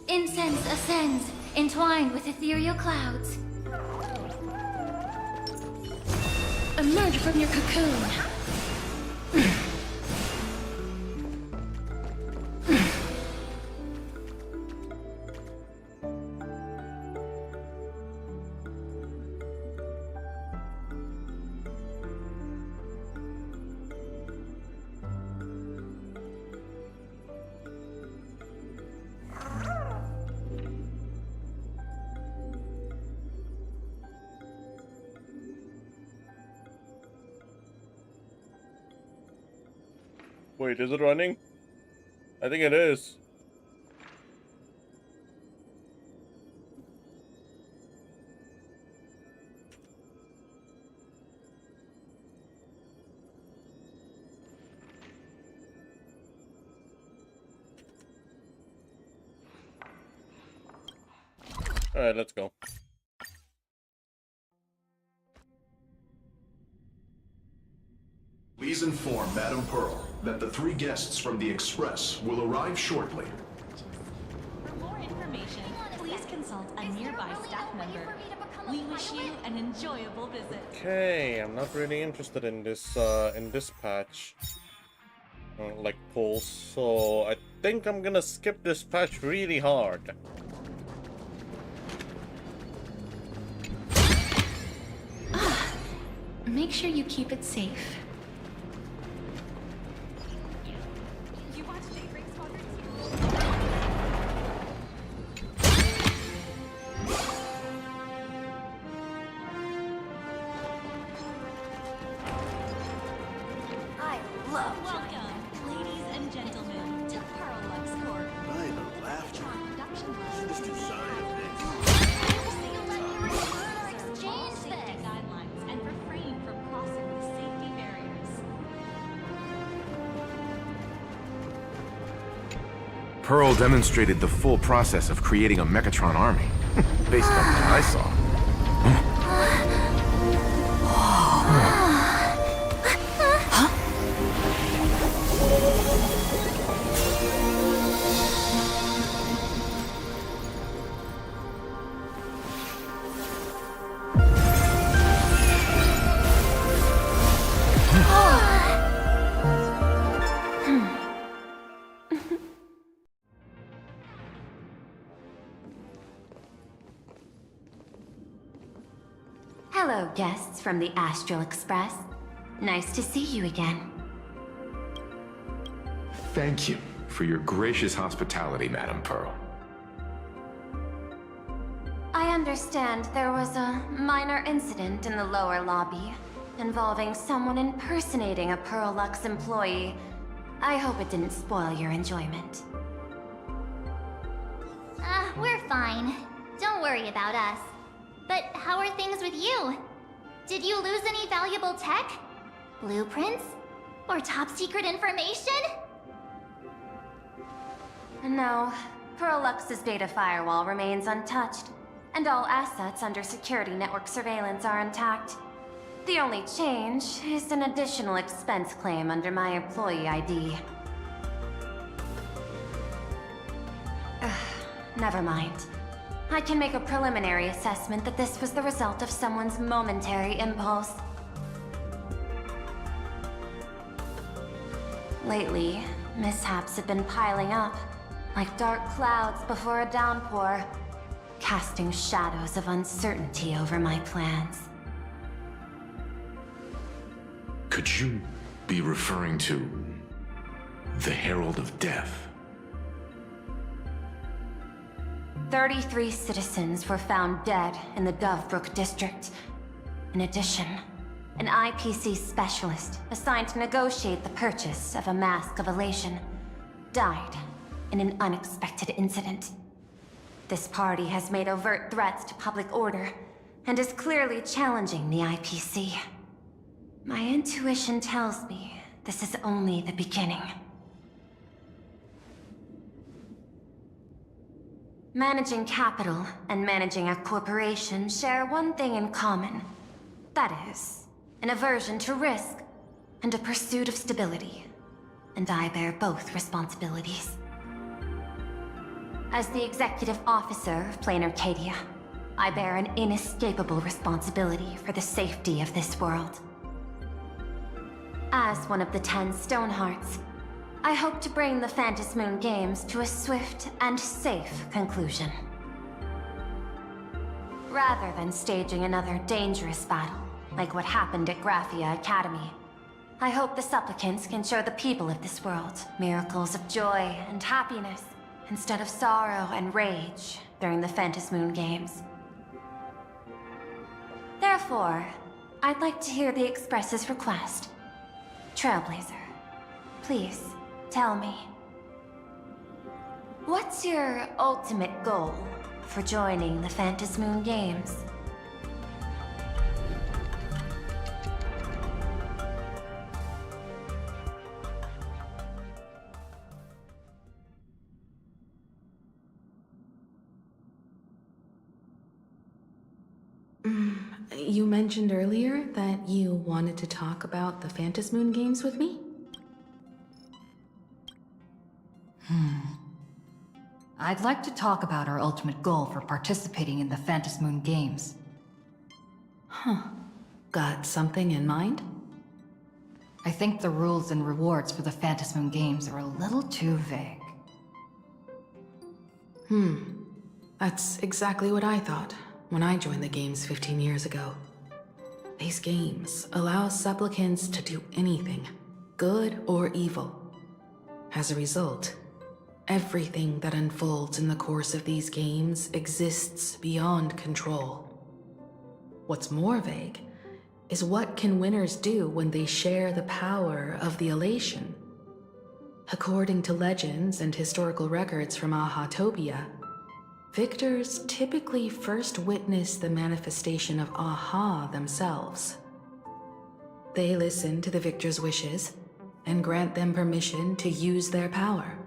Incense ascends, entwined with ethereal clouds. Emerge from your cocoon. Wait, is it running? I think it is. Alright, let's go. Please inform Madame Pearl that the 3 guests from the Express will arrive shortly. For more information, please consult a nearby staff member. We wish you an enjoyable visit. Okay, I'm not really interested in this patch. Like pulls, so I think I'm gonna skip this patch really hard. Make sure you keep it safe. You watch Daybreak Squadron 2? I love Welcome, ladies and gentlemen, to Pearl Lux Corp. I know laughter. Production Just a sign of safety guidelines and refrain from crossing the safety barriers. Pearl demonstrated the full process of creating a Mechatron army, based on what I saw. Hello, guests from the Astral Express. Nice to see you again. Thank you for your gracious hospitality, Madame Pearl. I understand there was a minor incident in the lower lobby involving someone impersonating a Pearl Lux employee. I hope it didn't spoil your enjoyment. We're fine. Don't worry about us. But how are things with you? Did you lose any valuable tech? Blueprints? Or top secret information? No, Pearl Lux's data firewall remains untouched, and all assets under security network surveillance are intact. The only change is an additional expense claim under my employee ID. Never mind. I can make a preliminary assessment that this was the result of someone's momentary impulse. Lately, mishaps have been piling up, like dark clouds before a downpour, casting shadows of uncertainty over my plans. Could you be referring to the Herald of Death? 33 citizens were found dead in the Dovebrook district. In addition, an IPC specialist assigned to negotiate the purchase of a Mask of Elation died in an unexpected incident. This party has made overt threats to public order and is clearly challenging the IPC. My intuition tells me this is only the beginning. Managing capital and managing a corporation share one thing in common. That is, an aversion to risk. and a pursuit of stability, and I bear both responsibilities. As the executive officer of Plain Arcadia, I bear an inescapable responsibility for the safety of this world. As one of the 10 Stonehearts, I hope to bring the Phantasmoon Games to a swift and safe conclusion. Rather than staging another dangerous battle, like what happened at Graphia Academy, I hope the supplicants can show the people of this world miracles of joy and happiness, instead of sorrow and rage during the Phantasmoon Games. Therefore, I'd like to hear the Express's request. Trailblazer, please, tell me. What's your ultimate goal for joining the Phantasmoon Games? You mentioned earlier that you wanted to talk about the Phantasmoon Games with me? I'd like to talk about our ultimate goal for participating in the Phantasmoon Games. Got something in mind? I think the rules and rewards for the Phantasmoon Games are a little too vague. That's exactly what I thought when I joined the games 15 years ago. These games allow supplicants to do anything, good or evil. As a result, everything that unfolds in the course of these games exists beyond control. What's more vague is what can winners do when they share the power of the elation. According to legends and historical records from Ahatopia, victors typically first witness the manifestation of Aha themselves. They listen to the victor's wishes and grant them permission to use their power.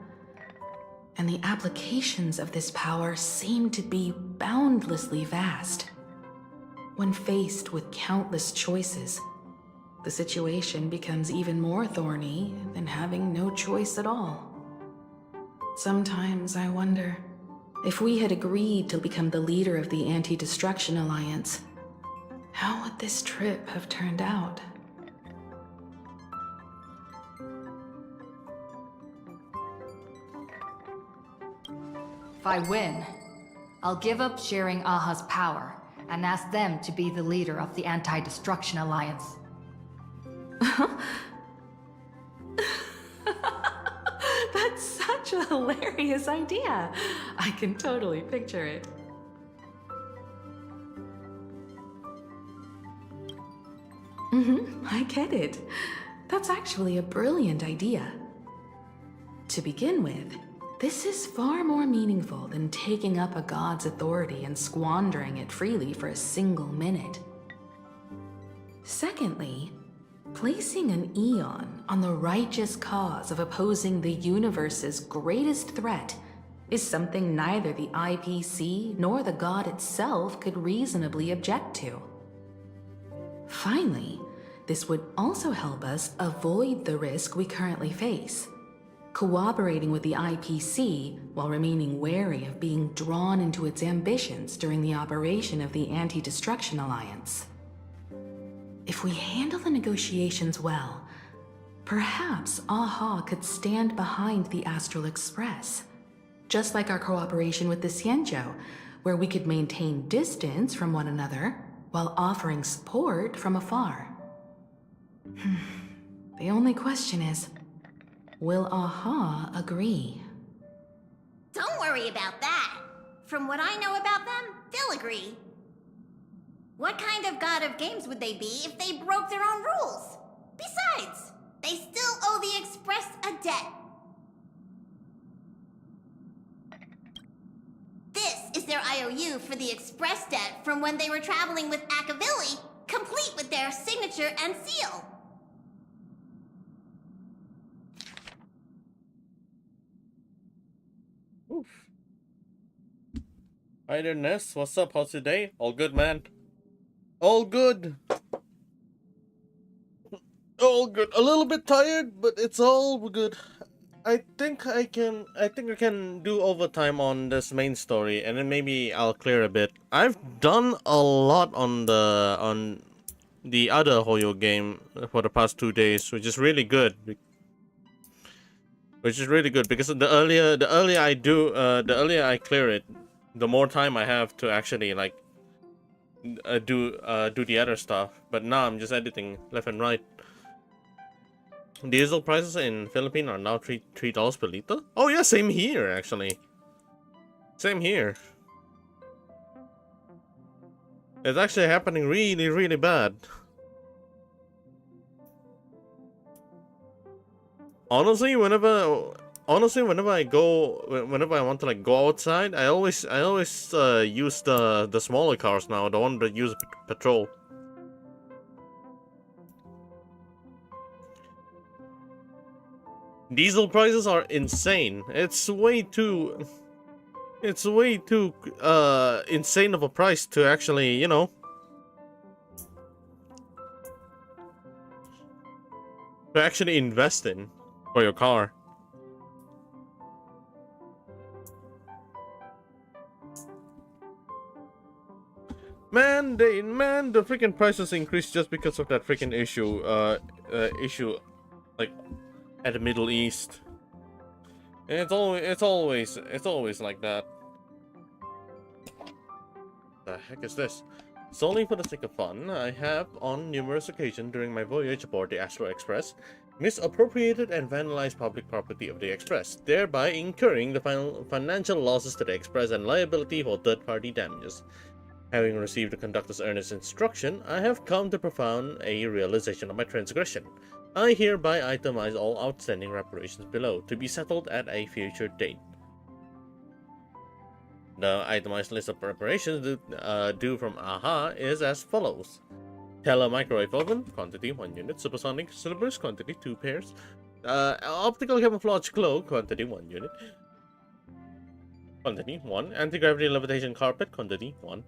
And the applications of this power seem to be boundlessly vast. When faced with countless choices, the situation becomes even more thorny than having no choice at all. Sometimes I wonder, if we had agreed to become the leader of the Anti-Destruction Alliance, how would this trip have turned out? If I win, I'll give up sharing Aha's power and ask them to be the leader of the Anti-Destruction Alliance. That's such a hilarious idea. I can totally picture it. I get it. That's actually a brilliant idea. To begin with, this is far more meaningful than taking up a god's authority and squandering it freely for a single minute. Secondly, placing an Eon on the righteous cause of opposing the universe's greatest threat is something neither the IPC nor the god itself could reasonably object to. Finally, this would also help us avoid the risk we currently face, cooperating with the IPC while remaining wary of being drawn into its ambitions during the operation of the Anti-Destruction Alliance. If we handle the negotiations well, perhaps Aha could stand behind the Astral Express, just like our cooperation with the Xianzhou, where we could maintain distance from one another while offering support from afar. The only question is, will Aha agree? Don't worry about that. From what I know about them, they'll agree. What kind of god of games would they be if they broke their own rules? Besides, they still owe the Express a debt. This is their IOU for the Express debt from when they were traveling with Akavilli, complete with their signature and seal. Oof. Hi there, Ness. What's up? How's your day? All good, man. All good. all good. A little bit tired, but it's all good. I think I can do overtime on this main story, and then maybe I'll clear a bit. I've done a lot on the other Hoyo game for the past 2 days, which is really good. Because the earlier I do, the earlier I clear it, the more time I have to actually like do the other stuff. But now I'm just editing left and right. Diesel prices in Philippines are now $3 per liter. Oh yeah, same here actually. Same here. It's actually happening really bad. Honestly, whenever I want to like go outside, I always use the smaller cars now, the one that use petrol. Diesel prices are insane. It's way too insane of a price to actually, you know, to actually invest in for your car. Man, the freaking prices increased just because of that freaking issue, like at the Middle East. And it's always like that. The heck is this? Solely for the sake of fun, I have, on numerous occasions during my voyage aboard the Astro Express, misappropriated and vandalized public property of the Express, thereby incurring the financial losses to the Express and liability for third-party damages. Having received the conductor's earnest instruction, I have come to profound a realization of my transgression. I hereby itemize all outstanding reparations below, to be settled at a future date. The itemized list of reparations due from AHA is as follows. Tele microwave oven, quantity 1 unit. Supersonic slippers, quantity 2 pairs. Optical camouflage cloak, quantity 1 unit. Quantity 1. Anti-gravity levitation carpet, quantity 1.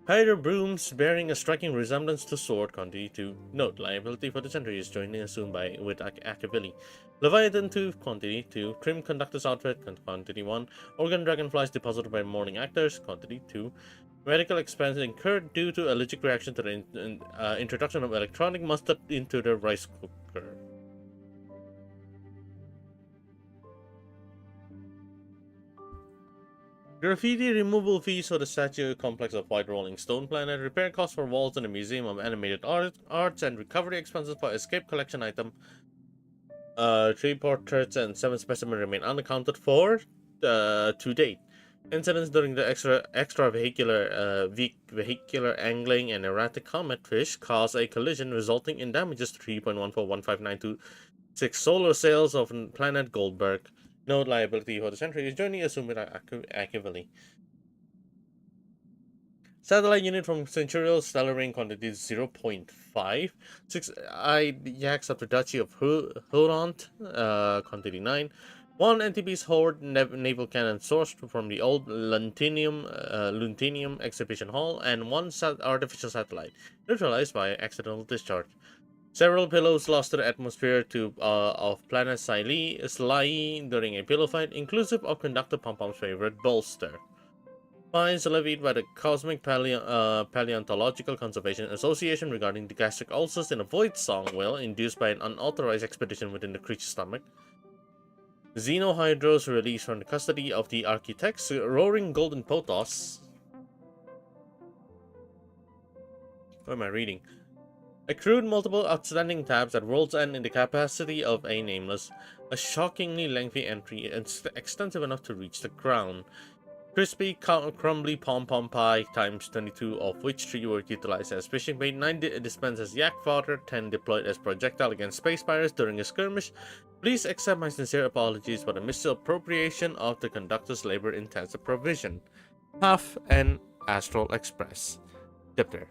Hider brooms bearing a striking resemblance to sword, quantity 2. Note, liability for the sentry is jointly assumed with Akavili. Leviathan 2, quantity 2. Trim conductor's outfit, quantity 1. Organ dragonflies deposited by morning actors, quantity 2. Medical expense incurred due to allergic reaction to the introduction of electronic mustard into the rice cooker. Graffiti removal fees for the statue complex of White Rolling Stone Planet, repair costs for walls in the Museum of Animated Arts, and recovery expenses for escape collection item. 3 portraits and 7 specimens remain unaccounted for to date. Incidents during the vehicular angling and erratic comet fish caused a collision resulting in damages to 3.14159926 solar sails of planet Goldberg. No liability for the century is jointly assumed with Akavili. Satellite unit from Centurial Stellar Ring, quantity 0.5. 6 Yaks of the Duchy of Huront, quantity 9. 1 NTP's Horde naval cannon sourced from the old Luntinium exhibition hall, and 1 artificial satellite, neutralized by accidental discharge. Several pillows lost to the atmosphere of planet Sly during a pillow fight, inclusive of Conductor Pom-Pom's favorite bolster. Fines levied by the Cosmic Paleontological Conservation Association regarding the gastric ulcers in a void song whale induced by an unauthorized expedition within the creature's stomach. Xenohydros released from the custody of the architects, Roaring Golden Potos. What am I reading? Accrued multiple outstanding tabs at World's End in the capacity of a nameless, a shockingly lengthy entry extensive enough to reach the crown. Crispy, crumbly pom-pom pie times 22, of which 3 were utilized as fishing bait, 9 dispensed as yak fodder, 10 deployed as projectile against space pirates during a skirmish. Please accept my sincere apologies for the misappropriation of the conductor's labor-intensive provision. Huff and Astral Express. Dipter.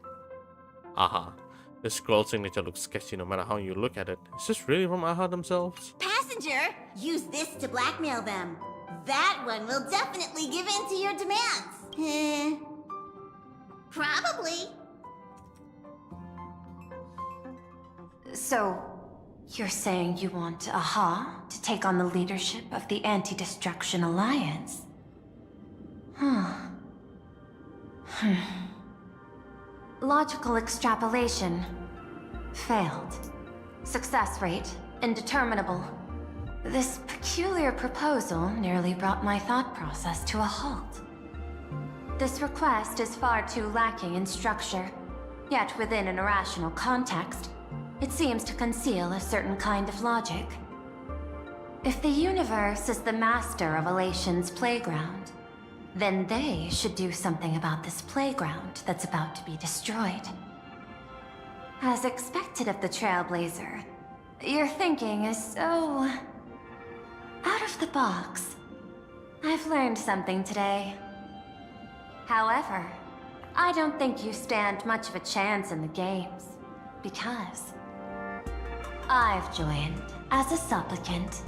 Aha. The scroll signature looks sketchy no matter how you look at it. Is this really from AHA themselves? Passenger, use this to blackmail them. That one will definitely give in to your demands. Probably. So, you're saying you want Aha to take on the leadership of the Anti-Destruction Alliance? Logical extrapolation. Failed. Success rate indeterminable. This peculiar proposal nearly brought my thought process to a halt. This request is far too lacking in structure, yet within an irrational context, it seems to conceal a certain kind of logic. If the universe is the master of Elation's playground, then they should do something about this playground that's about to be destroyed. As expected of the Trailblazer, your thinking is so... out of the box. I've learned something today. However, I don't think you stand much of a chance in the games, because I've joined as a supplicant.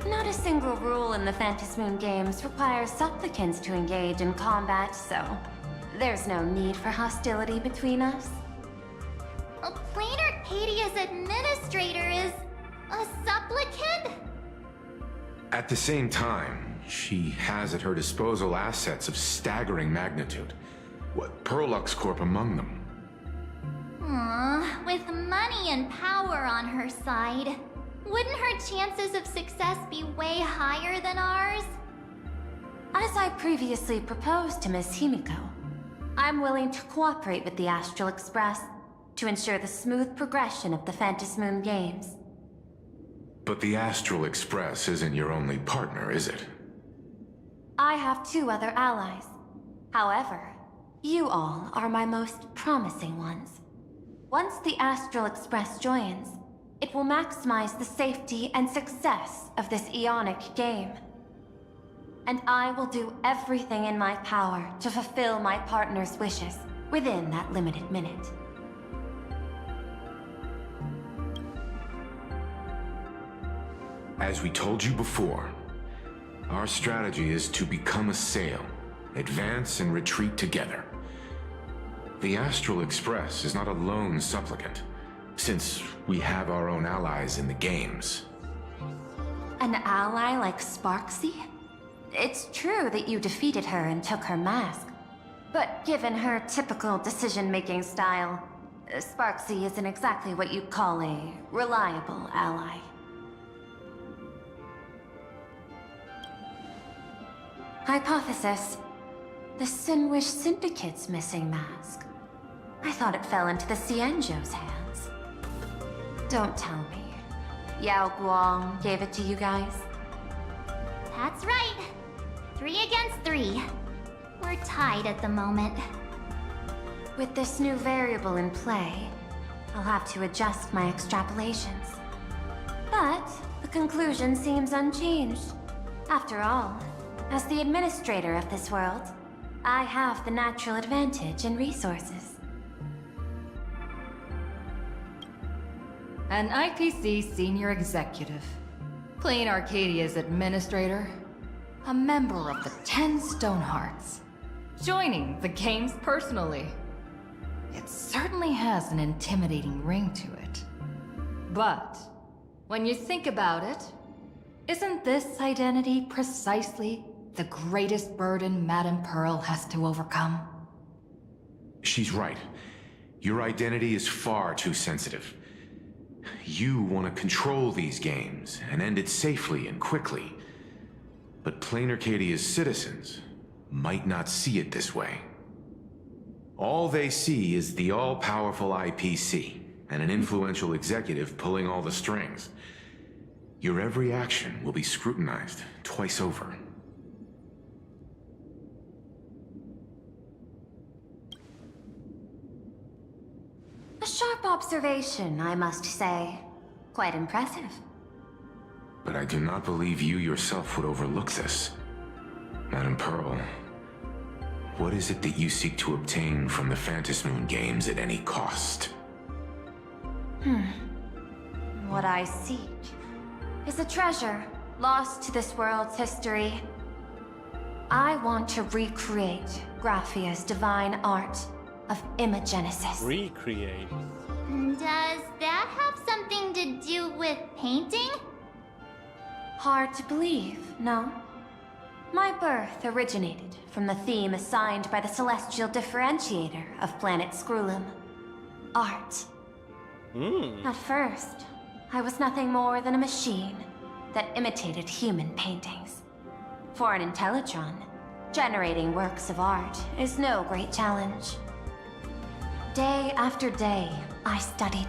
Not a single rule in the Phantasmoon games requires supplicants to engage in combat, so there's no need for hostility between us. Plain Arcadia's administrator is a supplicant? At the same time, she has at her disposal assets of staggering magnitude. What, Perlux Corp among them. With money and power on her side, wouldn't her chances of success be way higher than ours? As I previously proposed to Miss Himiko, I'm willing to cooperate with the Astral Express to ensure the smooth progression of the Phantasmoon games. But the Astral Express isn't your only partner, is it? I have 2 other allies. However, you all are my most promising ones. Once the Astral Express joins, it will maximize the safety and success of this Ionic game. And I will do everything in my power to fulfill my partner's wishes within that limited minute. As we told you before, our strategy is to become a sail, advance and retreat together. The Astral Express is not a lone supplicant, since we have our own allies in the games. An ally like Sparksy? It's true that you defeated her and took her mask. But given her typical decision-making style, Sparksy isn't exactly what you'd call a reliable ally. Hypothesis. The Sinwish Syndicate's missing mask. I thought it fell into the Cienjo's hands. Don't tell me. Yao Guang gave it to you guys? That's right. 3 against 3. We're tied at the moment. With this new variable in play, I'll have to adjust my extrapolations. But the conclusion seems unchanged. After all, as the administrator of this world, I have the natural advantage in resources. An IPC senior executive. Plain Arcadia's administrator. A member of the 10 Stonehearts. Joining the games personally. It certainly has an intimidating ring to it. But, when you think about it, isn't this identity precisely the greatest burden Madame Pearl has to overcome? She's right. Your identity is far too sensitive. You want to control these games and end it safely and quickly. But Plain Arcadia's citizens might not see it this way. All they see is the all-powerful IPC and an influential executive pulling all the strings. Your every action will be scrutinized twice over. A sharp observation, I must say. Quite impressive. But I do not believe you yourself would overlook this. Madame Pearl, what is it that you seek to obtain from the Phantasmoon games at any cost? What I seek is a treasure lost to this world's history. I want to recreate Graphia's divine art of imagenesis. Recreate. Does that have something to do with painting? Hard to believe, no? My birth originated from the theme assigned by the celestial differentiator of planet Scrulum. Art. At first, I was nothing more than a machine that imitated human paintings. For an Intellitron, generating works of art is no great challenge. Day after day, I studied.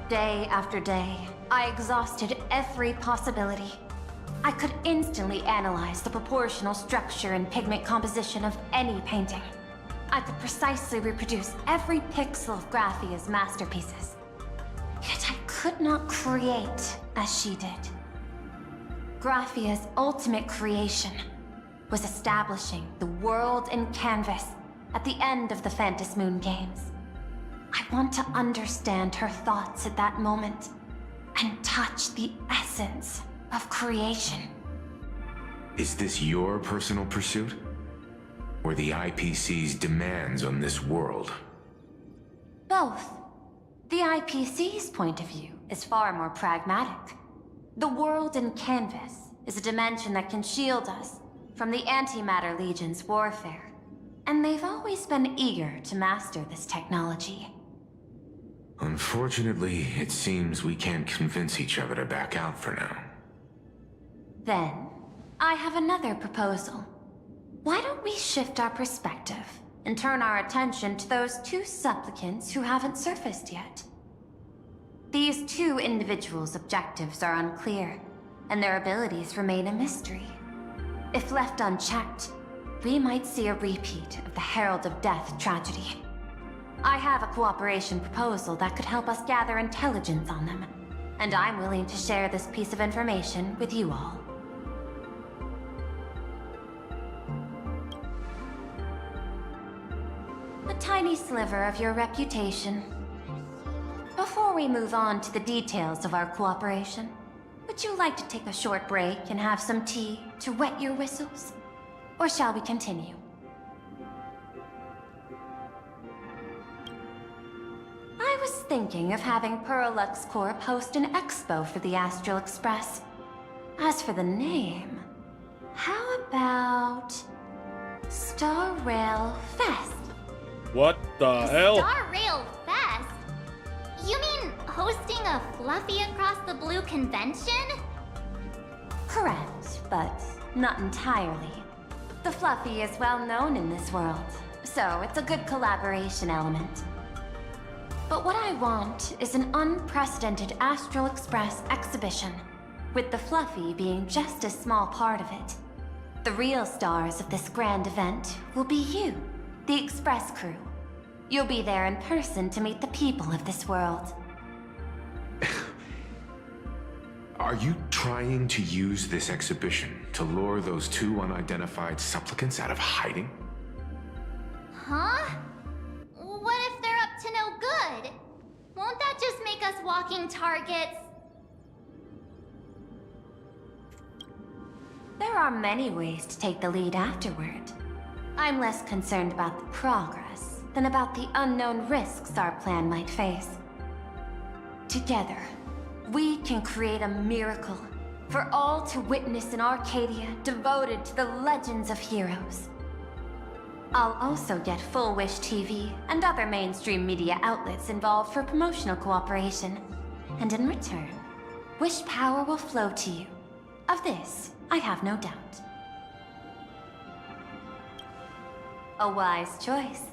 Day after day, I exhausted every possibility. I could instantly analyze the proportional structure and pigment composition of any painting. I could precisely reproduce every pixel of Graphia's masterpieces. Yet I could not create as she did. Graphia's ultimate creation was establishing the world in canvas at the end of the Phantom Moon Games. I want to understand her thoughts at that moment and touch the essence of creation. Is this your personal pursuit? Or the IPC's demands on this world? Both. The IPC's point of view is far more pragmatic. The world in canvas is a dimension that can shield us from the Antimatter Legion's warfare, and they've always been eager to master this technology. Unfortunately, it seems we can't convince each other to back out for now. Then, I have another proposal. Why don't we shift our perspective and turn our attention to those two supplicants who haven't surfaced yet? These two individuals' objectives are unclear, and their abilities remain a mystery. If left unchecked, we might see a repeat of the Herald of Death tragedy. I have a cooperation proposal that could help us gather intelligence on them, and I'm willing to share this piece of information with you all. A tiny sliver of your reputation. Before we move on to the details of our cooperation, would you like to take a short break and have some tea to wet your whistles? Or shall we continue? I was thinking of having Perlux Corp host an expo for the Astral Express. As for the name, how about Star Rail Fest? What the hell? Star Rail Fest? You mean hosting a Fluffy Across the Blue convention? Correct, but not entirely. The Fluffy is well known in this world, so it's a good collaboration element. But what I want is an unprecedented Astral Express exhibition, with the Fluffy being just a small part of it. The real stars of this grand event will be you, the Express crew. You'll be there in person to meet the people of this world. Are you trying to use this exhibition to lure those two unidentified supplicants out of hiding? Huh? What if they're up to no good? Won't that just make us walking targets? There are many ways to take the lead afterward. I'm less concerned about the progress than about the unknown risks our plan might face. Together, we can create a miracle for all to witness in Arcadia devoted to the legends of heroes. I'll also get Full Wish TV and other mainstream media outlets involved for promotional cooperation. And in return, Wish power will flow to you. Of this, I have no doubt. A wise choice.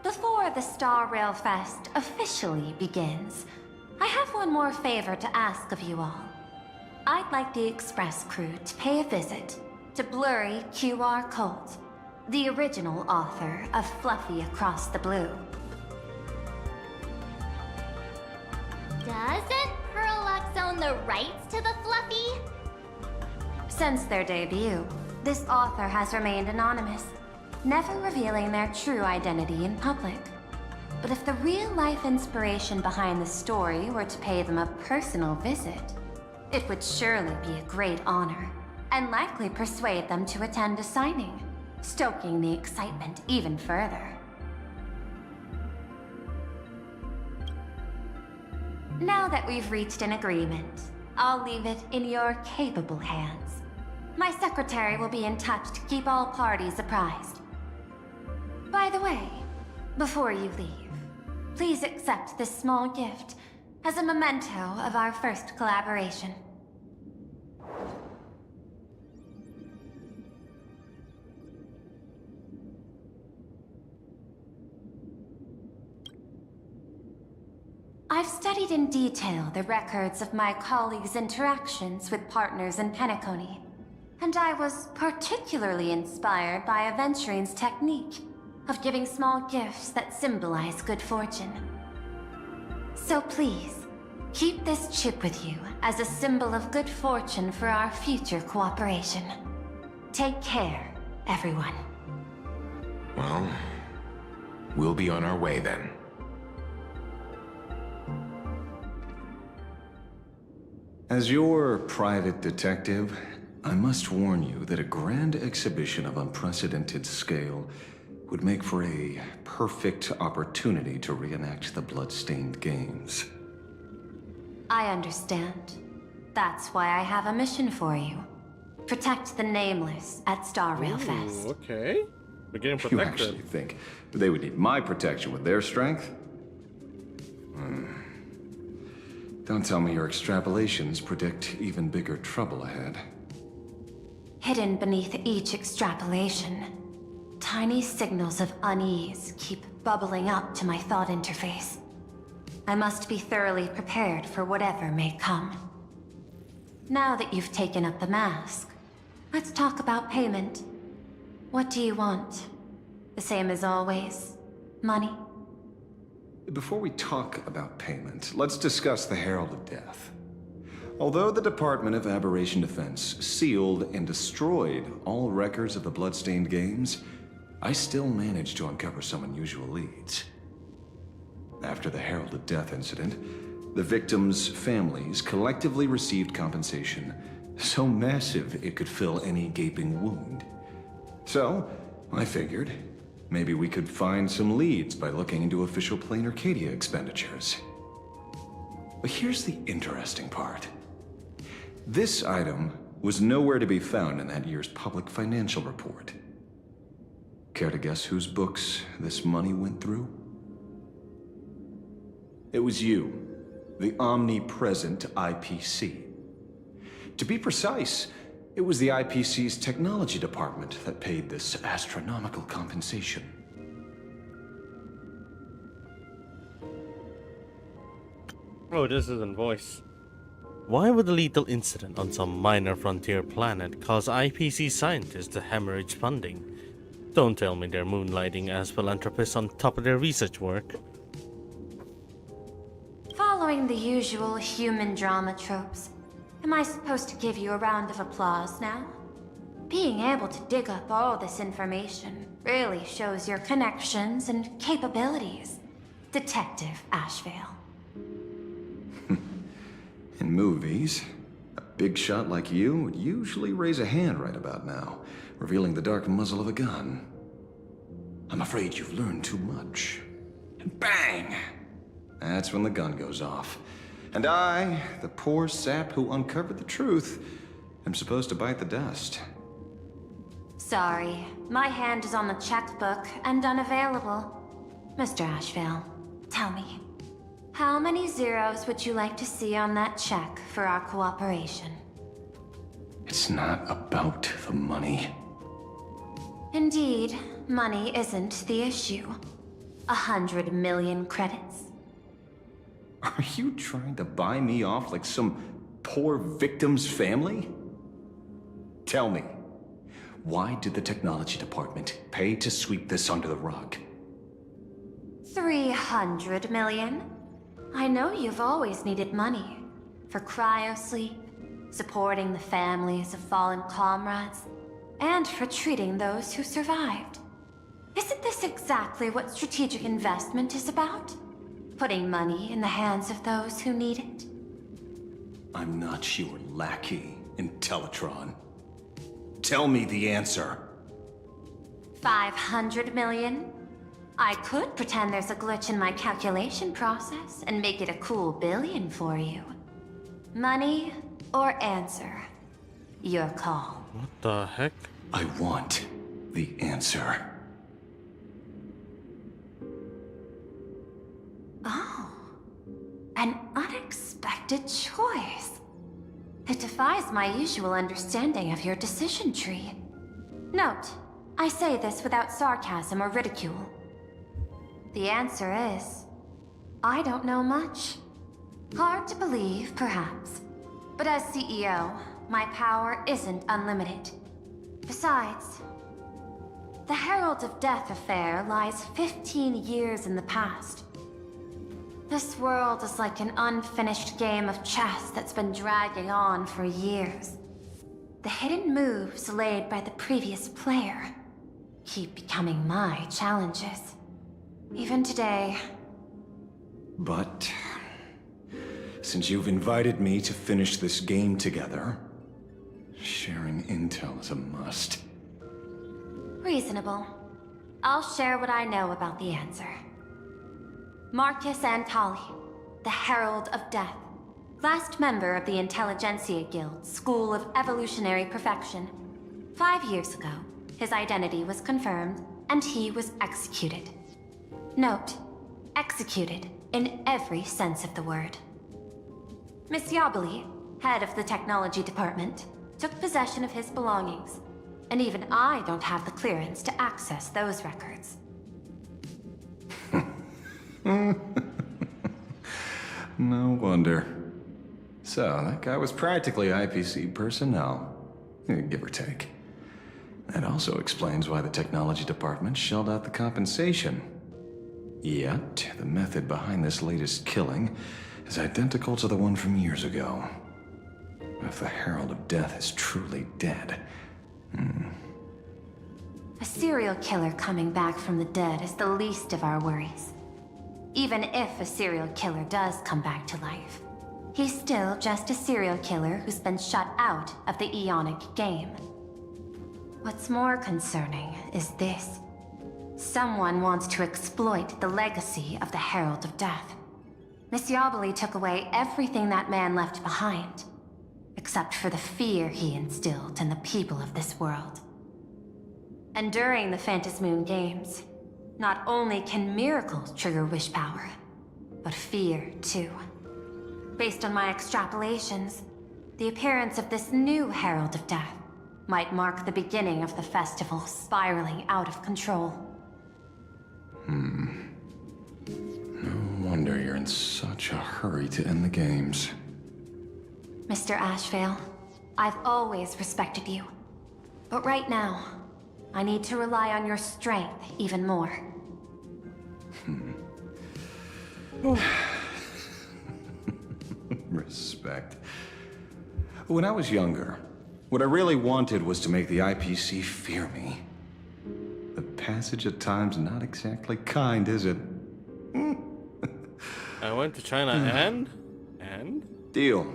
Before the Star Rail Fest officially begins, I have one more favor to ask of you all. I'd like the Express crew to pay a visit to Blurry QR Colt, the original author of Fluffy Across the Blue. Doesn't Perlux own the rights to the Fluffy? Since their debut, this author has remained anonymous, never revealing their true identity in public. But if the real-life inspiration behind the story were to pay them a personal visit, it would surely be a great honor. and likely persuade them to attend a signing, stoking the excitement even further. Now that we've reached an agreement, I'll leave it in your capable hands. My secretary will be in touch to keep all parties apprised. By the way, before you leave, please accept this small gift as a memento of our first collaboration. I've studied in detail the records of my colleagues' interactions with partners in Penacony, and I was particularly inspired by Aventurine's technique of giving small gifts that symbolize good fortune. So please, keep this chip with you as a symbol of good fortune for our future cooperation. Take care, everyone. Well, we'll be on our way then. As your private detective, I must warn you that a grand exhibition of unprecedented scale would make for a perfect opportunity to reenact the blood-stained games. I understand. That's why I have a mission for you. Protect the Nameless at Star Rail Fest. Okay. We're getting You protected. actually think they would need my protection with their strength? Don't tell me your extrapolations predict even bigger trouble ahead. Hidden beneath each extrapolation, tiny signals of unease keep bubbling up to my thought interface. I must be thoroughly prepared for whatever may come. Now that you've taken up the mask, let's talk about payment. What do you want? The same as always? Money? Before we talk about payment, let's discuss the Herald of Death. Although the Department of Aberration Defense sealed and destroyed all records of the Bloodstained Games, I still managed to uncover some unusual leads. After the Herald of Death incident, the victims' families collectively received compensation so massive it could fill any gaping wound. So, I figured, maybe we could find some leads by looking into official Plain Arcadia expenditures. But here's the interesting part. This item was nowhere to be found in that year's public financial report. Care to guess whose books this money went through? It was you, the omnipresent IPC. To be precise, it was the IPC's technology department that paid this astronomical compensation. Oh, this isn't voice. Why would a lethal incident on some minor frontier planet cause IPC scientists to hemorrhage funding? Don't tell me they're moonlighting as philanthropists on top of their research work. Following the usual human drama tropes, am I supposed to give you a round of applause now? Being able to dig up all this information really shows your connections and capabilities, Detective Ashvale. In movies, a big shot like you would usually raise a hand right about now, revealing the dark muzzle of a gun. I'm afraid you've learned too much. And bang! That's when the gun goes off. And I, the poor sap who uncovered the truth, am supposed to bite the dust. Sorry, my hand is on the checkbook and unavailable. Mr. Ashvale, tell me, how many zeros would you like to see on that check for our cooperation? It's not about the money. Indeed, money isn't the issue. 100 million credits. Are you trying to buy me off like some poor victim's family? Tell me, why did the technology department pay to sweep this under the rug? 300 million? I know you've always needed money. For cryosleep, supporting the families of fallen comrades, and for treating those who survived. Isn't this exactly what strategic investment is about? Putting money in the hands of those who need it? I'm not your lackey, Intellitron. Tell me the answer. 500 million? I could pretend there's a glitch in my calculation process and make it a cool billion for you. Money or answer? Your call. What the heck? I want the answer. Oh, an unexpected choice. It defies my usual understanding of your decision tree. Note, I say this without sarcasm or ridicule. The answer is, I don't know much. Hard to believe, perhaps. But as CEO, my power isn't unlimited. Besides, the Herald of Death affair lies 15 years in the past. This world is like an unfinished game of chess that's been dragging on for years. The hidden moves laid by the previous player keep becoming my challenges. Even today. But since you've invited me to finish this game together, sharing intel is a must. Reasonable. I'll share what I know about the answer. Marcus Antali, the Herald of Death, last member of the Intelligentsia Guild School of Evolutionary Perfection. 5 years ago, his identity was confirmed, and he was executed. Note, executed in every sense of the word. Miss Yabali, head of the technology department, took possession of his belongings, and even I don't have the clearance to access those records. No wonder. So, that guy was practically IPC personnel, give or take. That also explains why the technology department shelled out the compensation. Yet, the method behind this latest killing is identical to the one from years ago. If the Herald of Death is truly dead... A serial killer coming back from the dead is the least of our worries. Even if a serial killer does come back to life, he's still just a serial killer who's been shut out of the Ionic game. What's more concerning is this. Someone wants to exploit the legacy of the Herald of Death. Miss Yabali took away everything that man left behind, except for the fear he instilled in the people of this world. And during the Phantasmoon Games, not only can miracles trigger wish power, but fear too. Based on my extrapolations, the appearance of this new Herald of Death might mark the beginning of the festival spiraling out of control. No wonder you're in such a hurry to end the games. Mr. Ashvale, I've always respected you. But right now, I need to rely on your strength even more. Respect. When I was younger, what I really wanted was to make the IPC fear me. The passage of time's not exactly kind, is it? I went to China and? Deal,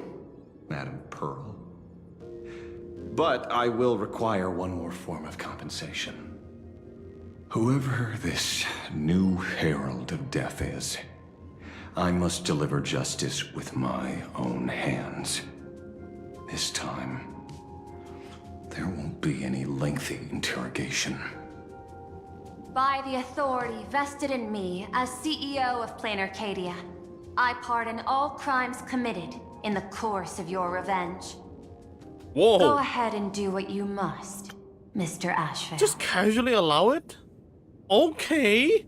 Madam Pearl. But I will require one more form of compensation. Whoever this new Herald of Death is, I must deliver justice with my own hands. This time, there won't be any lengthy interrogation. By the authority vested in me as CEO of Plain Arcadia, I pardon all crimes committed in the course of your revenge. Whoa. Go ahead and do what you must, Mr. Ashvale. Just casually allow it? Okay.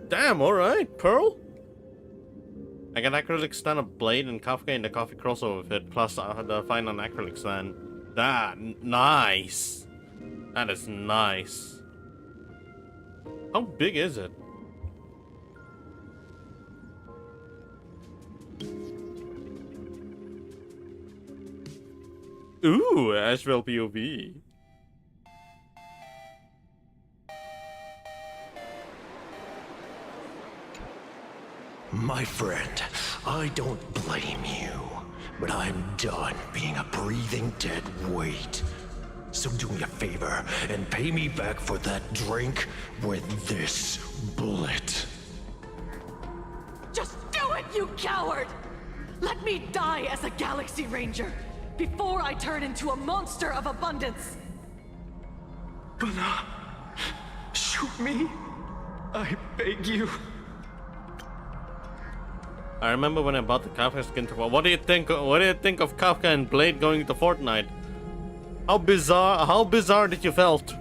Damn, alright, Pearl. I can acrylic stand a blade and Kafka in the coffee crossover fit, plus the fine on acrylic stand. Nice. That is nice. How big is it? Ooh, Asheville POV. My friend, I don't blame you, but I'm done being a breathing dead weight. So do me a favor and pay me back for that drink with this bullet. Just do it, you coward! Let me die as a Galaxy Ranger before I turn into a monster of abundance! Shoot me. I beg you. I remember when I bought the Kafka skin to what do you think of Kafka and Blade going to Fortnite? How bizarre did you felt?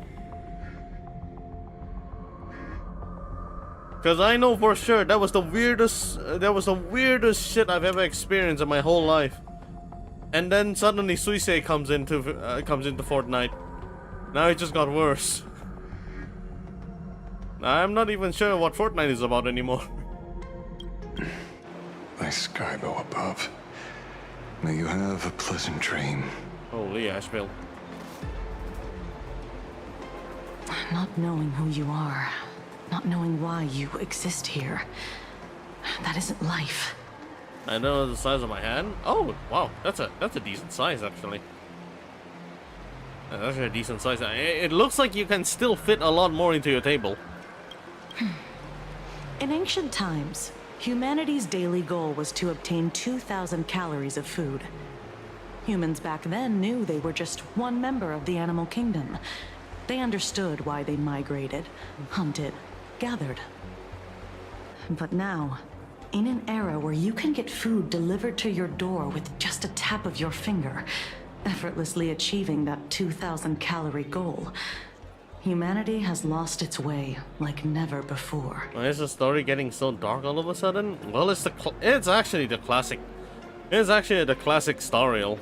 Cause I know for sure that was the weirdest shit I've ever experienced in my whole life. And then suddenly Suisei comes into Fortnite. Now it just got worse. I'm not even sure what Fortnite is about anymore. My Skybo above. May you have a pleasant dream. Holy Asheville. Not knowing who you are, not knowing why you exist here, that isn't life. I don't know the size of my hand. Oh wow, that's a decent size actually. That's a decent size. It looks like you can still fit a lot more into your table. In ancient times, humanity's daily goal was to obtain 2,000 calories of food. Humans back then knew they were just one member of the animal kingdom. They understood why they migrated, hunted, gathered. But now, in an era where you can get food delivered to your door with just a tap of your finger, effortlessly achieving that 2,000 calorie goal, humanity has lost its way like never before. Why is the story getting so dark all of a sudden? Well, it's actually the classic. It's actually the classic Stariel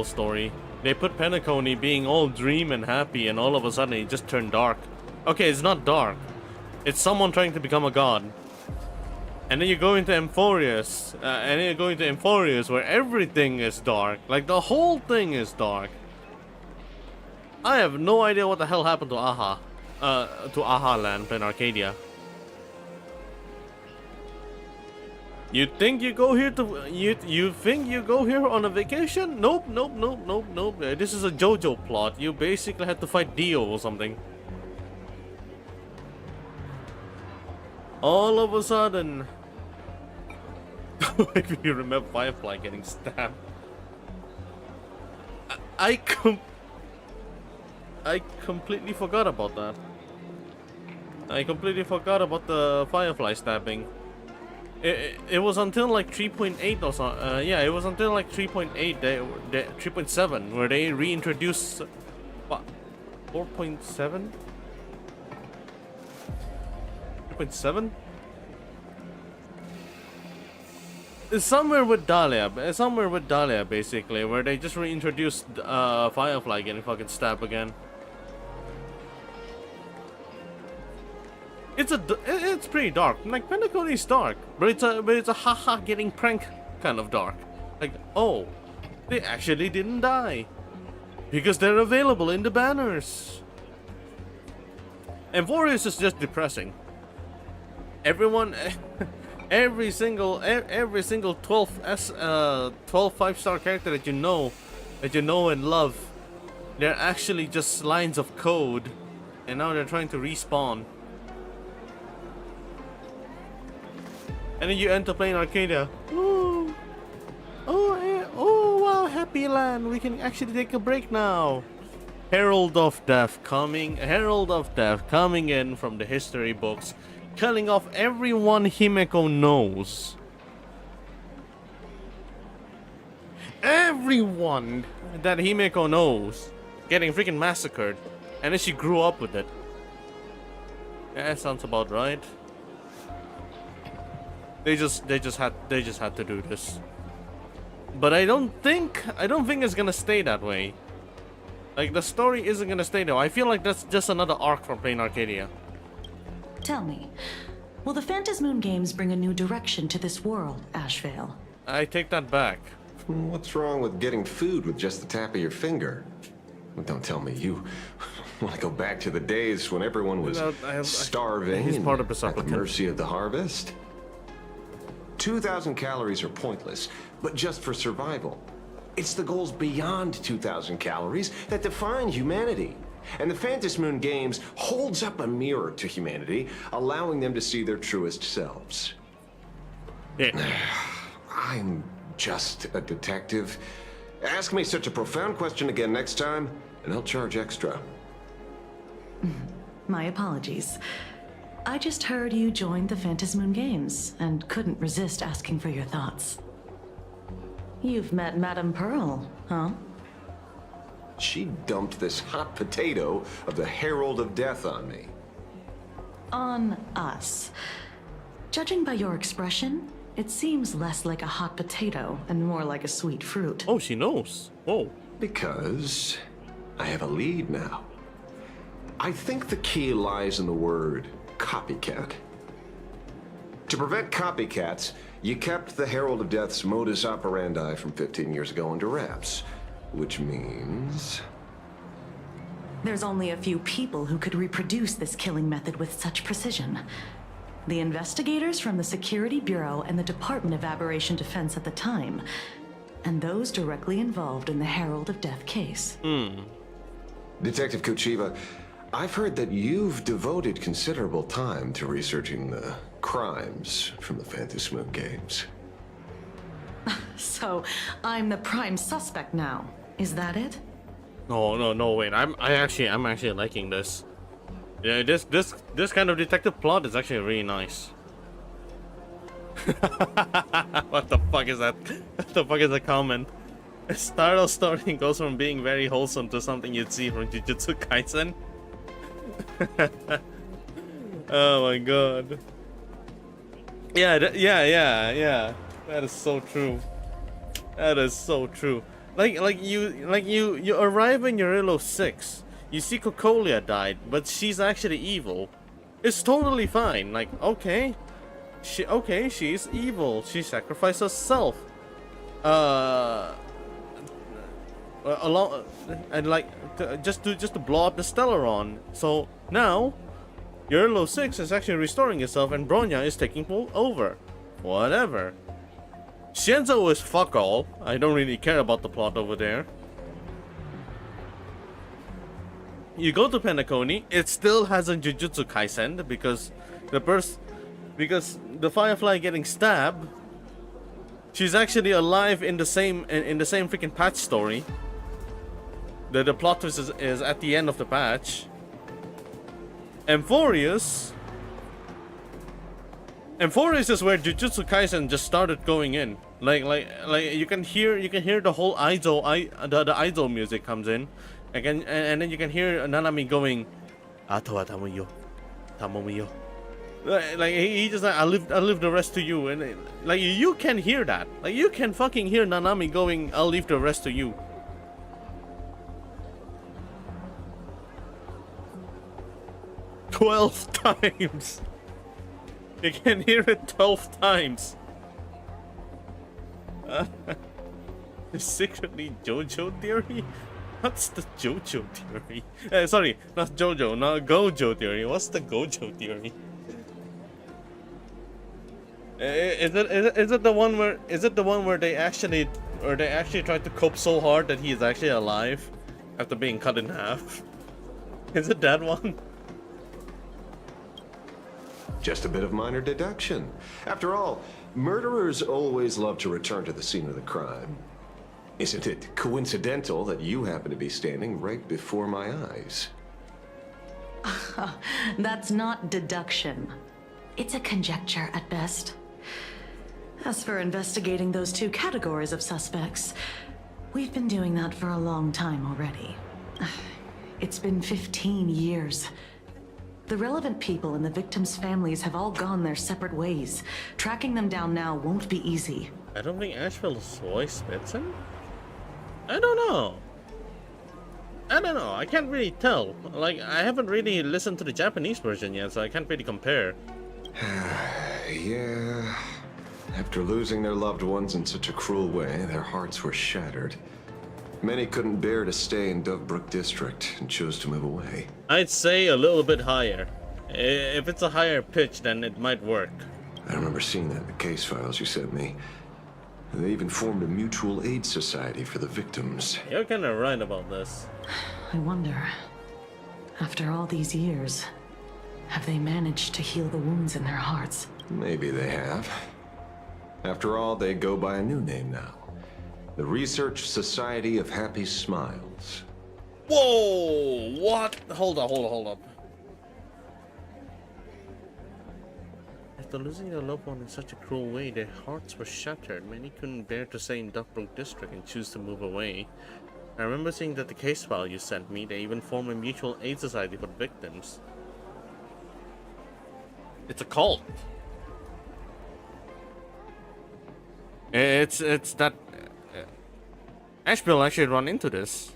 story. They put Penacony being all dream and happy, and all of a sudden it just turned dark. Okay, it's not dark. It's someone trying to become a god. And then you go into Emphorius, where everything is dark. Like the whole thing is dark. I have no idea what the hell happened to Aha Land in Arcadia. You think you go here on a vacation? Nope. This is a JoJo plot. You basically had to fight Dio or something. All of a sudden, if you remember Firefly getting stabbed, I completely forgot about that. I completely forgot about the Firefly stabbing. It was until like 3.8 or so. Yeah, it was until like 3.8, 3.7, where they reintroduced what? 4.7? 3.7? It's somewhere with Dahlia, basically, where they just reintroduced Firefly getting fucking stabbed again. It's pretty dark. Like Pentacony's dark, but it's a haha getting prank kind of dark. Like, oh, they actually didn't die because they're available in the banners. And Vorus is just depressing. Everyone, every single 12 5-star character that you know and love, they're actually just lines of code, and now they're trying to respawn. And then you end up playing Arcadia. Oh, wow, happy land. We can actually take a break now. Herald of Death coming in from the history books, killing off everyone Himeko knows. Everyone that Himeko knows getting freaking massacred, and then she grew up with it. Yeah, that sounds about right. They just had to do this. But I don't think it's gonna stay that way. Like, the story isn't gonna stay there. I feel like that's just another arc from playing Arcadia. Tell me, will the Phantasmoon games bring a new direction to this world, Ashvale? I take that back. What's wrong with getting food with just the tap of your finger? Well, don't tell me you want to go back to the days when everyone was starving he's part of and at the mercy of the harvest. 2,000 calories are pointless, but just for survival. It's the goals beyond 2,000 calories that define humanity. And the Phantom Moon Games holds up a mirror to humanity, allowing them to see their truest selves. Yeah. I'm just a detective. Ask me such a profound question again next time, and I'll charge extra. My apologies. I just heard you joined the Phantom Moon Games and couldn't resist asking for your thoughts. You've met Madame Pearl, huh? She dumped this hot potato of the Herald of Death on me. On us. Judging by your expression, it seems less like a hot potato and more like a sweet fruit. Oh, she knows. Oh. Because I have a lead now. I think the key lies in the word copycat. To prevent copycats, you kept the Herald of Death's modus operandi from 15 years ago under wraps. Which means... There's only a few people who could reproduce this killing method with such precision. The investigators from the Security Bureau and the Department of Aberration Defense at the time, and those directly involved in the Herald of Death case. Detective Kochiva, I've heard that you've devoted considerable time to researching the crimes from the Phantom Moon Games. So, I'm the prime suspect now. Is that it? No, wait. I'm actually liking this. Yeah, this kind of detective plot is actually really nice. What the fuck is that? What the fuck is a comment? A startle story goes from being very wholesome to something you'd see from Jujutsu Kaisen. Oh my god. Yeah. That is so true. That is so true. Like you arrive in Eurilo 6. You see Cocolia died, but she's actually evil. It's totally fine. Like, okay. She's evil. She sacrificed herself. Along and like just to blow up the Stellaron. So now Eurilo 6 is actually restoring itself and Bronya is taking over. Whatever. Shenzo is fuck all. I don't really care about the plot over there. You go to Penacony, it still has a Jujutsu Kaisen because the Firefly getting stabbed. She's actually alive in the same freaking patch story. The plot twist is at the end of the patch. Emphorius is where Jujutsu Kaisen just started going in. Like you can hear the whole the idol music comes in, again, and then you can hear Nanami going, "Ato wa tamoyo." Like he just like, I leave the rest to you, and like you can hear that. Like you can fucking hear Nanami going, "I'll leave the rest to you." 12 times. You can hear it 12 times. Secretly JoJo theory? What's the JoJo theory? Sorry, not JoJo, not Gojo theory. What's the Gojo theory? Is it the one where they actually tried to cope so hard that he is actually alive after being cut in half? Is it that one? Just a bit of minor deduction. After all, murderers always love to return to the scene of the crime. Isn't it coincidental that you happen to be standing right before my eyes? That's not deduction. It's a conjecture at best. As for investigating those two categories of suspects, we've been doing that for a long time already. It's been 15 years. The relevant people and the victims' families have all gone their separate ways. Tracking them down now won't be easy. I don't think Asheville's voice fits him. I don't know. I can't really tell. Like, I haven't really listened to the Japanese version yet, so I can't really compare. Yeah. After losing their loved ones in such a cruel way, their hearts were shattered. Many couldn't bear to stay in Dovebrook District and chose to move away. I'd say a little bit higher. If it's a higher pitch, then it might work. I remember seeing that in the case files you sent me. They even formed a mutual aid society for the victims. You're kinda right about this. I wonder, after all these years, have they managed to heal the wounds in their hearts? Maybe they have. After all, they go by a new name now. The Research Society of Happy Smiles. Whoa! What? Hold up. After losing their loved one in such a cruel way, their hearts were shattered. Many couldn't bear to stay in Duffbrook District and choose to move away. I remember seeing that the case file you sent me, they even formed a mutual aid society for the victims. It's a cult. It's that... Asheville actually run into this.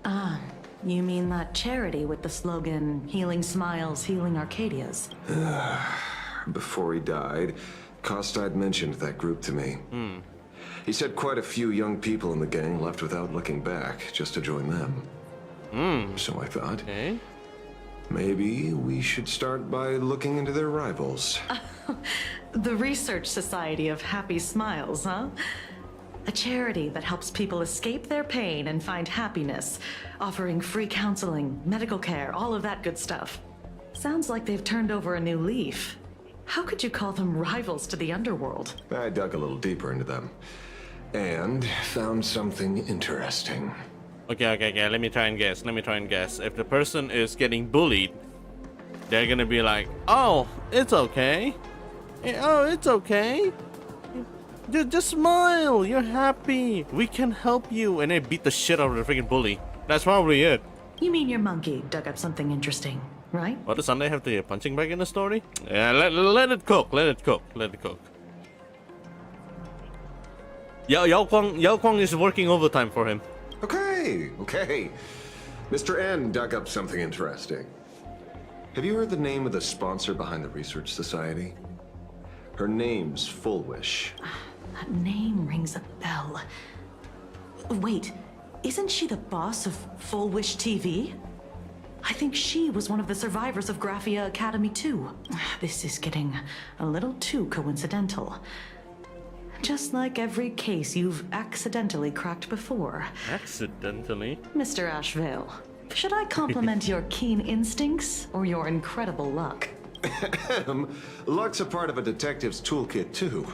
Ah, you mean that charity with the slogan, Healing Smiles, Healing Arcadias? Before he died, Kostad mentioned that group to me. He said quite a few young people in the gang left without looking back, just to join them. So I thought, maybe we should start by looking into their rivals. The Research Society of Happy Smiles, huh? A charity that helps people escape their pain and find happiness, offering free counseling, medical care, all of that good stuff. Sounds like they've turned over a new leaf. How could you call them rivals to the underworld? I dug a little deeper into them and found something interesting. Okay, let me try and guess. If the person is getting bullied, they're gonna be like, oh, it's okay. Oh, it's okay. Just smile. You're happy. We can help you. And they beat the shit out of the freaking bully. That's probably it. You mean your monkey dug up something interesting, right? What, does Sunday have the punching bag in the story? Yeah, let it cook. Yao Kwang is working overtime for him. Okay. Mr. N dug up something interesting. Have you heard the name of the sponsor behind the Research Society? Her name's Full Wish. That name rings a bell. Wait, isn't she the boss of Full Wish TV? I think she was one of the survivors of Graphia Academy too. This is getting a little too coincidental. Just like every case you've accidentally cracked before. Accidentally? Mr. Ashevale, should I compliment your keen instincts or your incredible luck? Luck's a part of a detective's toolkit too.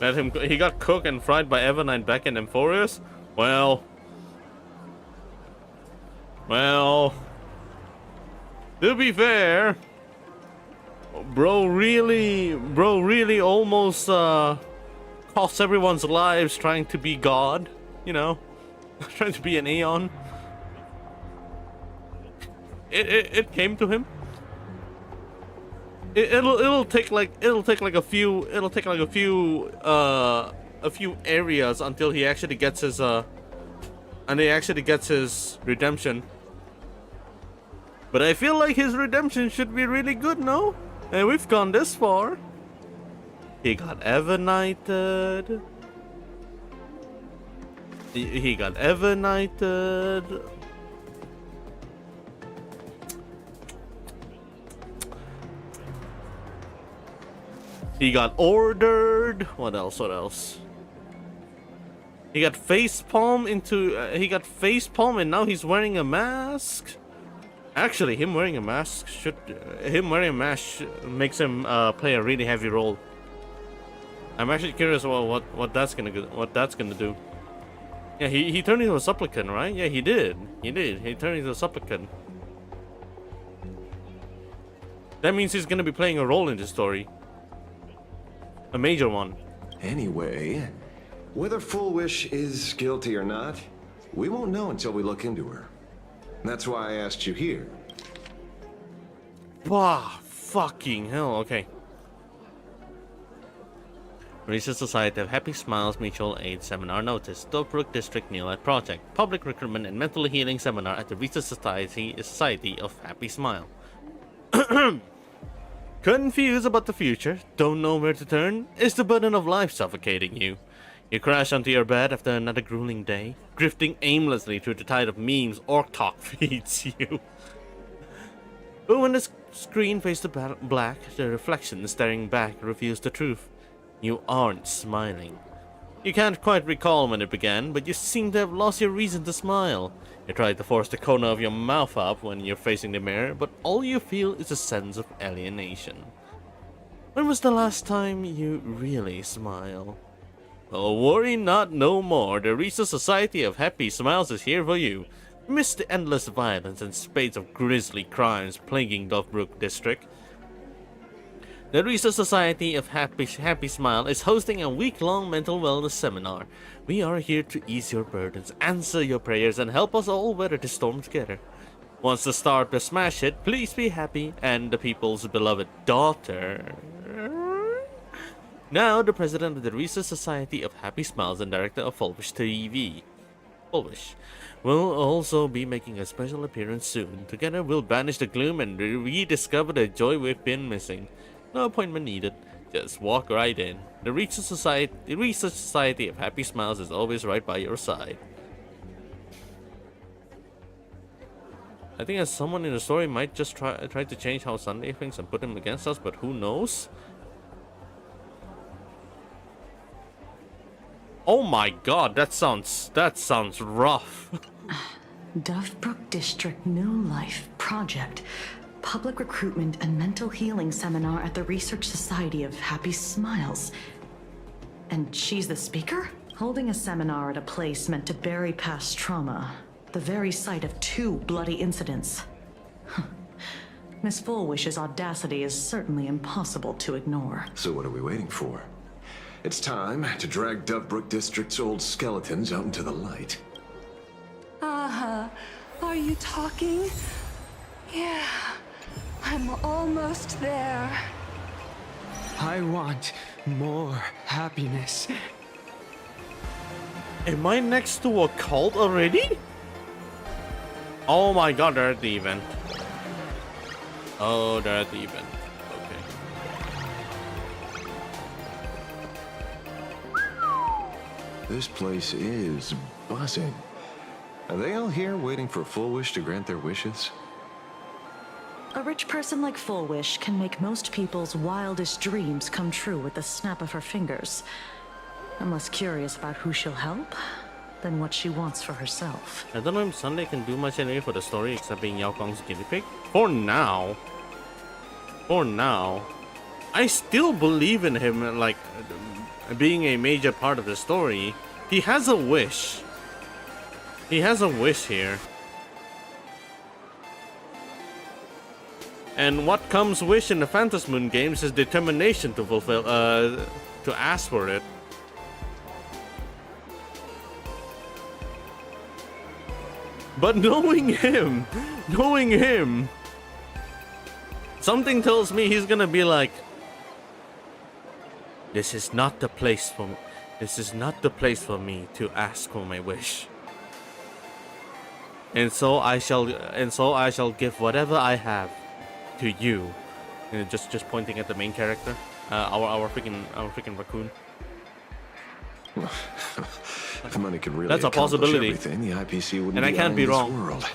He got cooked and fried by Evernine back in Emphorius? Well, to be fair, bro really almost cost everyone's lives trying to be God, you know, trying to be an Aeon. It came to him. It'll take like a few areas until he actually gets his redemption. But I feel like his redemption should be really good, no? And we've gone this far. He got Evernighted. He got Evernighted. He got ordered. What else? He got facepalm and now he's wearing a mask. Actually, him wearing a mask makes him play a really heavy role. I'm actually curious about what that's gonna do. Yeah, he turned into a supplicant, right? Yeah, he did. He turned into a supplicant. That means he's gonna be playing a role in this story. A major one. Anyway, whether Full Wish is guilty or not, we won't know until we look into her. That's why I asked you here. Wow, fucking hell, okay. Research Society of Happy Smiles Mutual Aid Seminar Notice. Duffbrook District New Light Project. Public Recruitment and Mental Healing Seminar at the Research Society of Happy Smile. Confused about the future? Don't know where to turn? Is the burden of life suffocating you? You crash onto your bed after another grueling day, drifting aimlessly through the tide of memes Orc Talk feeds you. But when the screen fades to black, the reflection staring back reveals the truth. You aren't smiling. You can't quite recall when it began, but you seem to have lost your reason to smile. You try to force the corner of your mouth up when you're facing the mirror, but all you feel is a sense of alienation. When was the last time you really smiled? Oh, worry not no more. The Risa Society of Happy Smiles is here for you. Miss the endless violence and spades of grisly crimes plaguing Dovebrook District? The Risa Society of Happy Smile is hosting a week-long mental wellness seminar. We are here to ease your burdens, answer your prayers, and help us all weather the storm together. Once the star of the smash hit, please be happy, and the people's beloved daughter. Now, the president of the Risa Society of Happy Smiles and director of Fulvish TV. Fulvish will also be making a special appearance soon. Together, we'll banish the gloom and rediscover the joy we've been missing. No appointment needed. Just walk right in. The Risa Society of Happy Smiles is always right by your side. I think as someone in the story might just try to change how Sunday thinks and put him against us, but who knows? Oh my god, that sounds rough. Dovebrook District New Life Project. Public Recruitment and Mental Healing Seminar at the Research Society of Happy Smiles. And she's the speaker? Holding a seminar at a place meant to bury past trauma. The very site of 2 bloody incidents. Miss Fullwish's audacity is certainly impossible to ignore. So what are we waiting for? It's time to drag Dovebrook District's old skeletons out into the light. Are you talking? Yeah, I'm almost there. I want more happiness. Am I next to a cult already? Oh my god, they're at the event. Oh, they're at the event. This place is buzzing. Are they all here waiting for Fullwish to grant their wishes? A rich person like Fullwish can make most people's wildest dreams come true with the snap of her fingers. I'm less curious about who she'll help than what she wants for herself. I don't know if Sunday can do much anyway for the story except being Yao Gong's guinea pig. For now, I still believe in him, like, being a major part of the story. He has a wish. He has a wish here. And what comes wish in the Phantasm Moon games is determination to fulfill, to ask for it. But knowing him, something tells me he's gonna be like, this is not the place for me to ask for my wish. And so I shall give whatever I have to you. And just pointing at the main character, our freaking raccoon. If money could really That's a possibility. everything, the IPC wouldn't and I can't be wrong. World.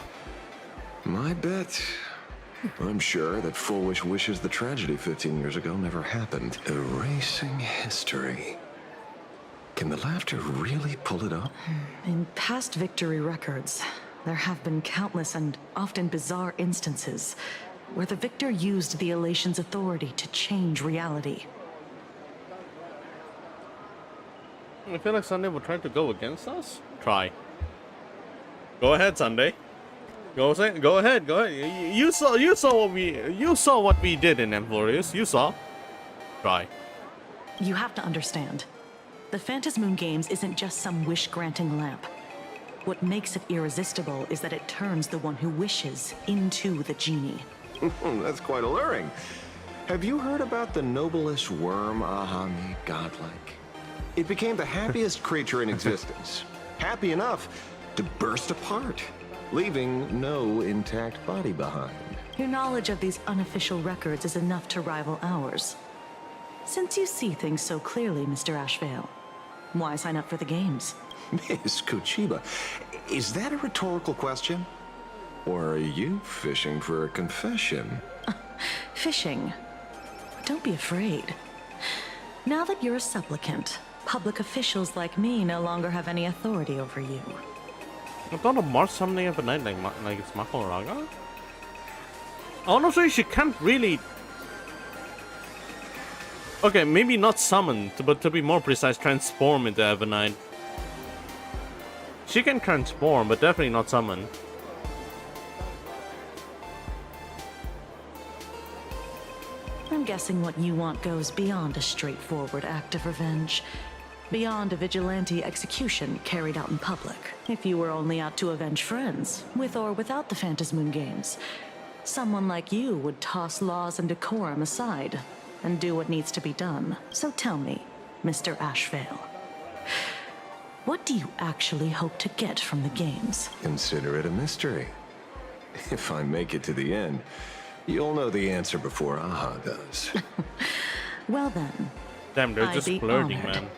My bet, I'm sure that Fullwish wishes the tragedy 15 years ago never happened. Erasing history. Can the laughter really pull it up? In past victory records, there have been countless and often bizarre instances where the victor used the elation's authority to change reality. I feel like Sunday will try to go against us. Try. Go ahead, Sunday. Go ahead. You saw what we did in Emphorius. You saw. Try. You have to understand. The Phantasm Moon games isn't just some wish-granting lamp. What makes it irresistible is that it turns the one who wishes into the genie. That's quite alluring. Have you heard about the noblest worm Aha made godlike? It became the happiest creature in existence. Happy enough to burst apart, leaving no intact body behind. Your knowledge of these unofficial records is enough to rival ours. Since you see things so clearly, Mr. Ashvale, why sign up for the games? Miss Kochiba, is that a rhetorical question? Or are you fishing for a confession? Fishing. Don't be afraid. Now that you're a supplicant, public officials like me no longer have any authority over you. I thought of March summoning of a night like it's Makoraga. Honestly, she can't really. Okay, maybe not summon, but to be more precise, transform into Ebonite. She can transform, but definitely not summon. I'm guessing what you want goes beyond a straightforward act of revenge. Beyond a vigilante execution carried out in public. If you were only out to avenge friends, with or without the Phantasmoon Games, someone like you would toss laws and decorum aside and do what needs to be done. So tell me, Mr. Ashvale, what do you actually hope to get from the games? Consider it a mystery. If I make it to the end, you'll know the answer before Aha does. Well then, damn, they're I'd just be flirting, honored. man.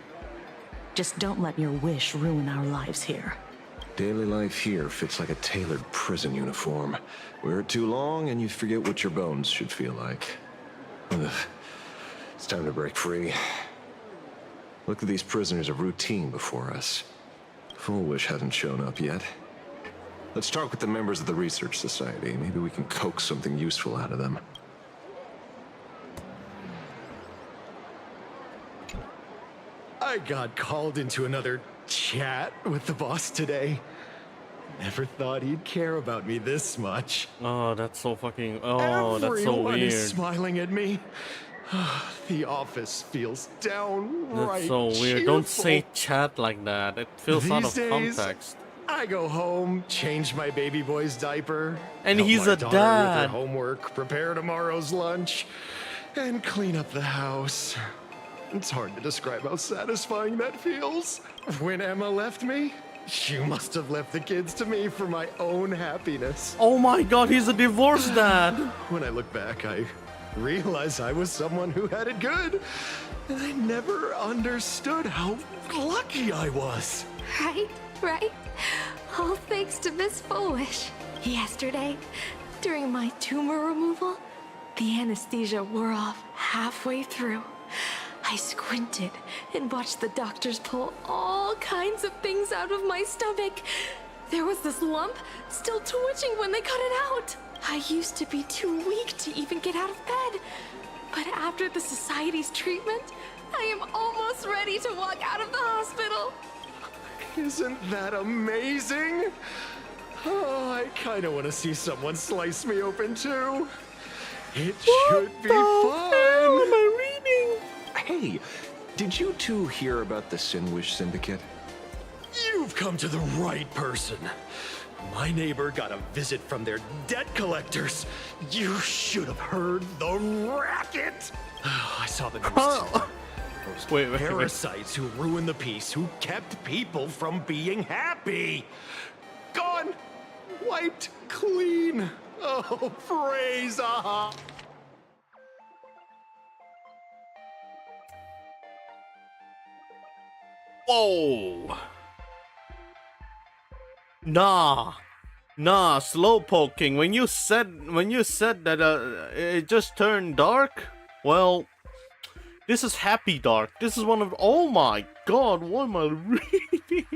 Just don't let your wish ruin our lives here. Daily life here fits like a tailored prison uniform. Wear it too long and you forget what your bones should feel like. Ugh. It's time to break free. Look at these prisoners of routine before us. Full Wish hasn't shown up yet. Let's talk with the members of the Research Society. Maybe we can coax something useful out of them. I got called into another chat with the boss today. Never thought he'd care about me this much. Oh, that's so fucking. Oh, that's so Everyone weird. is smiling at me. The office feels downright That's so weird. cheerful. Don't say chat like that. It feels out of These days, context. I go home, change my baby boy's diaper, And help he's my a daughter with dad. her homework, prepare tomorrow's lunch, and clean up the house. It's hard to describe how satisfying that feels. When Emma left me, she must have left the kids to me for my own happiness. Oh my god, he's a divorced dad. When I look back, I realize I was someone who had it good, and I never understood how lucky I was. Right? All thanks to Miss Foolish. Yesterday, during my tumor removal, the anesthesia wore off halfway through. I squinted and watched the doctors pull all kinds of things out of my stomach. There was this lump still twitching when they cut it out. I used to be too weak to even get out of bed. But after the Society's treatment, I am almost ready to walk out of the hospital. Isn't that amazing? Oh, I kind of want to see someone slice me open too. It should be fun. Am I reading? Hey, did you two hear about the Sinwish Syndicate? You've come to the right person. My neighbor got a visit from their debt collectors. You should have heard the racket. I saw the news. Those Wait. parasites who ruined the peace, who kept people from being happy. Gone. Wiped clean. Oh, praise Aha. Whoa. Nah, slow poking. When you said that it just turned dark, well, this is happy dark. This is one of. Oh my god, what am I reading?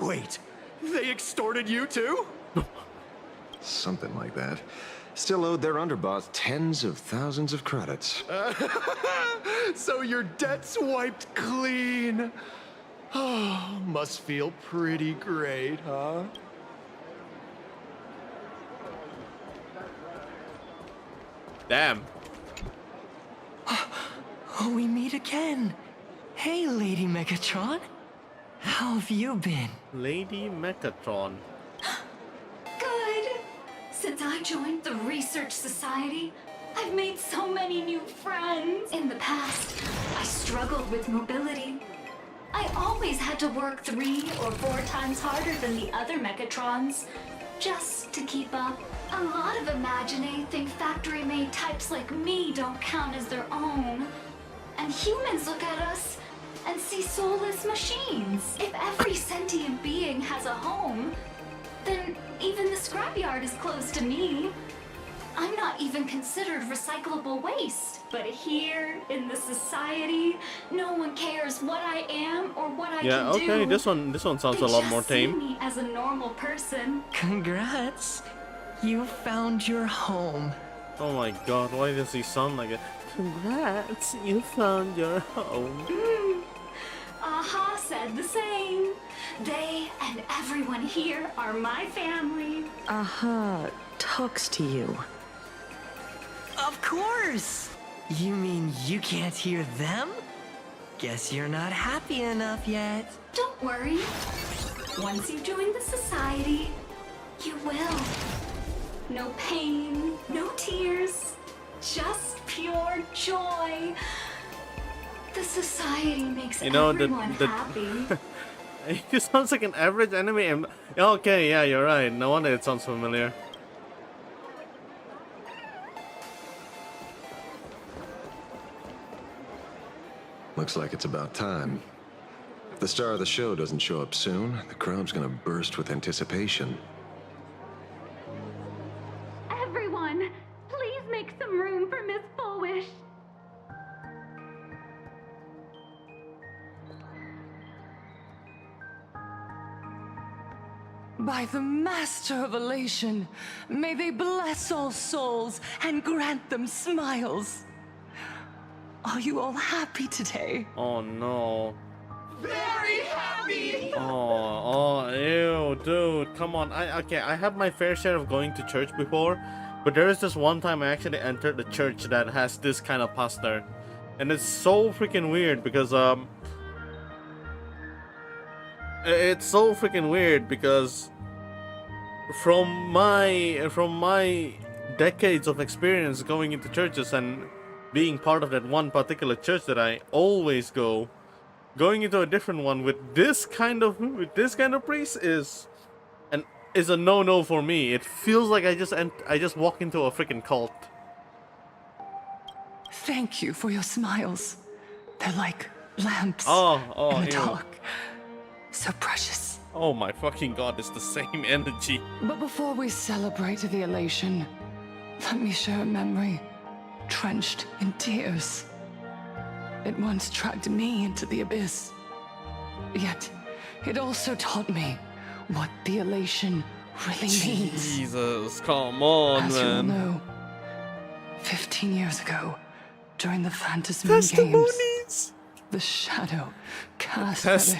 Wait, they extorted you too? Something like that. Still owed their underboss tens of thousands of credits. So your debt's wiped clean. Oh, must feel pretty great, huh? Damn. Oh, we meet again. Hey, Lady Megatron. How have you been? Lady Megatron. Good. Since I joined the Research Society, I've made so many new friends. In the past, I struggled with mobility. I always had to work 3 or 4 times harder than the other Megatrons, just to keep up. A lot of Imagine think factory-made types like me don't count as their own. And humans look at us and see soulless machines. If every sentient being has a home, Then even the scrapyard is close to me. I'm not even considered recyclable waste. But here, in the society, no one cares what I am or what I can do. Yeah, okay, this one sounds a lot more tame. See me as a normal person. Congrats! You found your home. Oh my god, why does he sound like it? Congrats, you found your home. Aha said the same. They and everyone here are my family. Aha talks to you. Of course! You mean you can't hear them? Guess you're not happy enough yet. Don't worry. Once you join the society, you will. No pain, no tears, just pure joy. The society makes everyone happy. He sounds like an average anime. Okay, yeah, you're right. No wonder it sounds familiar. Looks like it's about time. If the star of the show doesn't show up soon, the crowd's gonna burst with anticipation. Everyone, please make some room for Miss Foolish. By the Master of Elation, may they bless all souls and grant them smiles. Are you all happy today? Oh no. Very happy! Oh, ew, dude, come on. I have my fair share of going to church before, but there is this one time I actually entered a church that has this kind of pastor, and it's so freaking weird because it's so freaking weird because from my decades of experience going into churches and being part of that one particular church that I always go, going into a different one with this kind of priest is a no for me. It feels like I just walk into a freaking cult. Thank you for your smiles. They're like lamps Oh, in the ew. dark. So precious. Oh my fucking god, it's the same energy. But before we celebrate the elation, let me share a memory drenched in tears. It once dragged me into the abyss. Yet, it also taught me what the elation really means. Jesus, come on, As man. you all know, 15 years ago, during the Phantasm Games, the shadow cast by the Herald of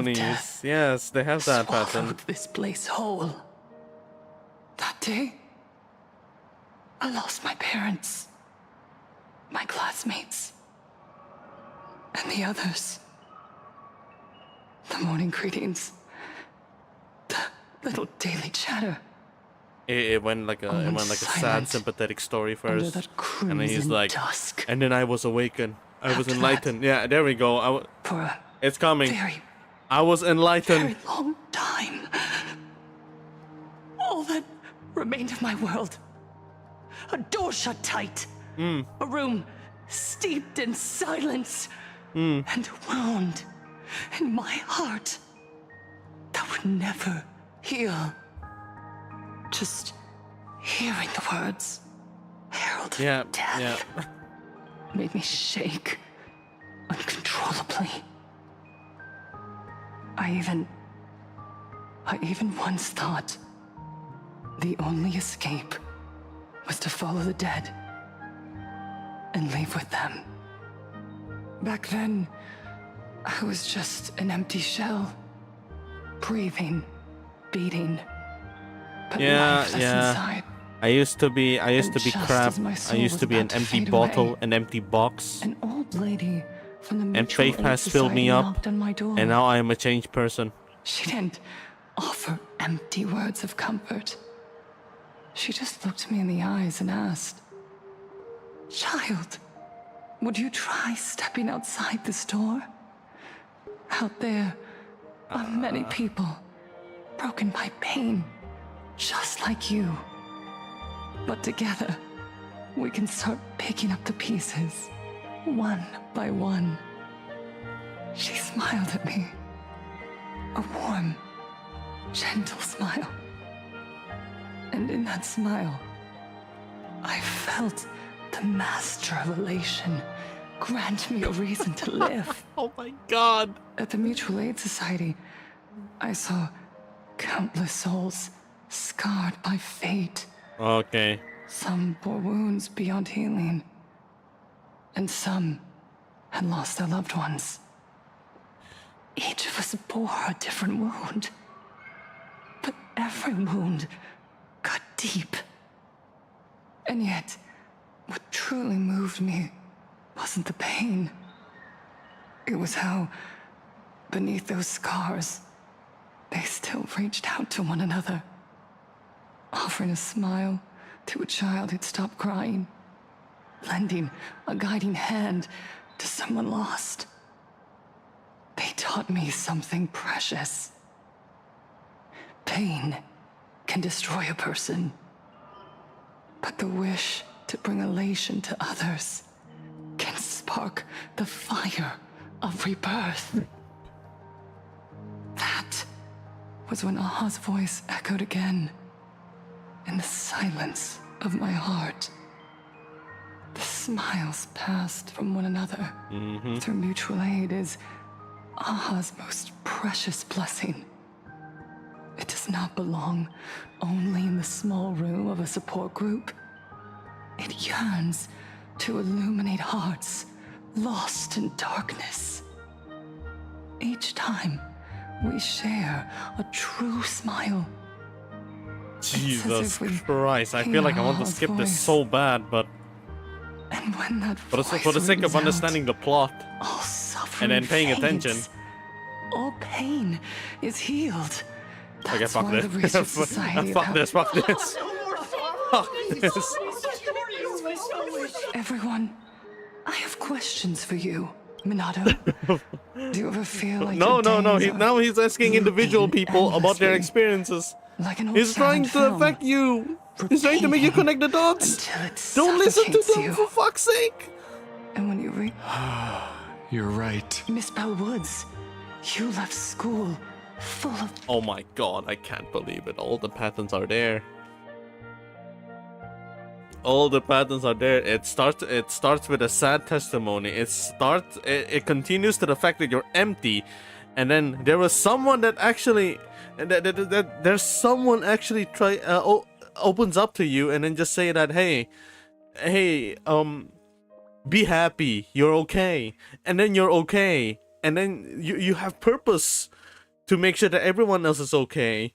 Testimonies. Death Yes, they have that pattern. swallowed this place whole. That day, I lost my parents, my classmates, and the others. The morning greetings, the little daily chatter. It went like a sad, sympathetic story under first, that and then he's crimson like, dusk. and then I was awakened. I was After enlightened. Yeah, there we go. For a It's coming. very, I was enlightened. very long time. All that remained of my world. A door shut tight. A room steeped in silence. And a wound in my heart that would never heal. Just hearing the words, Herald of Death, made me shake uncontrollably. I even once thought the only escape was to follow the dead and leave with them. Back then, I was just an empty shell, breathing, beating. But lifeless inside. I used to be just crap. as my I soul used was to be an about to empty fade bottle, away, an empty box. An old lady from the And Mutual faith Aid has filled me Society up, knocked on my door. and now I am a changed person. She didn't offer empty words of comfort. She just looked me in the eyes and asked, "Child, would you try stepping outside this door? Out there are many people broken by pain, just like you. But together, we can start picking up the pieces, one by one." She smiled at me. A warm, gentle smile. And in that smile, I felt the master of elation grant me a reason to live. Oh my god. At the Mutual Aid Society, I saw countless souls scarred by fate. Okay. Some bore wounds beyond healing, and some had lost their loved ones. Each of us bore a different wound, but every wound cut deep. And yet, what truly moved me wasn't the pain. It was how, beneath those scars, they still reached out to one another, offering a smile to a child who'd stopped crying, lending a guiding hand to someone lost. They taught me something precious. Pain can destroy a person, but the wish to bring elation to others can spark the fire of rebirth. That was when Aha's voice echoed again in the silence of my heart. The smiles passed from one another through mutual aid is Aha's most precious blessing. It does not belong only in the small room of a support group. It yearns to illuminate hearts lost in darkness. Each time we share a true smile. Jesus Christ, I feel like I want to skip this so bad, but and when that for the sake of understanding the plot and then paying attention. All pain is healed. Okay, fuck this. Fuck this, fuck this. Fuck this. Everyone, I have questions for you, Minato. Do you ever feel like No. days Now he's asking individual people about their experiences. like an old He's trying to film, affect you. He's trying to make you connect the dots. Don't listen to suffocates them, you. for fuck's sake. And when you read You're right. Miss Bellwoods, you left school full of Oh my god, I can't believe it. All the patterns are there. All the patterns are there. It starts with a sad testimony. It continues to the fact that you're empty. And then there was someone that actually there's someone actually opens up to you and then just say that hey, be happy, you're okay. And then you're okay. And then you have purpose to make sure that everyone else is okay.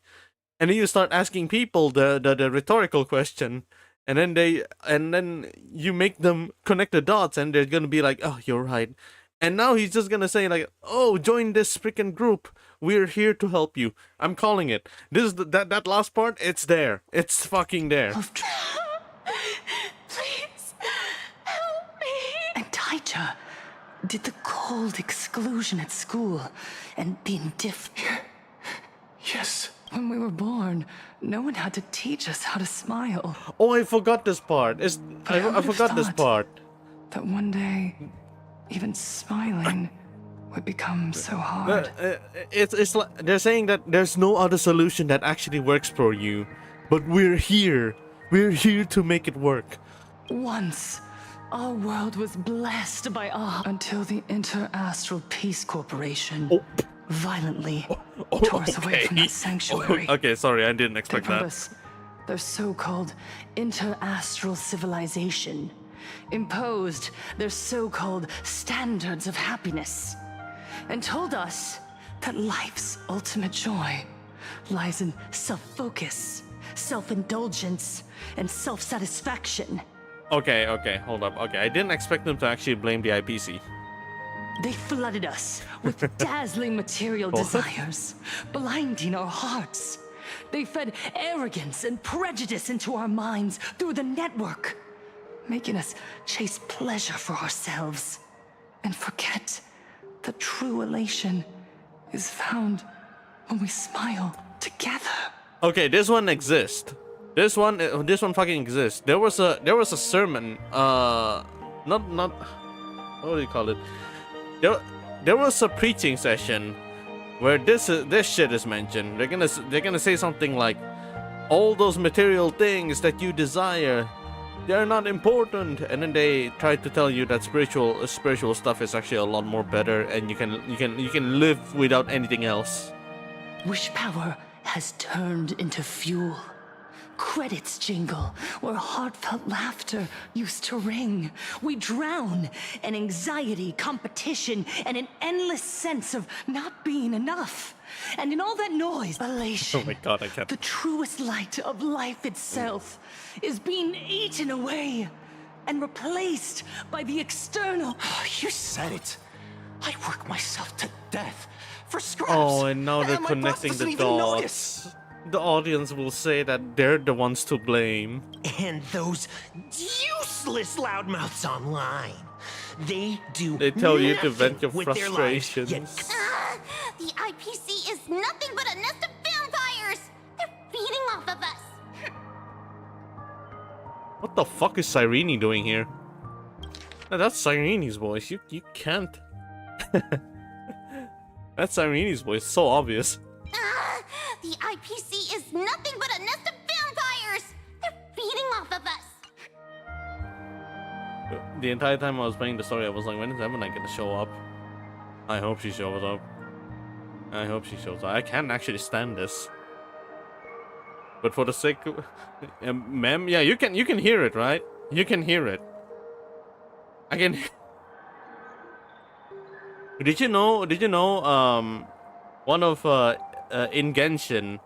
And then you start asking people the rhetorical question. And then you make them connect the dots, and they're gonna be like, "Oh, you're right." And now he's just gonna say like, "Oh, join this freaking group. We're here to help you." I'm calling it. This is that last part. It's there. It's fucking there. Please help me. And Taija, did the cold exclusion at school and the indifference. Yes. When we were born, no one had to teach us how to smile. Oh, I forgot this part. I forgot this part. That one day, even smiling would become so hard. It's like they're saying that there's no other solution that actually works for you, but we're here. We're here to make it work. Once, our world was blessed by until the Inter-Astral Peace Corporation violently tore us away from that sanctuary. Okay, sorry, I didn't expect They that. promised their so-called inter-astral civilization, imposed their so-called standards of happiness, and told us that life's ultimate joy lies in self-focus, self-indulgence, and self-satisfaction. Okay, hold up. Okay, I didn't expect them to actually blame the IPC. They flooded us with dazzling material desires, blinding our hearts. They fed arrogance and prejudice into our minds through the network, making us chase pleasure for ourselves and forget that true elation is found when we smile together. Okay, this one exists. This one fucking exists. There was a sermon. Not what do you call it? There was a preaching session where this shit is mentioned. They're gonna say something like, all those material things that you desire, they're not important. And then they try to tell you that spiritual stuff is actually a lot more better, and you can live without anything else. Wish power has turned into fuel. Credits jingle where heartfelt laughter used to ring. We drown in anxiety, competition, and an endless sense of not being enough. And in all that noise, elation, Oh my god, I can't. the truest light of life itself, is being eaten away and replaced by the external. You said it. I work myself to death for scraps. Oh, and now they're my boss connecting doesn't the even dots. notice. The audience will say that they're the ones to blame. And those useless loudmouths online. They tell you to vent your with their lives, frustrations. yet The IPC is nothing but a nest of vampires! They're feeding off of us! What the fuck is Cyrene doing here? No, that's Cyrene's voice. You can't. That's Cyrene's voice. So obvious. The IPC is nothing but a nest of vampires! They're feeding off of us! The entire time I was playing the story, I was like, when is Emma gonna show up? I hope she shows up. I hope she shows up. I can't actually stand this. But for the sake of... Mem, yeah, you can hear it, right? You can hear it. I can... Did you know, one of, in Genshin,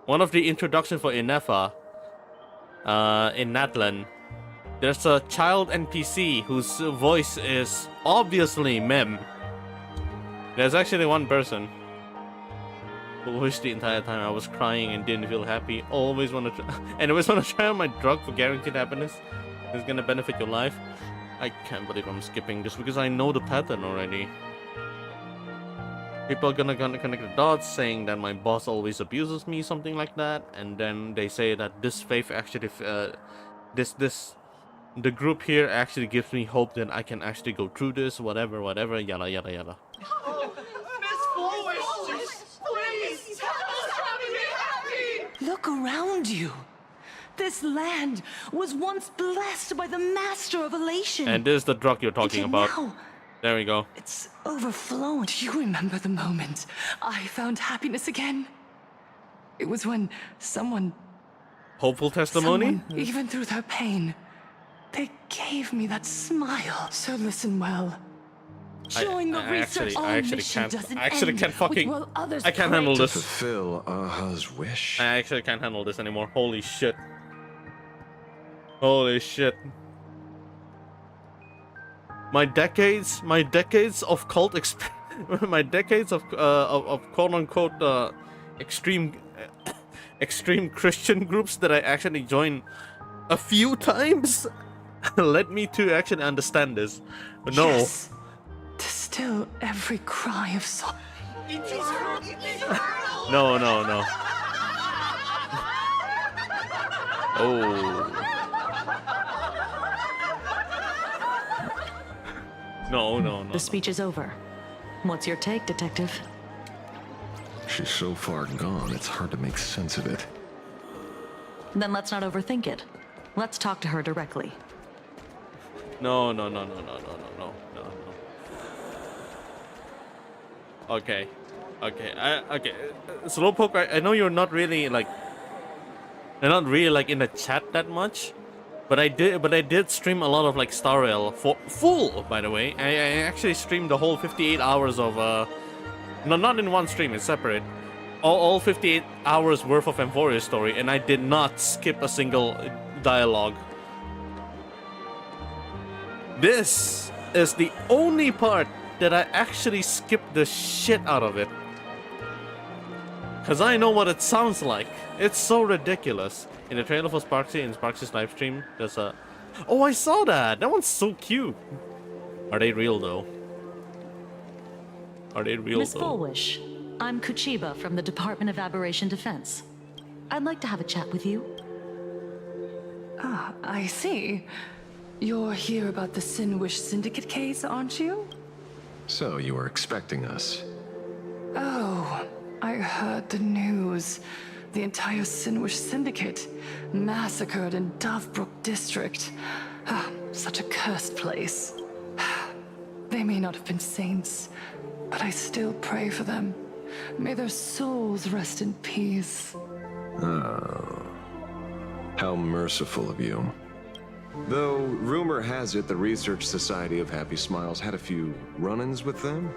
one of the introduction for Inefa, in Natlan, there's a child NPC whose voice is obviously Mem. There's actually one person who wished the entire time I was crying and didn't feel happy. Always want to try on my drug for guaranteed happiness. It's gonna benefit your life. I can't believe I'm skipping this because I know the pattern already. People are gonna connect the dots, saying that my boss always abuses me, something like that, and then they say that this faith actually, the group here actually gives me hope that I can actually go through this, whatever, yada yada yada. Please tell us how to be happy! Look around you. This land was once blessed by the master of elation. And this is the drug you're talking about. Now, there we go. it's overflowing. Do you remember the moment I found happiness again? It was when someone, Hopeful testimony? even through their pain, they gave me that smile. So listen well. Join the research. I actually can't fucking. I can't handle To this. fulfill Aha's wish. I actually can't handle this anymore. Holy shit. Holy shit. My decades of cult my decades of quote unquote extreme Christian groups that I actually joined a few times led me to actually understand this. But no. Yes. To still every cry of sorrow. No. Oh. No. The speech is over. What's your take, Detective? She's so far gone, it's hard to make sense of it. Then let's not overthink it. Let's talk to her directly. No. Okay. Slowpoke, I know you're not really like in the chat that much, but I did stream a lot of like Star Rail for full, by the way. I actually streamed the whole 58 hours of no, not in one stream, it's separate. All 58 hours worth of Emphoria's story, and I did not skip a single dialogue. This is the only part that I actually skipped the shit out of it. Cause I know what it sounds like. It's so ridiculous. In the trailer for Sparksy, in Sparksy's live stream, there's a... Oh, I saw that! That one's so cute! Are they real though? Are they real Miss though? Fulwish, I'm Kuchiba from the Department of Aberration Defense. I'd like to have a chat with you. Ah, I see. You're here about the Sinwish Syndicate case, aren't you? So you were expecting us. Oh, I heard the news. The entire Sinwish Syndicate massacred in Dovebrook District. Such a cursed place. They may not have been saints, but I still pray for them. May their souls rest in peace. Oh. How merciful of you. Though, rumor has it the Research Society of Happy Smiles had a few run-ins with them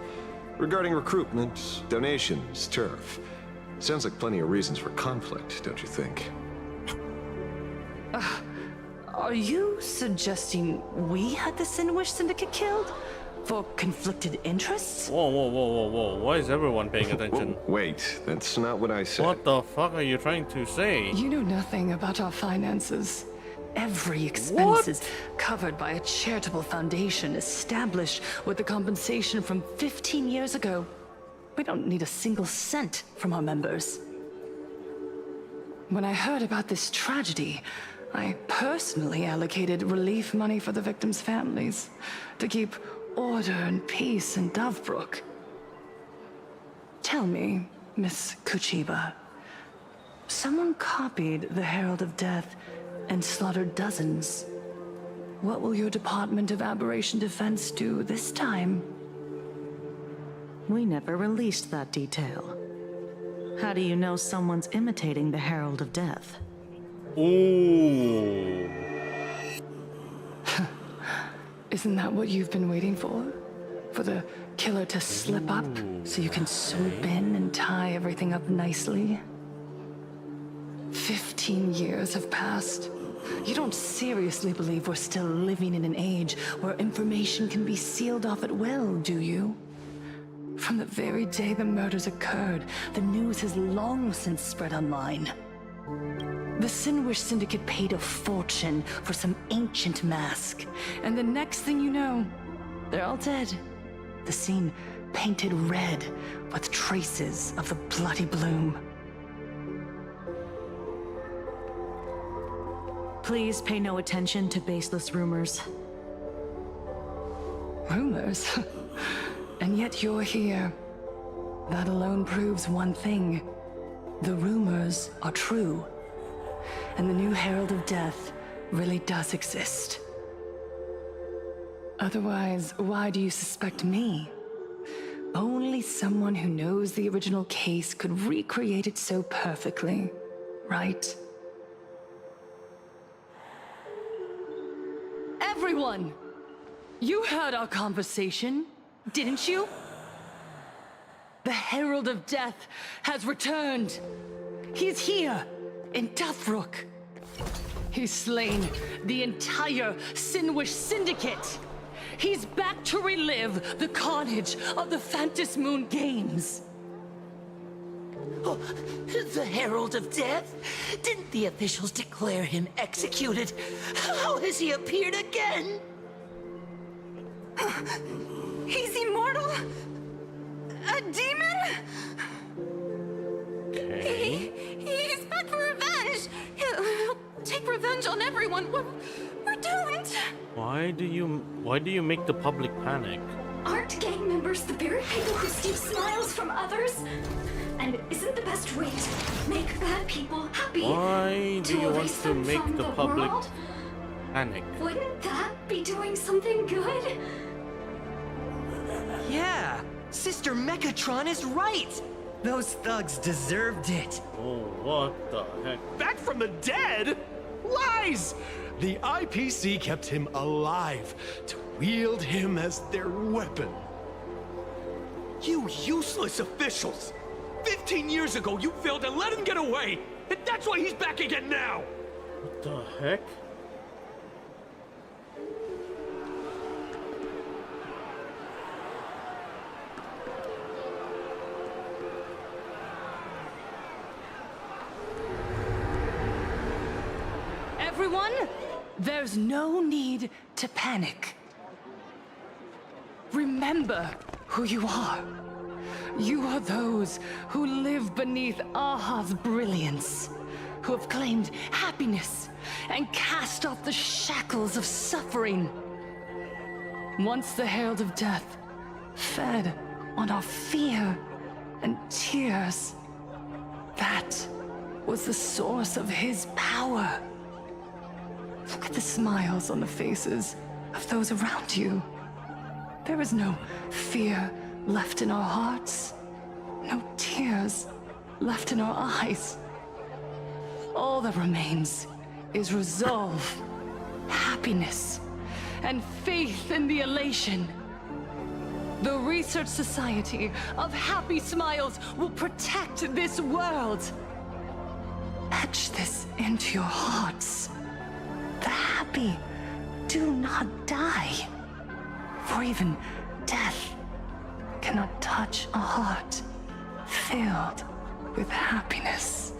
regarding recruitment, donations, turf. Sounds like plenty of reasons for conflict, don't you think? Are you suggesting we had the Sinwish Syndicate killed? For conflicted interests? Whoa, whoa, whoa, whoa, whoa. Why is everyone paying attention? Wait, that's not what I said. What the fuck are you trying to say? You know nothing about our finances. Every expense is covered by a charitable foundation established with the compensation from 15 years ago. We don't need a single cent from our members. When I heard about this tragedy, I personally allocated relief money for the victims' families to keep order and peace in Dovebrook. Tell me, Miss Kuchiba, someone copied the Herald of Death and slaughtered dozens. What will your Department of Aberration Defense do this time? We never released that detail. How do you know someone's imitating the Herald of Death? Ooh. Isn't that what you've been waiting for? For the killer to slip up so you can swoop in and tie everything up nicely? 15 years have passed. You don't seriously believe we're still living in an age where information can be sealed off at will, do you? From the very day the murders occurred, the news has long since spread online. The Sinwish Syndicate paid a fortune for some ancient mask, and the next thing you know, they're all dead. The scene painted red with traces of the bloody bloom. Please pay no attention to baseless rumors. Rumors? And yet you're here. That alone proves one thing. The rumors are true. And the new Herald of Death really does exist. Otherwise, why do you suspect me? Only someone who knows the original case could recreate it so perfectly, right? Everyone! You heard our conversation, didn't you? The Herald of Death has returned. He's here, in Dovebrook. He's slain the entire Sinwish Syndicate. He's back to relive the carnage of the Phantom Moon Games. Oh, the Herald of Death? Didn't the officials declare him executed? How has he appeared again? He's immortal? A demon? Okay. He's back for revenge! He'll take revenge on everyone. We're doomed! Why do you make the public panic? Aren't gang members the very people who steal smiles from others? And isn't the best way to make bad people happy? Why do you want to make the public panic? Wouldn't that be doing something good? Yeah, Sister Mechatron is right. Those thugs deserved it. Oh, what the heck? Back from the dead? Lies! The IPC kept him alive to wield him as their weapon. You useless officials! 15 years ago, you failed to let him get away, and that's why he's back again now! What the heck? Everyone, there's no need to panic. Remember who you are. You are those who live beneath Aha's brilliance, who have claimed happiness and cast off the shackles of suffering. Once the Herald of Death fed on our fear and tears, that was the source of his power. Look at the smiles on the faces of those around you. There is no fear left in our hearts, no tears left in our eyes. All that remains is resolve, happiness, and faith in the elation. The Research Society of Happy Smiles will protect this world. Etch this into your hearts. The happy do not die. For even death cannot touch a heart filled with happiness.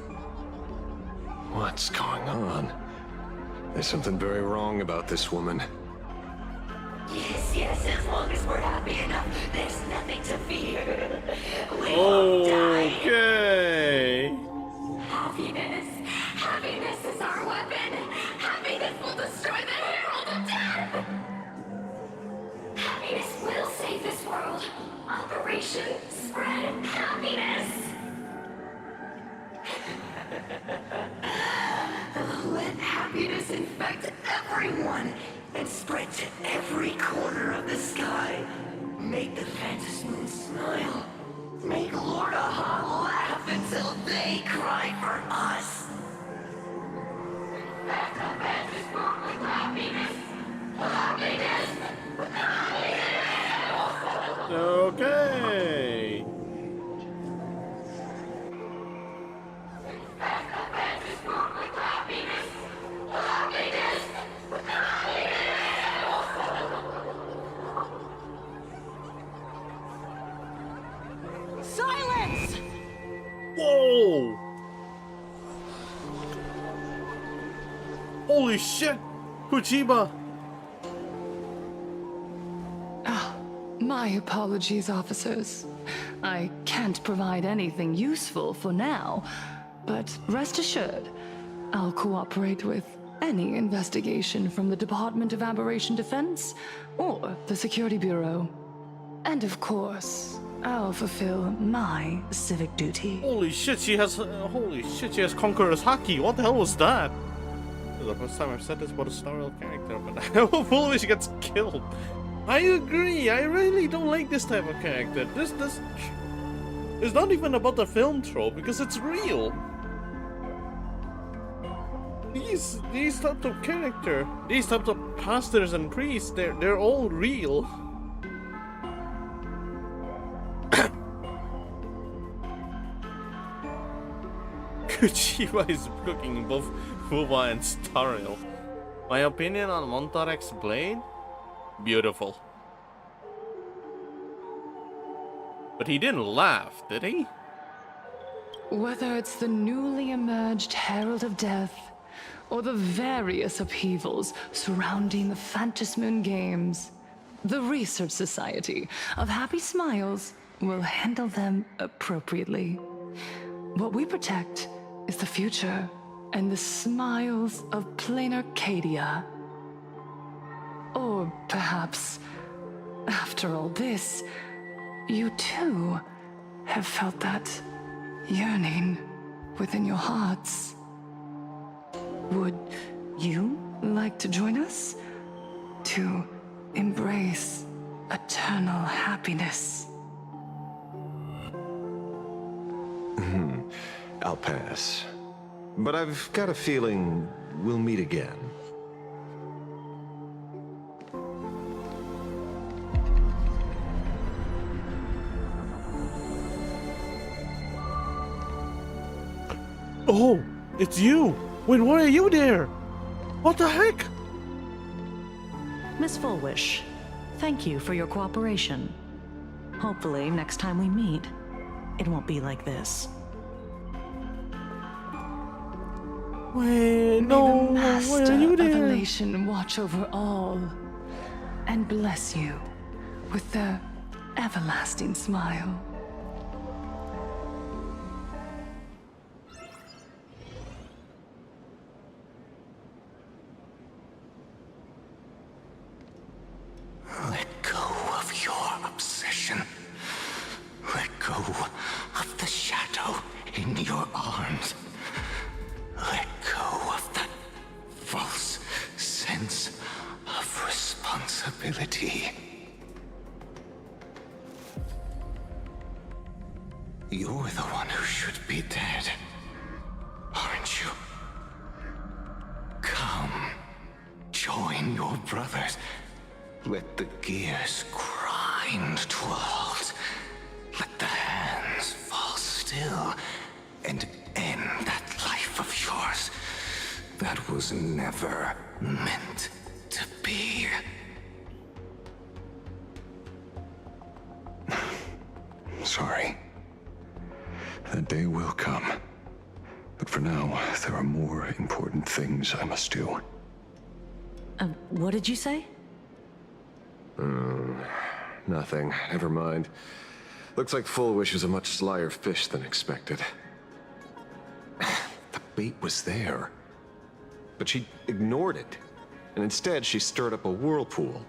What's going on? There's something very wrong about this woman. Yes, as long as we're happy enough, there's nothing to fear. We won't die. Okay. Happiness is our weapon. Happiness will destroy the Herald of Death. Happiness will save this world. Operation Spread Happiness. Let happiness infect everyone and spread to every corner of the sky. Make the Phantom Moon smile. Make Lord Aha laugh until they cry for us. Infect the Phantom Moon with happiness. Happiness. Okay. Silence! Whoa! Holy shit! Kuchiba! My apologies, officers. I can't provide anything useful for now, but rest assured, I'll cooperate with any investigation from the Department of Aberration Defense or the Security Bureau. And of course, I'll fulfill my civic duty. Holy shit, she has Conqueror's Haki. What the hell was that? This is the first time I've said this about a Star Rail character, but how foolish she gets killed. I agree, I really don't like this type of character. This it's not even about the film trope, because it's real. These types of character, these types of pastors and priests, they're all real. Kuchiba is looking both Fuba and Star Rail. My opinion on Montarek's blade? Beautiful. But he didn't laugh, did he? Whether it's the newly emerged Herald of Death, or the various upheavals surrounding the Phantasmoon Games, the Research Society of Happy Smiles will handle them appropriately. What we protect is the future and the smiles of plain Arcadia. Or perhaps, after all this, you too have felt that yearning within your hearts. Would you like to join us to embrace eternal happiness? I'll pass. But I've got a feeling we'll meet again. Oh, it's you! Wait, why are you there? What the heck? Miss Fullwish, thank you for your cooperation. Hopefully, next time we meet, it won't be like this. Wait, no, why are you there? Of elation watch over all, and bless you with their everlasting smile. Let go of your obsession. Let go of the shadow in your arms. and your brothers. Let the gears grind to a halt. Let the hands fall still and end that life of yours that was never meant to be. Sorry. That day will come. But for now, there are more important things I must do. What did you say? Nothing. Never mind. Looks like Full Wish is a much slyer fish than expected. The bait was there. But she ignored it. And instead, she stirred up a whirlpool.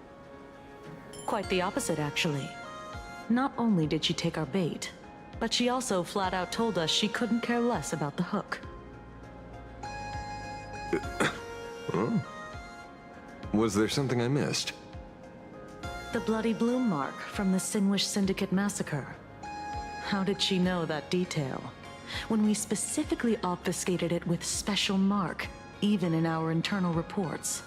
Quite the opposite, actually. Not only did she take our bait, but she also flat out told us she couldn't care less about the hook. Oh. Was there something I missed? The bloody bloom mark from the Sinwish Syndicate massacre. How did she know that detail? When we specifically obfuscated it with special mark, even in our internal reports.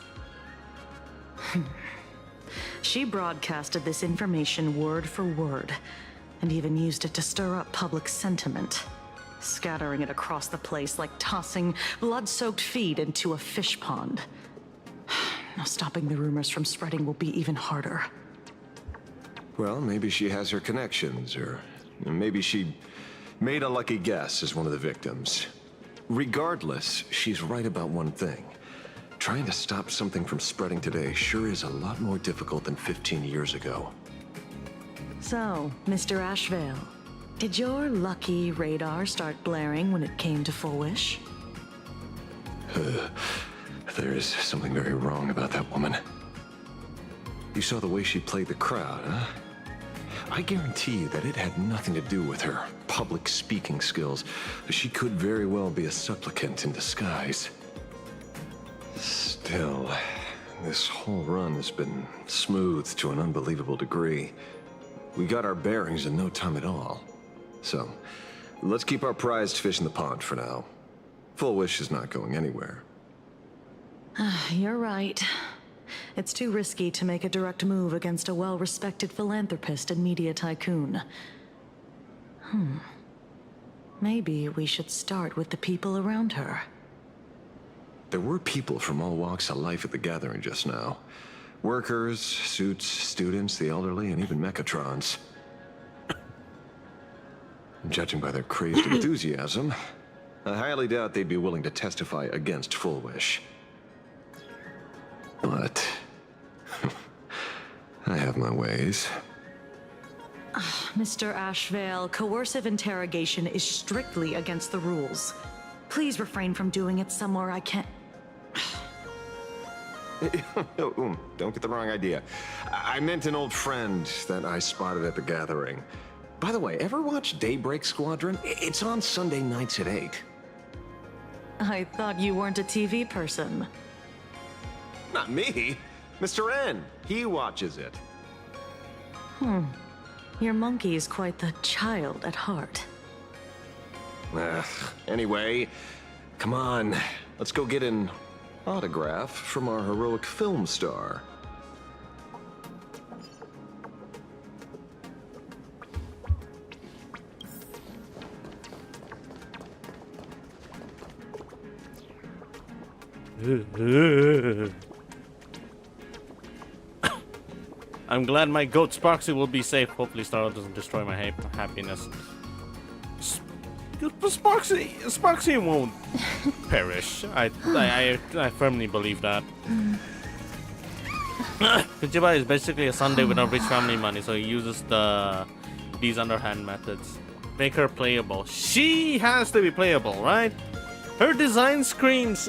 She broadcasted this information word for word, and even used it to stir up public sentiment, scattering it across the place like tossing blood-soaked feed into a fish pond. Now stopping the rumors from spreading will be even harder. Well, maybe she has her connections, or maybe she made a lucky guess as one of the victims. Regardless, she's right about one thing. Trying to stop something from spreading today sure is a lot more difficult than 15 years ago. So, Mr. Ashvale, did your lucky radar start blaring when it came to Full Wish? There is something very wrong about that woman. You saw the way she played the crowd, huh? I guarantee you that it had nothing to do with her public speaking skills. She could very well be a supplicant in disguise. Still, this whole run has been smooth to an unbelievable degree. We got our bearings in no time at all. So, let's keep our prized fish in the pond for now. Full Wish is not going anywhere. You're right. It's too risky to make a direct move against a well-respected philanthropist and media tycoon. Maybe we should start with the people around her. There were people from all walks of life at the gathering just now. Workers, suits, students, the elderly, and even Mechatrons. Judging by their crazed enthusiasm, I highly doubt they'd be willing to testify against Full Wish. But I have my ways. Mr. Ashvale, coercive interrogation is strictly against the rules. Please refrain from doing it somewhere I can't... Don't get the wrong idea. I meant an old friend that I spotted at the gathering. By the way, ever watch Daybreak Squadron? It's on Sunday nights at 8. I thought you weren't a TV person. Not me. Mr. N. He watches it. Your monkey is quite the child at heart. Anyway, come on. Let's go get an autograph from our heroic film star. I'm glad my goat Sparksy will be safe. Hopefully Starro doesn't destroy my happiness. Sparksy won't perish. I firmly believe that. Kuchiba is basically a Sunday without rich family money, so he uses these underhand methods. Make her playable. She has to be playable, right? Her design screams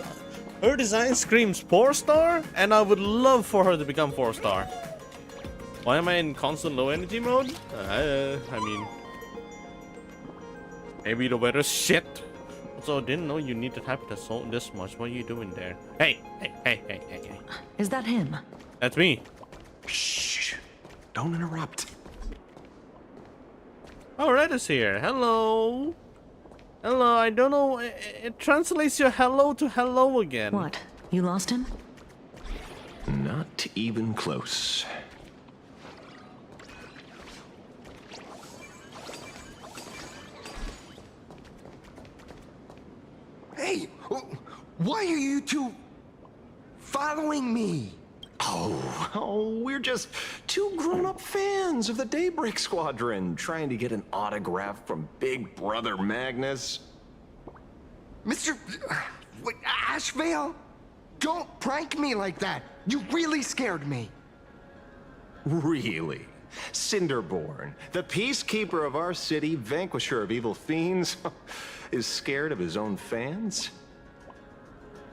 4-star, and I would love for her to become 4-star. Why am I in constant low energy mode? I mean, maybe the weather's shit. Also, didn't know you needed happiness this much. What are you doing there? Hey. Is that him? That's me. Shh. Don't interrupt. Oh, Red is here. Hello. Hello, I don't know. It translates your hello to hello again. What? You lost him? Not even close. Hey, why are you two following me? Oh, we're just two grown-up fans of the Daybreak Squadron trying to get an autograph from Big Brother Magnus. Mr. Ashvale? Don't prank me like that. You really scared me. Really? Cinderborn, the peacekeeper of our city, vanquisher of evil fiends, is scared of his own fans?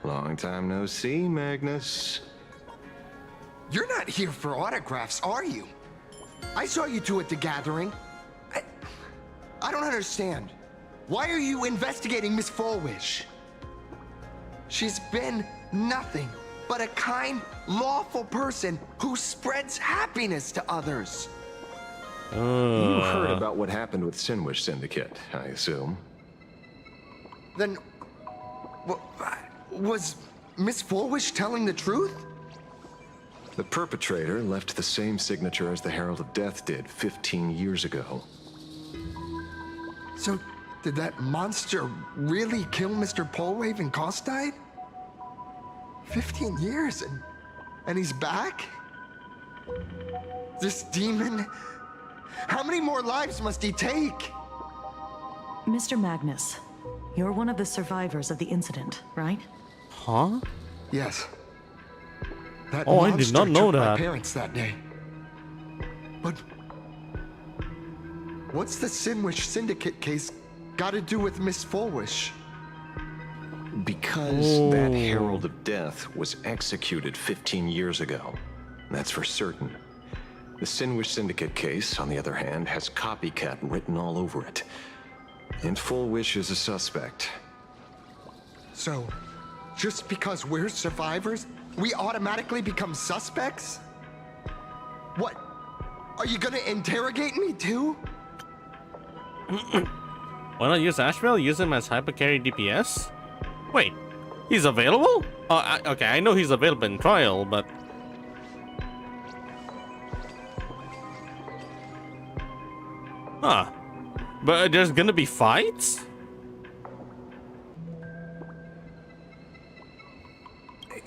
Long time no see, Magnus. You're not here for autographs, are you? I saw you two at the gathering. I don't understand. Why are you investigating Miss Fulwish? She's been nothing but a kind, lawful person who spreads happiness to others. You heard about what happened with Sinwish Syndicate, I assume. Then, was Miss Fulwish telling the truth? The perpetrator left the same signature as the Herald of Death did 15 years ago. So, did that monster really kill Mr. Polwave and Costide? 15 years and he's back? This demon? How many more lives must he take? Mr. Magnus, you're one of the survivors of the incident, right? Huh? Yes. That I did not know took that. my parents that day. But what's the Sinwish Syndicate case got to do with Miss Fulwish? Because that Herald of Death was executed 15 years ago. That's for certain. The Sinwish Syndicate case, on the other hand, has copycat written all over it. And Fulwish is a suspect. So, just because we're survivors, we automatically become suspects? What? Are you gonna interrogate me too? Why not use Asheville? Use him as hypercarry DPS? Wait, he's available? Okay, I know he's available in trial, but... Huh. But there's gonna be fights?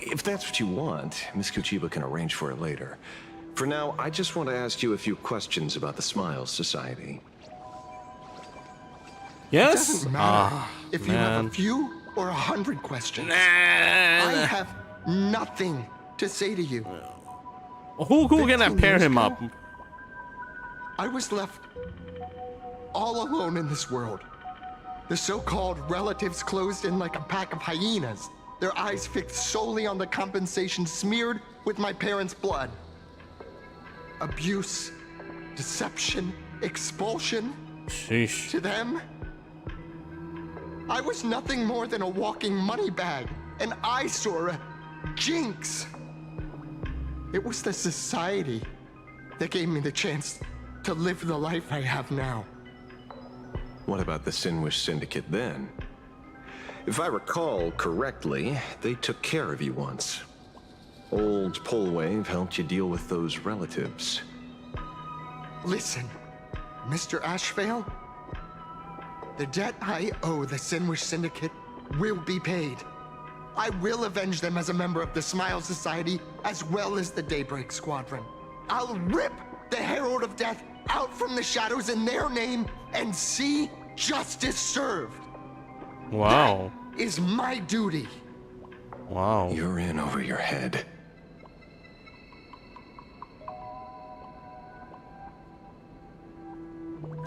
If that's what you want, Miss Kuchiba can arrange for it later. For now, I just want to ask you a few questions about the Smiles Society. Yes? It doesn't matter if you have a few or 100 questions. I have nothing to say to you. Who gonna pair him up? I was left all alone in this world. The so-called relatives closed in like a pack of hyenas, their eyes fixed solely on the compensation smeared with my parents' blood. Abuse, deception, expulsion. Sheesh. To them, I was nothing more than a walking money bag, an eyesore, a jinx. It was the society that gave me the chance to live the life I have now. What about the Sinwish Syndicate then? If I recall correctly, they took care of you once. Old Polwave helped you deal with those relatives. Listen, Mr. Ashvale, the debt I owe the Sinwish Syndicate will be paid. I will avenge them as a member of the Smile Society as well as the Daybreak Squadron. I'll rip the Herald of Death out from the shadows in their name and see justice served. Wow. That is my duty. Wow. You're in over your head.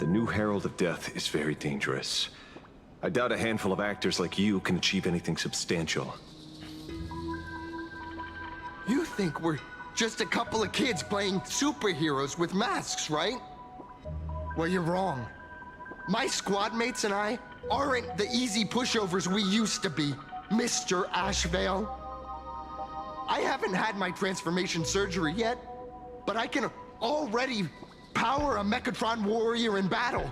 The new Herald of Death is very dangerous. I doubt a handful of actors like you can achieve anything substantial. You think we're just a couple of kids playing superheroes with masks, right? Well, you're wrong. My squad mates and I aren't the easy pushovers we used to be, Mr. Ashvale. I haven't had my transformation surgery yet, but I can already power a Mechatron warrior in battle.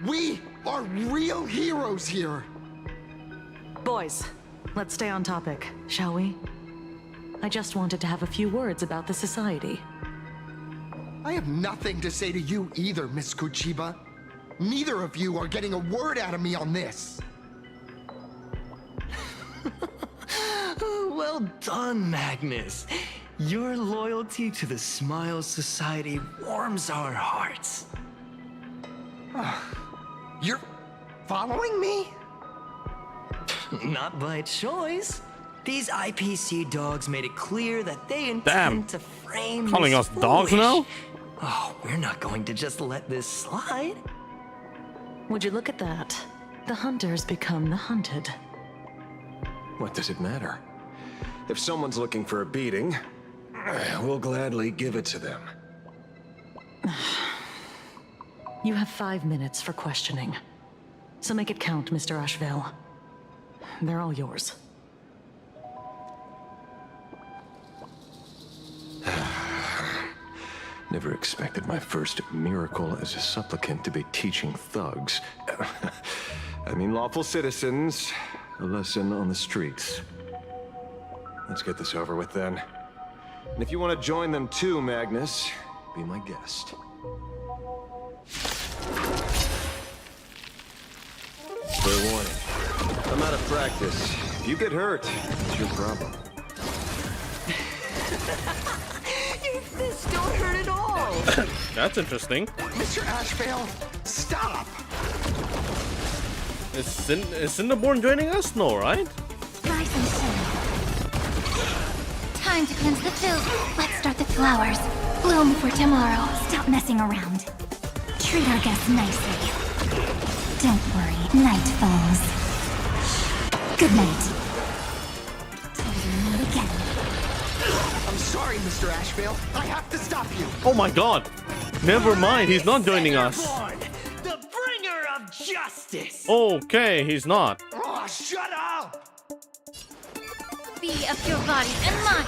We are real heroes here. Boys, let's stay on topic, shall we? I just wanted to have a few words about the society. I have nothing to say to you either, Miss Kuchiba. Neither of you are getting a word out of me on this. Well done, Magnus. Your loyalty to the Smile Society warms our hearts. You're following me? Not by choice. These IPC dogs made it clear that they intend to frame Calling Miss us dogs Foolish. now? Oh, we're not going to just let this slide. Would you look at that? The hunters become the hunted. What does it matter? If someone's looking for a beating, we'll gladly give it to them. You have 5 minutes for questioning. So make it count, Mr. Ashville. They're all yours. Never expected my first miracle as a supplicant to be teaching thugs. I mean lawful citizens, a lesson on the streets. Let's get this over with then. And if you want to join them too, Magnus, be my guest. Fair warning. I'm out of practice. If you get hurt, it's your problem. Your fists don't hurt at all. That's interesting. Mr. Ashvale, stop! Is Cinderborn joining us? No, right? Rise and shine. Time to cleanse the filth. Let's start the flowers. Bloom for tomorrow. Stop messing around. Treat our guests nicely. Don't worry, night falls. Good night. Till we meet again. I'm sorry, Mr. Ashvale. I have to stop you. Oh my god. Never mind, he's not joining us. The bringer of justice. Okay, he's not. Oh, shut up! Be of your body and mind.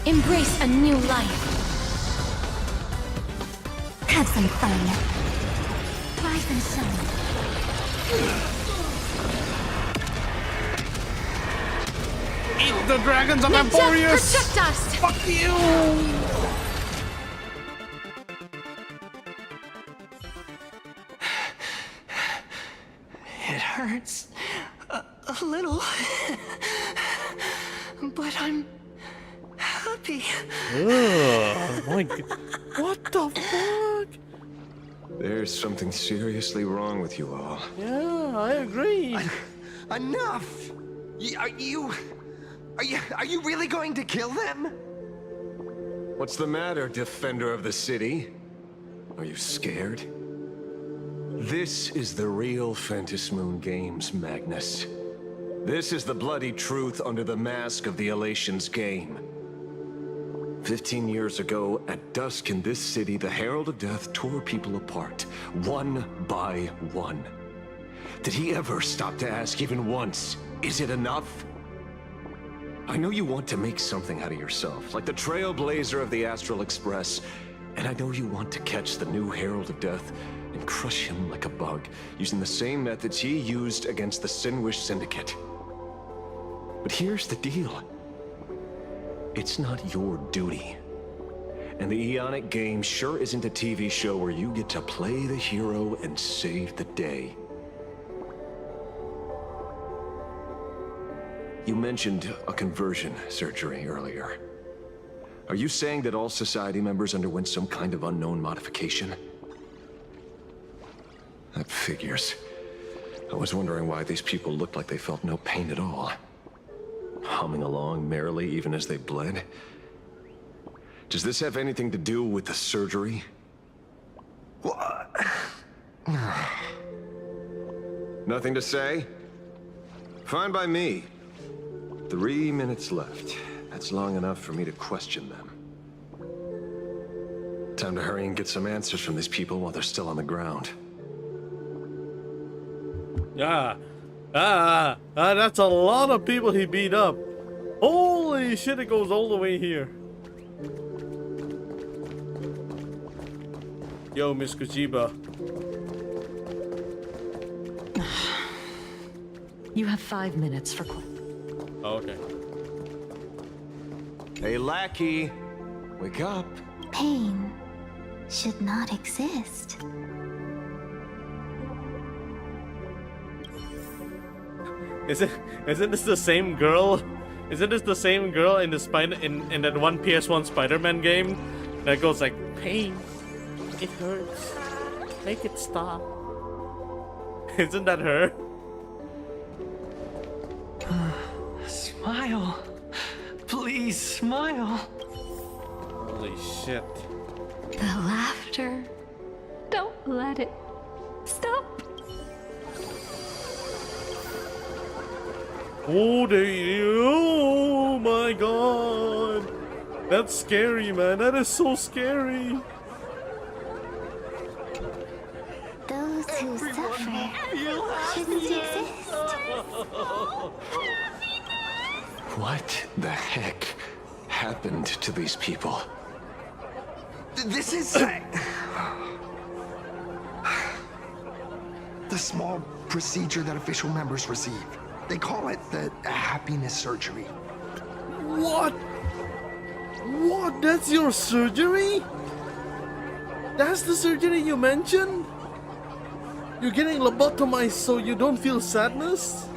Embrace a new life. Have some fun. Rise and shine. Eat the dragons of Emporius! Protect us! Fuck you! It hurts a little, but I'm happy. Ugh, my god. What the fuck? There's something seriously wrong with you all. Yeah, I agree. Enough! Are you really going to kill them? What's the matter, defender of the city? Are you scared? This is the real Phantasmoon Games, Magnus. This is the bloody truth under the mask of the Elations game. 15 years ago, at dusk in this city, the Herald of Death tore people apart, one by one. Did he ever stop to ask even once, is it enough? I know you want to make something out of yourself, like the trailblazer of the Astral Express, and I know you want to catch the new Herald of Death and crush him like a bug, using the same methods he used against the Sinwish Syndicate. But here's the deal. It's not your duty. And the Eonic game sure isn't a TV show where you get to play the hero and save the day. You mentioned a conversion surgery earlier. Are you saying that all society members underwent some kind of unknown modification? That figures. I was wondering why these people looked like they felt no pain at all. Humming along merrily even as they bled. Does this have anything to do with the surgery? What? Nothing to say? Fine by me. 3 minutes left. That's long enough for me to question them. Time to hurry and get some answers from these people while they're still on the ground. That's a lot of people he beat up. Holy shit, it goes all the way here. Yo, Miss Kuchiba. You have 5 minutes for Oh, okay. Hey, lackey, wake up. Pain should not exist. Isn't this the same girl? Isn't this the same girl in in that one PS1 Spider-Man game that goes like, pain, it hurts, make it stop? Isn't that her? Smile. Please smile. Holy shit. The laughter. Don't let it stop. Oh my god. That's scary, man. That is so scary. Those who suffer shouldn't exist. What the heck happened to these people? This is... the small procedure that official members receive. They call it the happiness surgery. What? What? That's your surgery? That's the surgery you mentioned? You're getting lobotomized so you don't feel sadness?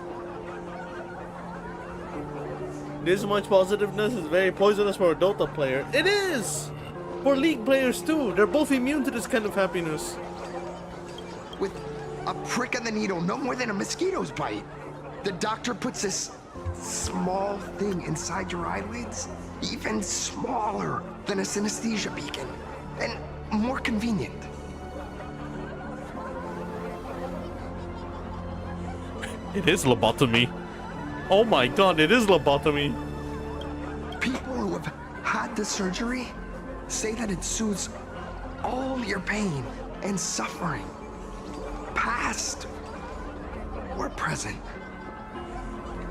This much positiveness is very poisonous for a Dota player. It is! For League players too. They're both immune to this kind of happiness. With a prick of the needle, no more than a mosquito's bite. The doctor puts this small thing inside your eyelids, even smaller than a synesthesia beacon, and more convenient. It is lobotomy. Oh my god, it is lobotomy. People who have had the surgery say that it soothes all your pain and suffering, past or present.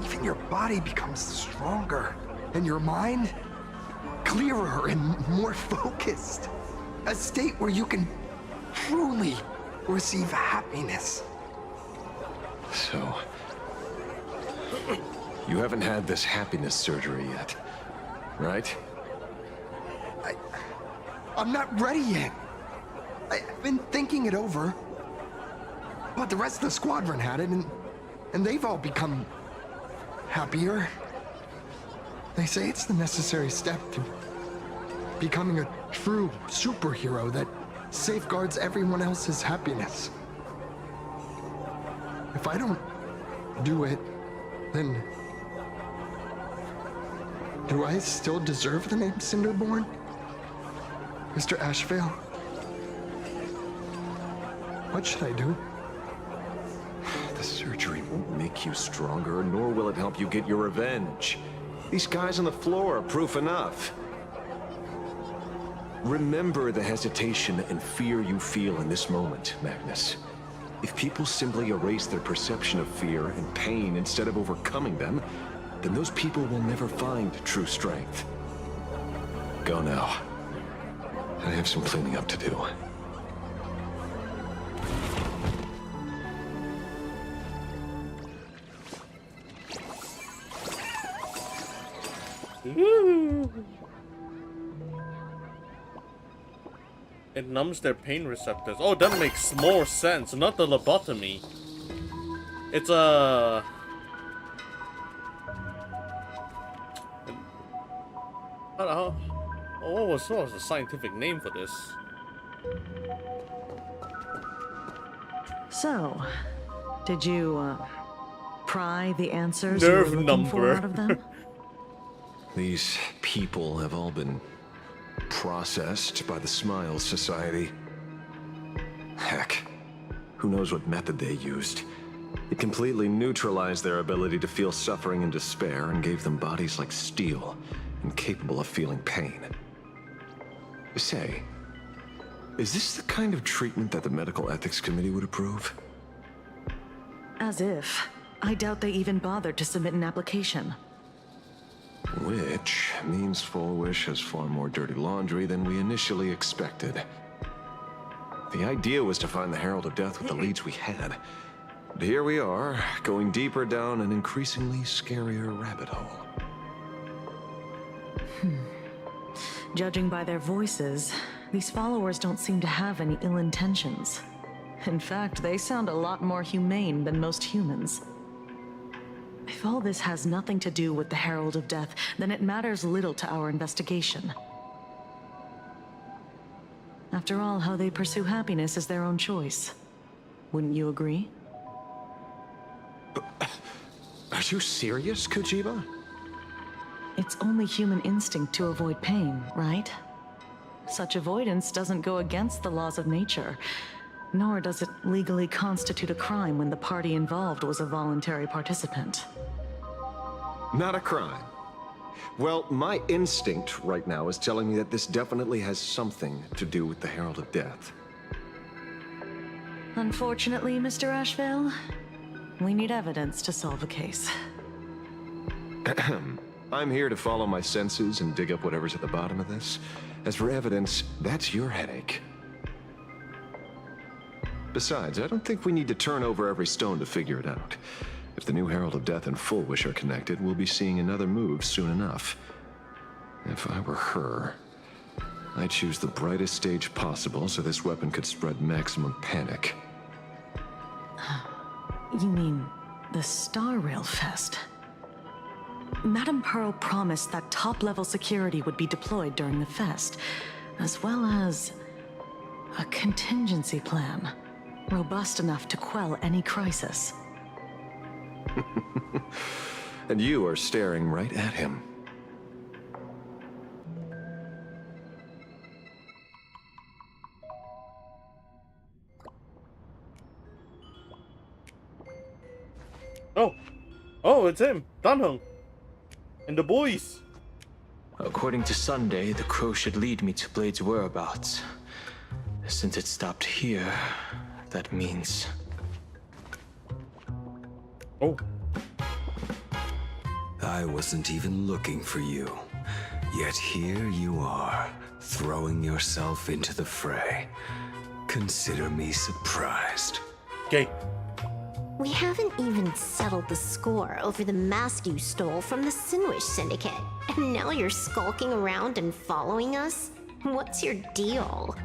Even your body becomes stronger, and your mind clearer and more focused. A state where you can truly receive happiness. So, you haven't had this happiness surgery yet, right? I'm not ready yet. I've been thinking it over. But the rest of the squadron had it, and they've all become happier. They say it's the necessary step to becoming a true superhero that safeguards everyone else's happiness. If I don't do it, then do I still deserve the name Cinderborn? Mr. Ashvale? What should I do? The surgery won't make you stronger, nor will it help you get your revenge. These guys on the floor are proof enough. Remember the hesitation and fear you feel in this moment, Magnus. If people simply erase their perception of fear and pain instead of overcoming them, then those people will never find true strength. Go now. I have some cleaning up to do. It numbs their pain receptors. Oh, that makes more sense. Not the lobotomy. It's a... what was the scientific name for this? So, did you, pry the answers Nerve you were looking for number. out of them? These people have all been processed by the Smile Society. Heck, who knows what method they used. It completely neutralized their ability to feel suffering and despair and gave them bodies like steel, incapable of feeling pain. Say, is this the kind of treatment that the Medical Ethics Committee would approve? As if. I doubt they even bothered to submit an application. Which means Fullwish has far more dirty laundry than we initially expected. The idea was to find the Herald of Death with the leads we had. Here we are, going deeper down an increasingly scarier rabbit hole. Judging by their voices, these followers don't seem to have any ill intentions. In fact, they sound a lot more humane than most humans. If all this has nothing to do with the Herald of Death, then it matters little to our investigation. After all, how they pursue happiness is their own choice. Wouldn't you agree? Are you serious, Kojiba? It's only human instinct to avoid pain, right? Such avoidance doesn't go against the laws of nature, nor does it legally constitute a crime when the party involved was a voluntary participant. Not a crime. Well, my instinct right now is telling me that this definitely has something to do with the Herald of Death. Unfortunately, Mr. Ashvale, we need evidence to solve a case. I'm here to follow my senses and dig up whatever's at the bottom of this. As for evidence, that's your headache. Besides, I don't think we need to turn over every stone to figure it out. If the new Herald of Death and Full Wish are connected, we'll be seeing another move soon enough. If I were her, I'd choose the brightest stage possible so this weapon could spread maximum panic. You mean the Star Rail Fest? Madame Pearl promised that top-level security would be deployed during the fest, as well as a contingency plan, robust enough to quell any crisis. And you are staring right at him. Oh, it's him, Danheng. And the boys. According to Sunday, the crow should lead me to Blade's whereabouts. Since it stopped here, that means... Oh. I wasn't even looking for you. Yet here you are, throwing yourself into the fray. Consider me surprised. Okay. We haven't even settled the score over the mask you stole from the Sinwish Syndicate. And now you're skulking around and following us? What's your deal?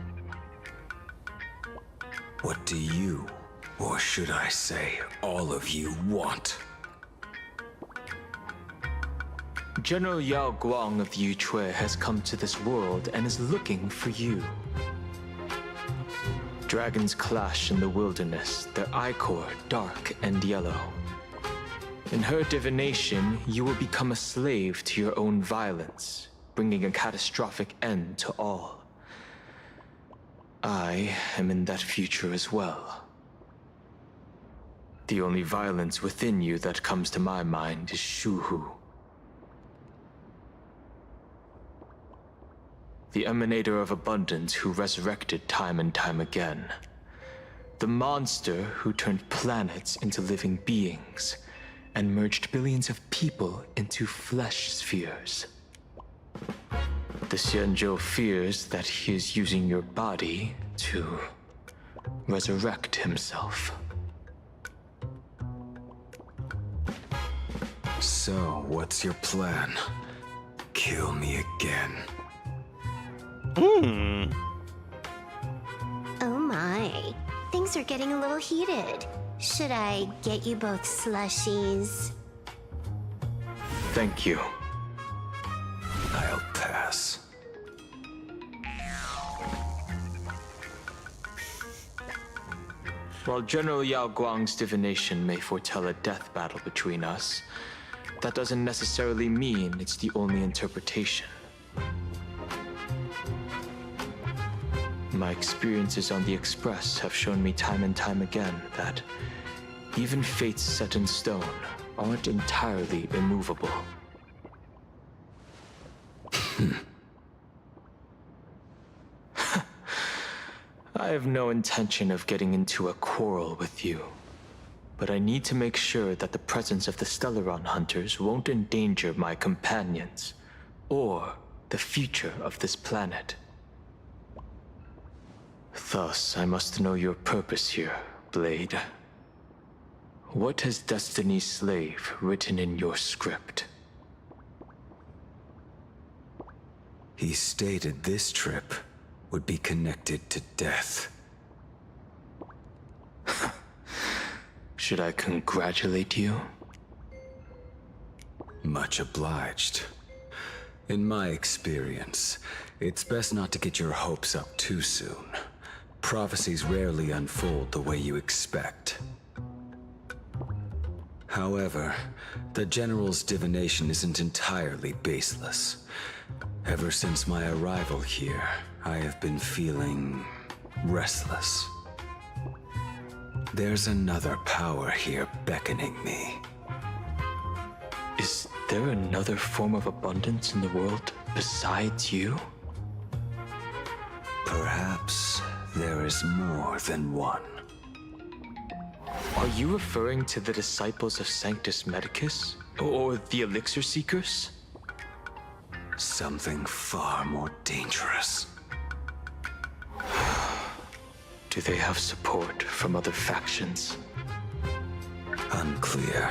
What do you, or should I say, all of you want? General Yao Guang of Yuchui has come to this world and is looking for you. Dragons clash in the wilderness, their ichor dark and yellow. In her divination, you will become a slave to your own violence, bringing a catastrophic end to all. I am in that future as well. The only violence within you that comes to my mind is Shuhu. The emanator of abundance who resurrected time and time again. The monster who turned planets into living beings and merged billions of people into flesh spheres. The Xianzhou fears that he is using your body to resurrect himself. So, what's your plan? Kill me again. Oh my. Things are getting a little heated. Should I get you both slushies? Thank you. I'll pass. While General Yao Guang's divination may foretell a death battle between us, that doesn't necessarily mean it's the only interpretation. My experiences on the Express have shown me time and time again that even fates set in stone aren't entirely immovable. I have no intention of getting into a quarrel with you, but I need to make sure that the presence of the Stellaron hunters won't endanger my companions or the future of this planet. Thus, I must know your purpose here, Blade. What has Destiny's slave written in your script? He stated this trip would be connected to death. Should I congratulate you? Much obliged. In my experience, it's best not to get your hopes up too soon. Prophecies rarely unfold the way you expect. However, the General's divination isn't entirely baseless. Ever since my arrival here, I have been feeling restless. There's another power here beckoning me. Is there another form of abundance in the world besides you? Perhaps there is more than one. Are you referring to the disciples of Sanctus Medicus? Or the Elixir Seekers? Something far more dangerous. Do they have support from other factions? Unclear.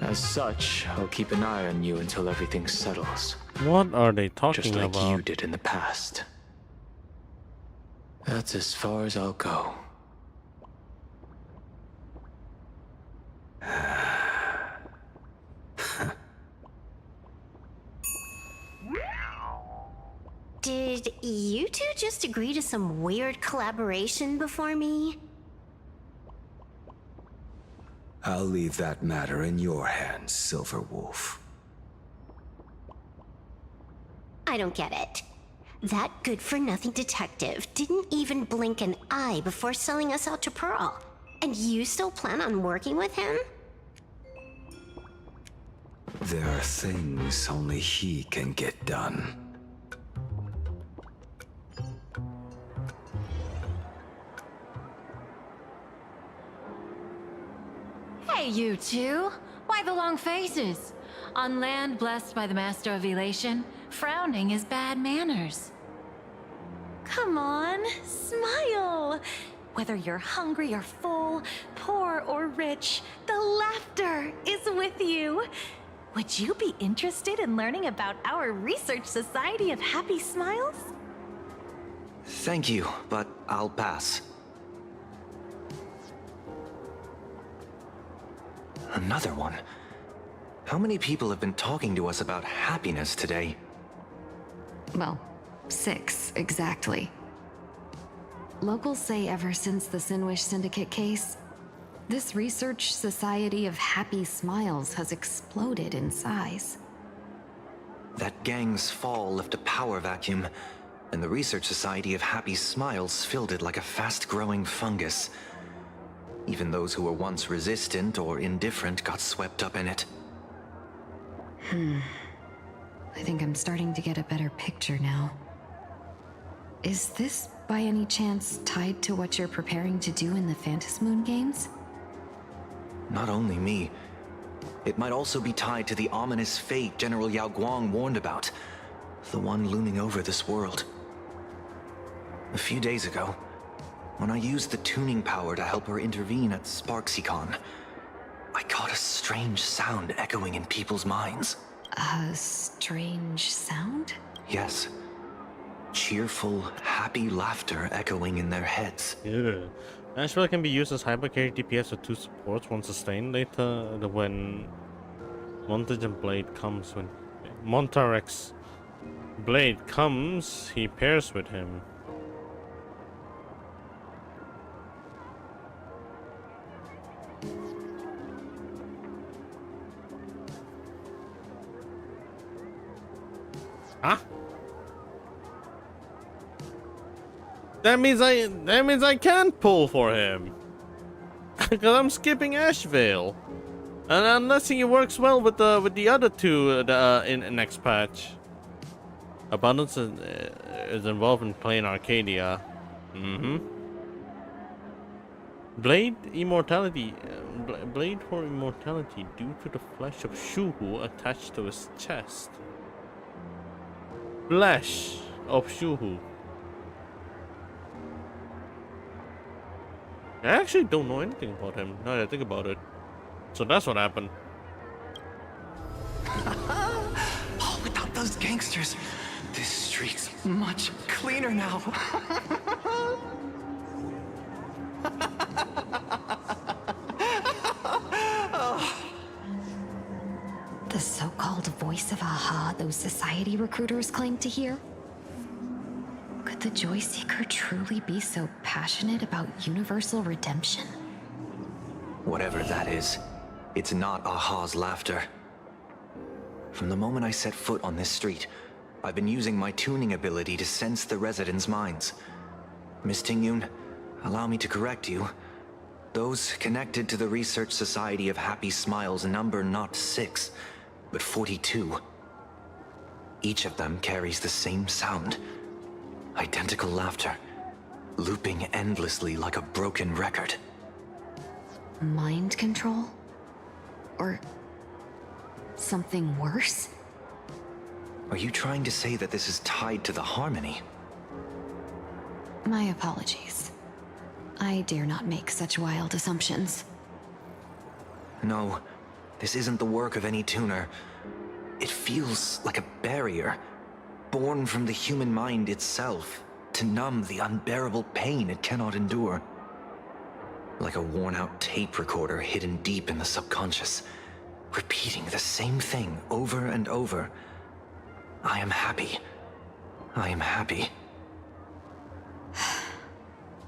As such, I'll keep an eye on you until everything settles. What are they talking Just like about? you did in the past. That's as far as I'll go. Did you two just agree to some weird collaboration before me? I'll leave that matter in your hands, Silver Wolf. I don't get it. That good-for-nothing detective didn't even blink an eye before selling us out to Pearl. And you still plan on working with him? There are things only he can get done. Hey, you two! Why the long faces? On land blessed by the Master of Elation, frowning is bad manners. Come on, smile! Whether you're hungry or full, poor or rich, the laughter is with you. Would you be interested in learning about our Research Society of Happy Smiles? Thank you, but I'll pass. Another one. How many people have been talking to us about happiness today? Well, 6, exactly. Locals say ever since the Sinwish Syndicate case, this Research Society of Happy Smiles has exploded in size. That gang's fall left a power vacuum, and the Research Society of Happy Smiles filled it like a fast-growing fungus. Even those who were once resistant or indifferent got swept up in it. I think I'm starting to get a better picture now. Is this, by any chance, tied to what you're preparing to do in the Phantasmoon games? Not only me. It might also be tied to the ominous fate General Yao Guang warned about. The one looming over this world. A few days ago, when I used the tuning power to help her intervene at Sparksicon, I caught a strange sound echoing in people's minds. A strange sound? Yes. Cheerful, happy laughter echoing in their heads. Yeah. Asheville can be used as hyper-carry DPS with 2 supports, 1 sustain later when Montage and Blade comes. When Montarek's Blade comes, he pairs with him. Huh? That means I can't pull for him. Because I'm skipping Asheville. And unless he works well with the other two in next patch. Abundance is involved in playing Arcadia. Blade immortality. Blade for immortality due to the flesh of Shuhu attached to his chest. Flesh of Shuhu. I actually don't know anything about him, now that I think about it. So that's what happened. Oh, without those gangsters, this street's much cleaner now. The so-called voice of Aha those society recruiters claim to hear? Could the Joy Seeker truly be so passionate about universal redemption? Whatever that is, it's not Aha's laughter. From the moment I set foot on this street, I've been using my tuning ability to sense the residents' minds. Miss Tingyun, allow me to correct you. Those connected to the Research Society of Happy Smiles number not 6, but 42. Each of them carries the same sound. Identical laughter, looping endlessly like a broken record. Mind control? Or something worse? Are you trying to say that this is tied to the harmony? My apologies. I dare not make such wild assumptions. No, this isn't the work of any tuner. It feels like a barrier, born from the human mind itself, to numb the unbearable pain it cannot endure. Like a worn-out tape recorder hidden deep in the subconscious, repeating the same thing over and over. I am happy. I am happy.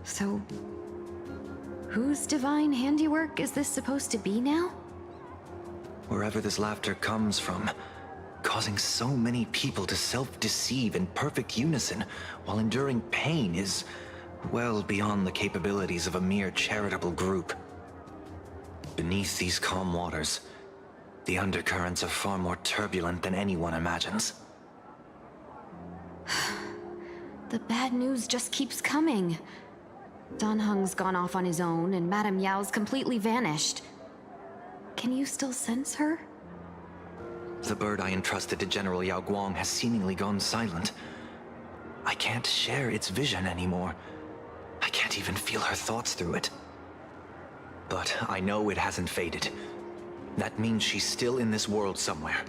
So, whose divine handiwork is this supposed to be now? Wherever this laughter comes from, causing so many people to self-deceive in perfect unison while enduring pain is well beyond the capabilities of a mere charitable group. Beneath these calm waters, the undercurrents are far more turbulent than anyone imagines. The bad news just keeps coming. Dan Heng's gone off on his own, and Madame Yao's completely vanished. Can you still sense her? The bird I entrusted to General Yao Guang has seemingly gone silent. I can't share its vision anymore. I can't even feel her thoughts through it. But I know it hasn't faded. That means she's still in this world somewhere.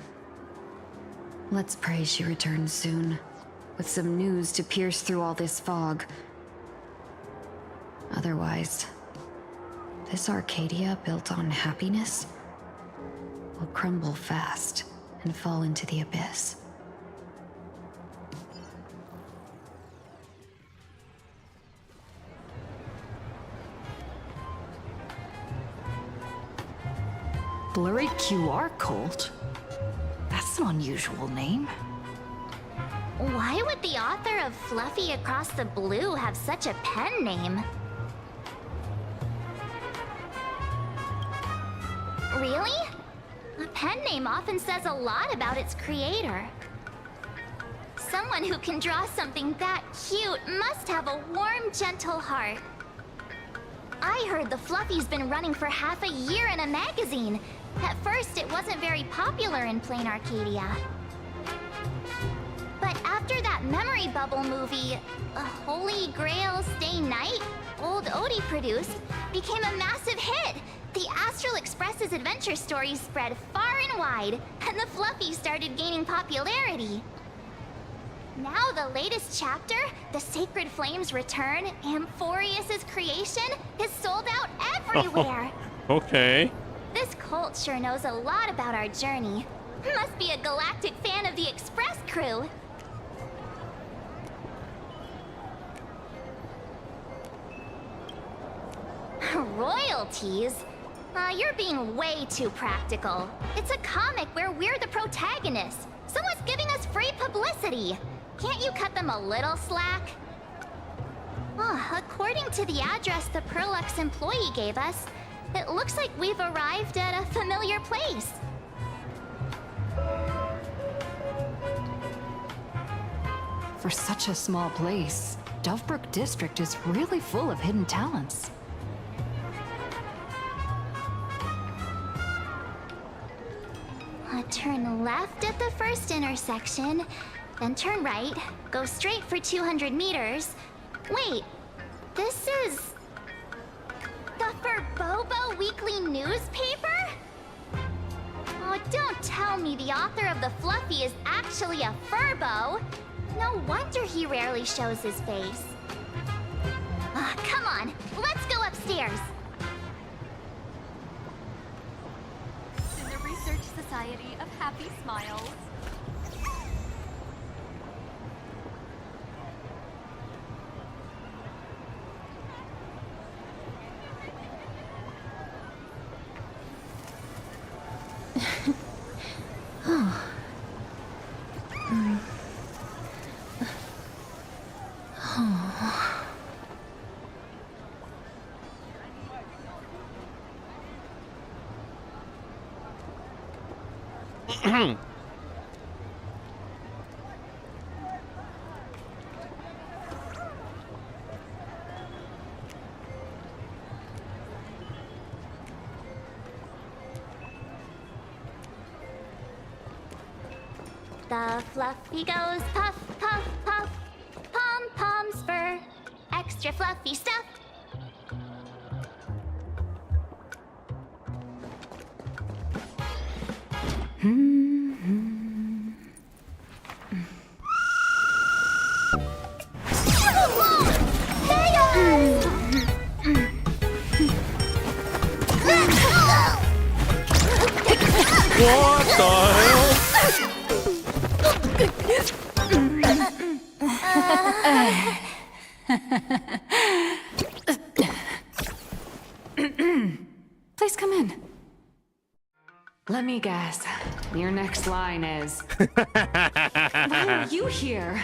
Let's pray she returns soon, with some news to pierce through all this fog. Otherwise, this Arcadia built on happiness will crumble fast and fall into the abyss. Blurry QR Cult? That's an unusual name. Why would the author of Fluffy Across the Blue have such a pen name? Really? A pen name often says a lot about its creator. Someone who can draw something that cute must have a warm, gentle heart. I heard the Fluffy's been running for half a year in a magazine. At first, it wasn't very popular in plain Arcadia. But after that memory bubble movie, Holy Grail Stay Night, Old Odie produced, became a massive hit. The Astral Express's adventure stories spread far and wide, and the Fluffy started gaining popularity. Now the latest chapter, The Sacred Flames Return, Amphorius's creation, is sold out everywhere. Okay. This cult sure knows a lot about our journey. Must be a galactic fan of the Express crew. Royalties? You're being way too practical. It's a comic where we're the protagonists. Someone's giving us free publicity. Can't you cut them a little slack? According to the address the Perlux employee gave us, it looks like we've arrived at a familiar place. For such a small place, Dovebrook District is really full of hidden talents. Turn left at the first intersection, then turn right, go straight for 200 meters. Wait, this is... weekly newspaper? Oh, don't tell me the author of the Fluffy is actually a Furbo. No wonder he rarely shows his face. Come on, let's go upstairs. In the Research Society of Happy Smiles. The Fluffy goes puff, puff, puff. Pom-poms for extra fluffy stuff. What the hell? Please come in. Let me guess. Your next line is... Why are you here?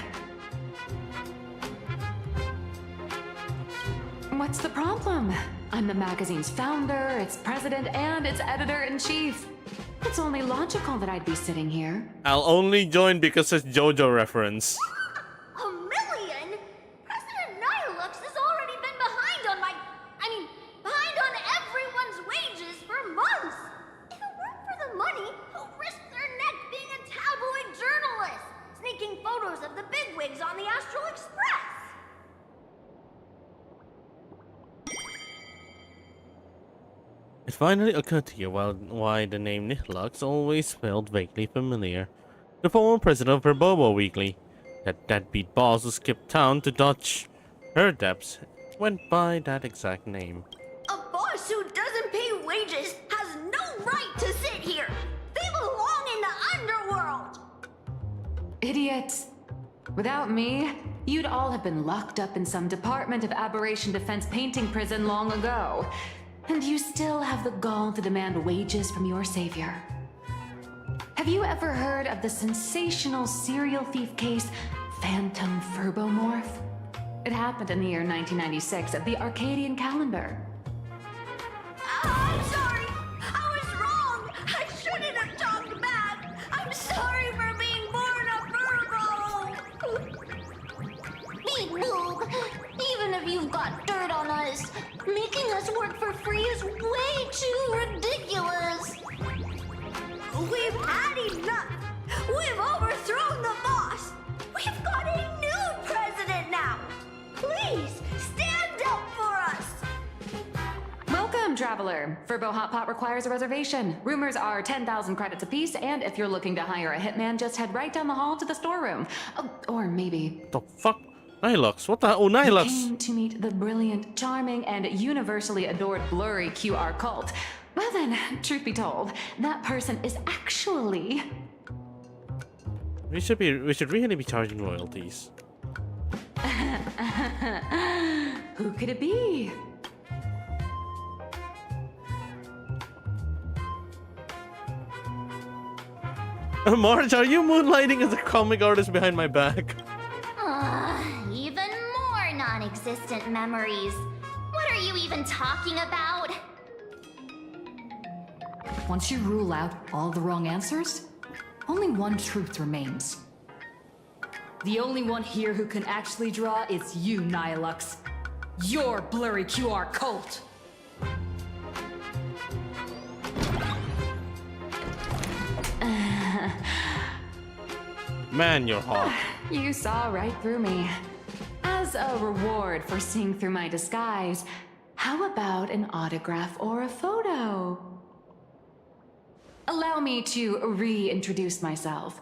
What's the problem? I'm the magazine's founder, its president, and its editor-in-chief. It's only logical that I'd be sitting here. I'll only join because it's JoJo reference. $1 million? President Nihilux has already been behind on behind on everyone's wages for months. If it weren't for the money, who'd risk their neck being a tabloid journalist, sneaking photos of the bigwigs on the Astral Express? It finally occurred to you why the name Nihilux always felt vaguely familiar. The former president of Verbobo Weekly, that deadbeat boss who skipped town to dodge her debts, went by that exact name. A boss who doesn't pay wages has no right to sit here. They belong in the underworld. Idiots. Without me, you'd all have been locked up in some Department of Aberration Defense painting prison long ago. And you still have the gall to demand wages from your savior. Have you ever heard of the sensational serial thief case, Phantom Furbomorph? It happened in the year 1996 at the Arcadian calendar. I'm sorry. I was wrong. I shouldn't have talked back. I'm sorry for being born a Virgo. Beep boop. Even if you've got dirt on us, making us work for free is way too ridiculous. We've had enough. We've overthrown the boss. We've got a new president now. Please, stand up for us. Welcome, traveler. Furbo Hot Pot requires a reservation. Rumors are 10,000 credits apiece, and if you're looking to hire a hitman, just head right down the hall to the storeroom. Oh, or maybe... The fuck? Nihilux? What the hell? Oh, Nihilux! You came to meet the brilliant, charming, and universally adored blurry QR cult. Well then, truth be told, that person is actually... We should really be charging royalties. Who could it be? Marge, are you moonlighting as a comic artist behind my back? Even more non-existent memories. What are you even talking about? Once you rule out all the wrong answers, only one truth remains. The only one here who can actually draw is you, Nihilux. Your blurry QR cult. Man, you're hot. You saw right through me. As a reward for seeing through my disguise, How about an autograph or a photo? Allow me to reintroduce myself.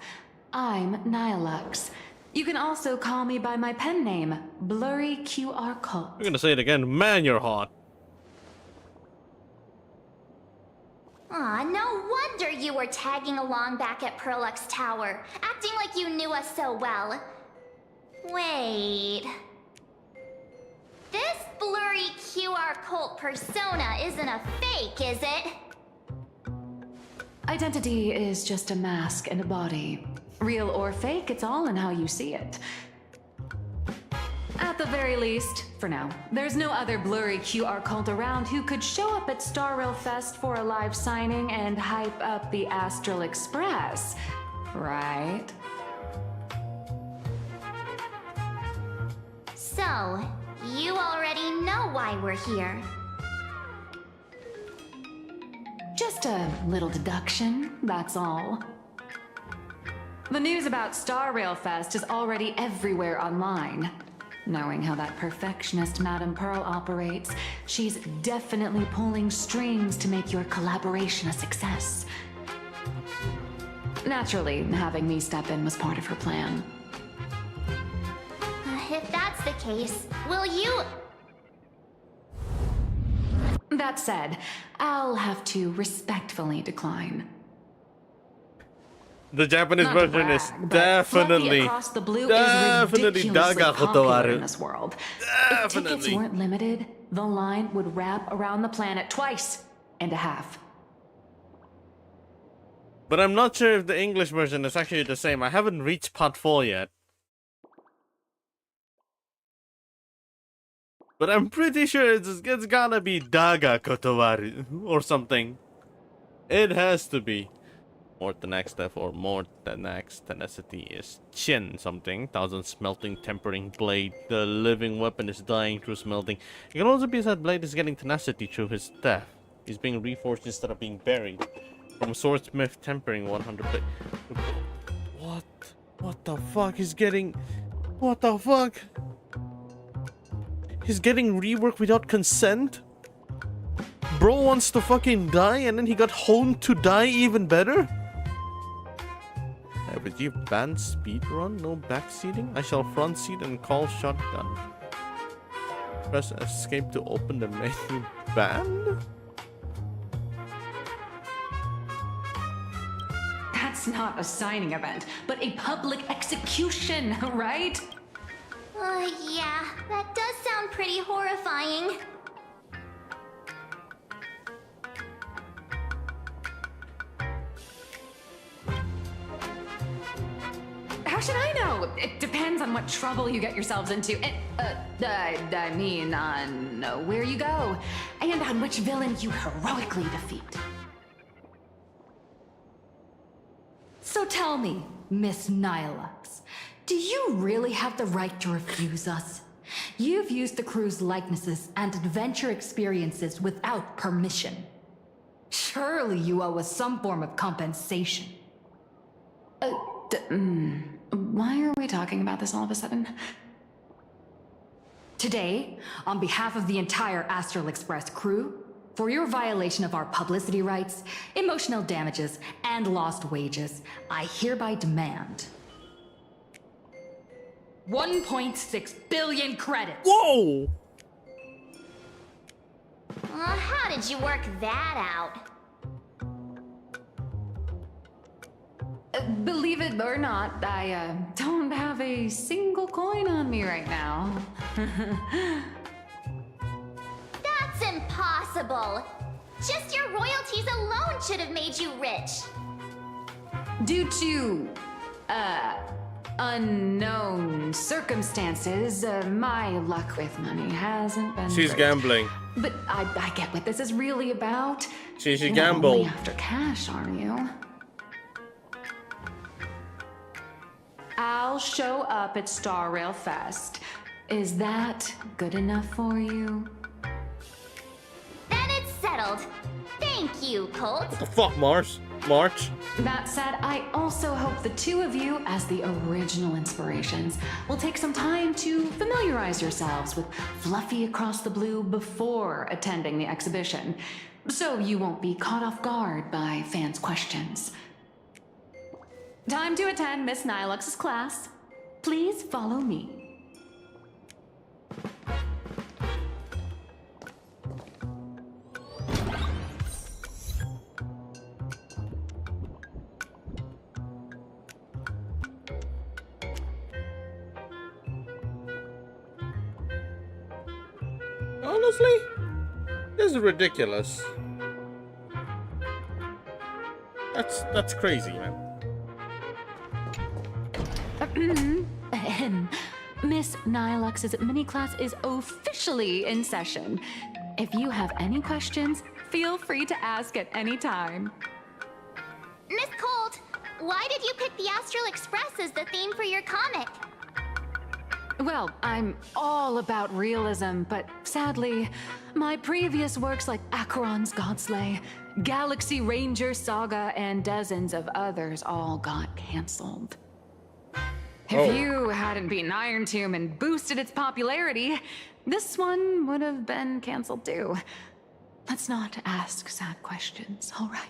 I'm Nihilux. You can also call me by my pen name, Blurry QR Cult. I'm gonna say it again. Man, you're hot. Aw, no wonder you were tagging along back at Perlux Tower, acting like you knew us so well. Wait... This blurry QR cult persona isn't a fake, is it? Identity is just a mask and a body. Real or fake, it's all in how you see it. At the very least, for now, there's no other blurry QR cult around who could show up at Star Rail Fest for a live signing and hype up the Astral Express, right? So, you already know why we're here. Just a little deduction, that's all. The news about Star Rail Fest is already everywhere online. Knowing how that perfectionist Madame Pearl operates, she's definitely pulling strings to make your collaboration a success. Naturally, having me step in was part of her plan. If that's the case, will you... That said, I'll have to respectfully decline. The Japanese Not to version is brag, but definitely, Fluffy Across the Blue is definitely ridiculously Daga popular in Kotowaru. this world. If tickets weren't limited, the line would wrap around the planet twice and a half. But I'm not sure if the English version is actually the same. I haven't reached part 4 yet. But I'm pretty sure it's gotta be Daga Kotowaru or something. It has to be. Mortanax Death or Mortanax Tenacity is Chin something. 1000 smelting tempering blade. The living weapon is dying through smelting. It can also be that blade is getting tenacity through his death. He's being reforged instead of being buried. From swordsmith tempering 100 blade. What the fuck? He's getting... What the fuck? He's getting rework without consent? Bro wants to fucking die and then he got honed to die even better? Yeah, but you banned speedrun? No backseating? I shall front seat and call shotgun. Press escape to open the menu. Banned? That's not a signing event, but a public execution, right? Yeah, that does sound pretty horrifying. How should I know? It depends on what trouble you get yourselves into. I mean, on where you go, and on which villain you heroically defeat. So tell me, Miss Nihilux, do you really have the right to refuse us? You've used the crew's likenesses and adventure experiences without permission. Surely you owe us some form of compensation. Why are we talking about this all of a sudden? Today, on behalf of the entire Astral Express crew, for your violation of our publicity rights, emotional damages, and lost wages, I hereby demand 1.6 billion credits. Whoa! How did you work that out? Believe it or not, I don't have a single coin on me right now. That's impossible! Just your royalties alone should have made you rich! Due to, unknown circumstances, my luck with money hasn't been She's great. gambling. But I get what this is really about. She You're not gambled. only after cash, are you? I'll show up at Star Rail Fest. Is that good enough for you? Then it's settled. Thank you, Colt. What the fuck, Mars? March. That said, I also hope the two of you, as the original inspirations, will take some time to familiarize yourselves with Fluffy Across the Blue before attending the exhibition, so you won't be caught off guard by fans' questions. Time to attend Miss Nilux's class. Please follow me. Honestly, this is ridiculous. That's crazy, man. Miss Nilux's mini class is officially in session. If you have any questions, feel free to ask at any time. Miss Colt, why did you pick the Astral Express as the theme for your comic? Well, I'm all about realism, but sadly, my previous works like Acheron's Godslay, Galaxy Ranger Saga, and dozens of others all got cancelled. If you hadn't beaten Iron Tomb and boosted its popularity, this one would have been cancelled too. Let's not ask sad questions, all right?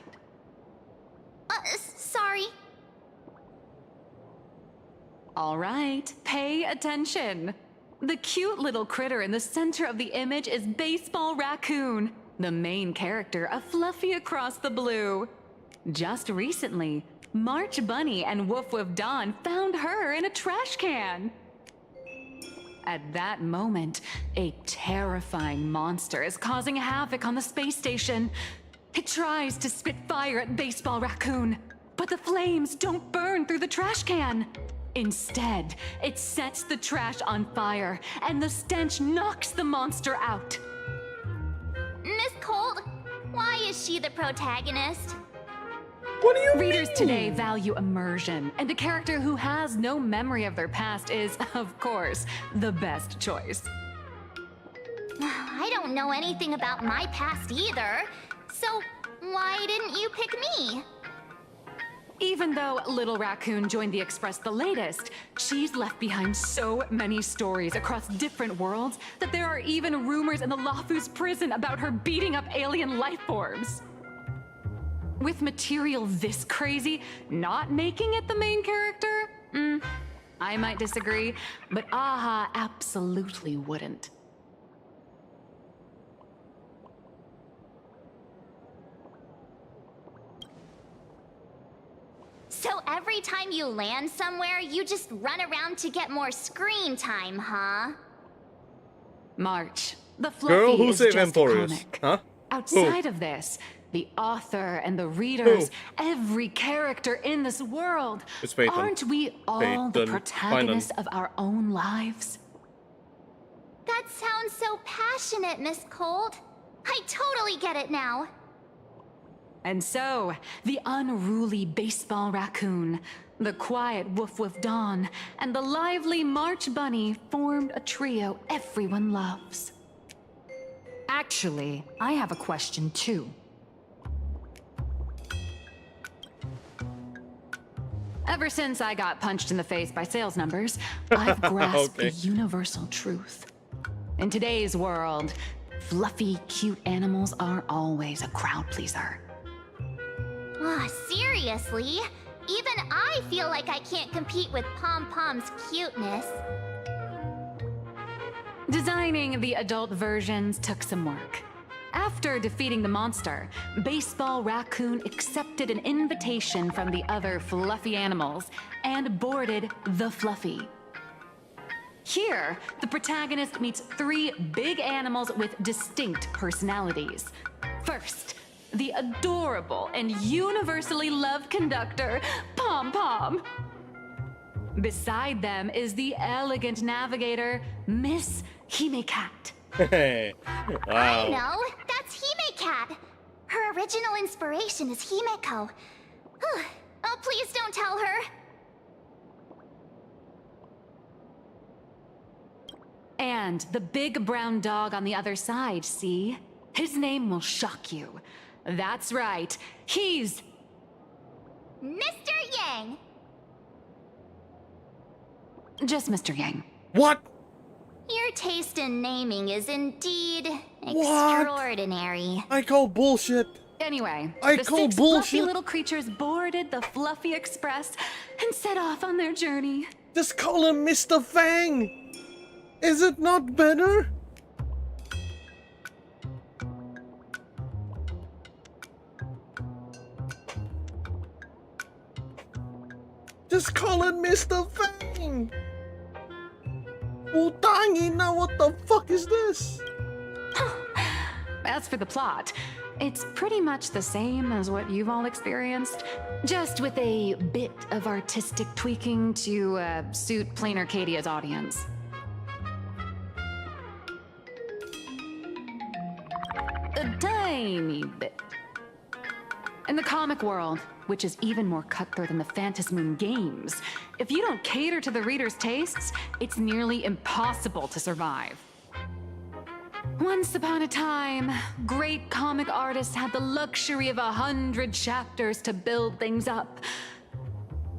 Sorry. All right, pay attention. The cute little critter in the center of the image is Baseball Raccoon, the main character of Fluffy Across the Blue. Just recently, March Bunny and Woof Woof Dawn found her in a trash can. At that moment, a terrifying monster is causing havoc on the space station. It tries to spit fire at Baseball Raccoon, but the flames don't burn through the trash can. Instead, it sets the trash on fire, and the stench knocks the monster out. Miss Colt, why is she the protagonist? What do you Readers today value immersion, and a character who has no memory of their past is, of course, the best choice. I don't know anything about my past either, so why didn't you pick me? Even though Little Raccoon joined the Express the latest, she's left behind so many stories across different worlds that there are even rumors in the Lafu's prison about her beating up alien life forms. With material this crazy, not making it the main character? I might disagree, but AHA absolutely wouldn't. So every time you land somewhere, you just run around to get more screen time, huh? March, the Girl Fluffy who is saved just a Emporius. comic. Huh? Outside of this, the author and the readers, every character in this world, aren't we all the protagonists of our own lives? That sounds so passionate, Miss Colt. I totally get it now. And so, the unruly Baseball Raccoon, the quiet Woof Woof Dawn, and the lively March Bunny formed a trio everyone loves. Actually, I have a question too. Ever since I got punched in the face by sales numbers, I've grasped the universal truth. In today's world, fluffy, cute animals aren't always a crowd pleaser. Seriously? Even I feel like I can't compete with Pom Pom's cuteness. Designing the adult versions took some work. After defeating the monster, Baseball Raccoon accepted an invitation from the other fluffy animals and boarded the Fluffy. Here, the protagonist meets three big animals with distinct personalities. First, the adorable and universally loved conductor, Pom Pom. Beside them is the elegant navigator, Miss Hime-Cat. Wow. I know, that's Hime-Cat. Her original inspiration is Himeko. Oh, please don't tell her. And the big brown dog on the other side, see? His name will shock you. That's right, he's Mr. Yang! Just Mr. Yang. What? Your taste in naming is indeed What? extraordinary. I call bullshit. Anyway, I the call 6 fluffy bullshit. little creatures boarded the Fluffy Express and set off on their journey. Just call him Mr. Fang. Is it not better? Just call it Mr. Fang. Putangina, what the fuck is this? As for the plot, it's pretty much the same as what you've all experienced, just with a bit of artistic tweaking to suit Plain Arcadia's audience. A tiny bit. In the comic world, which is even more cutthroat than the Phantasmoon games, if you don't cater to the reader's tastes, it's nearly impossible to survive. Once upon a time, great comic artists had the luxury of 100 chapters to build things up.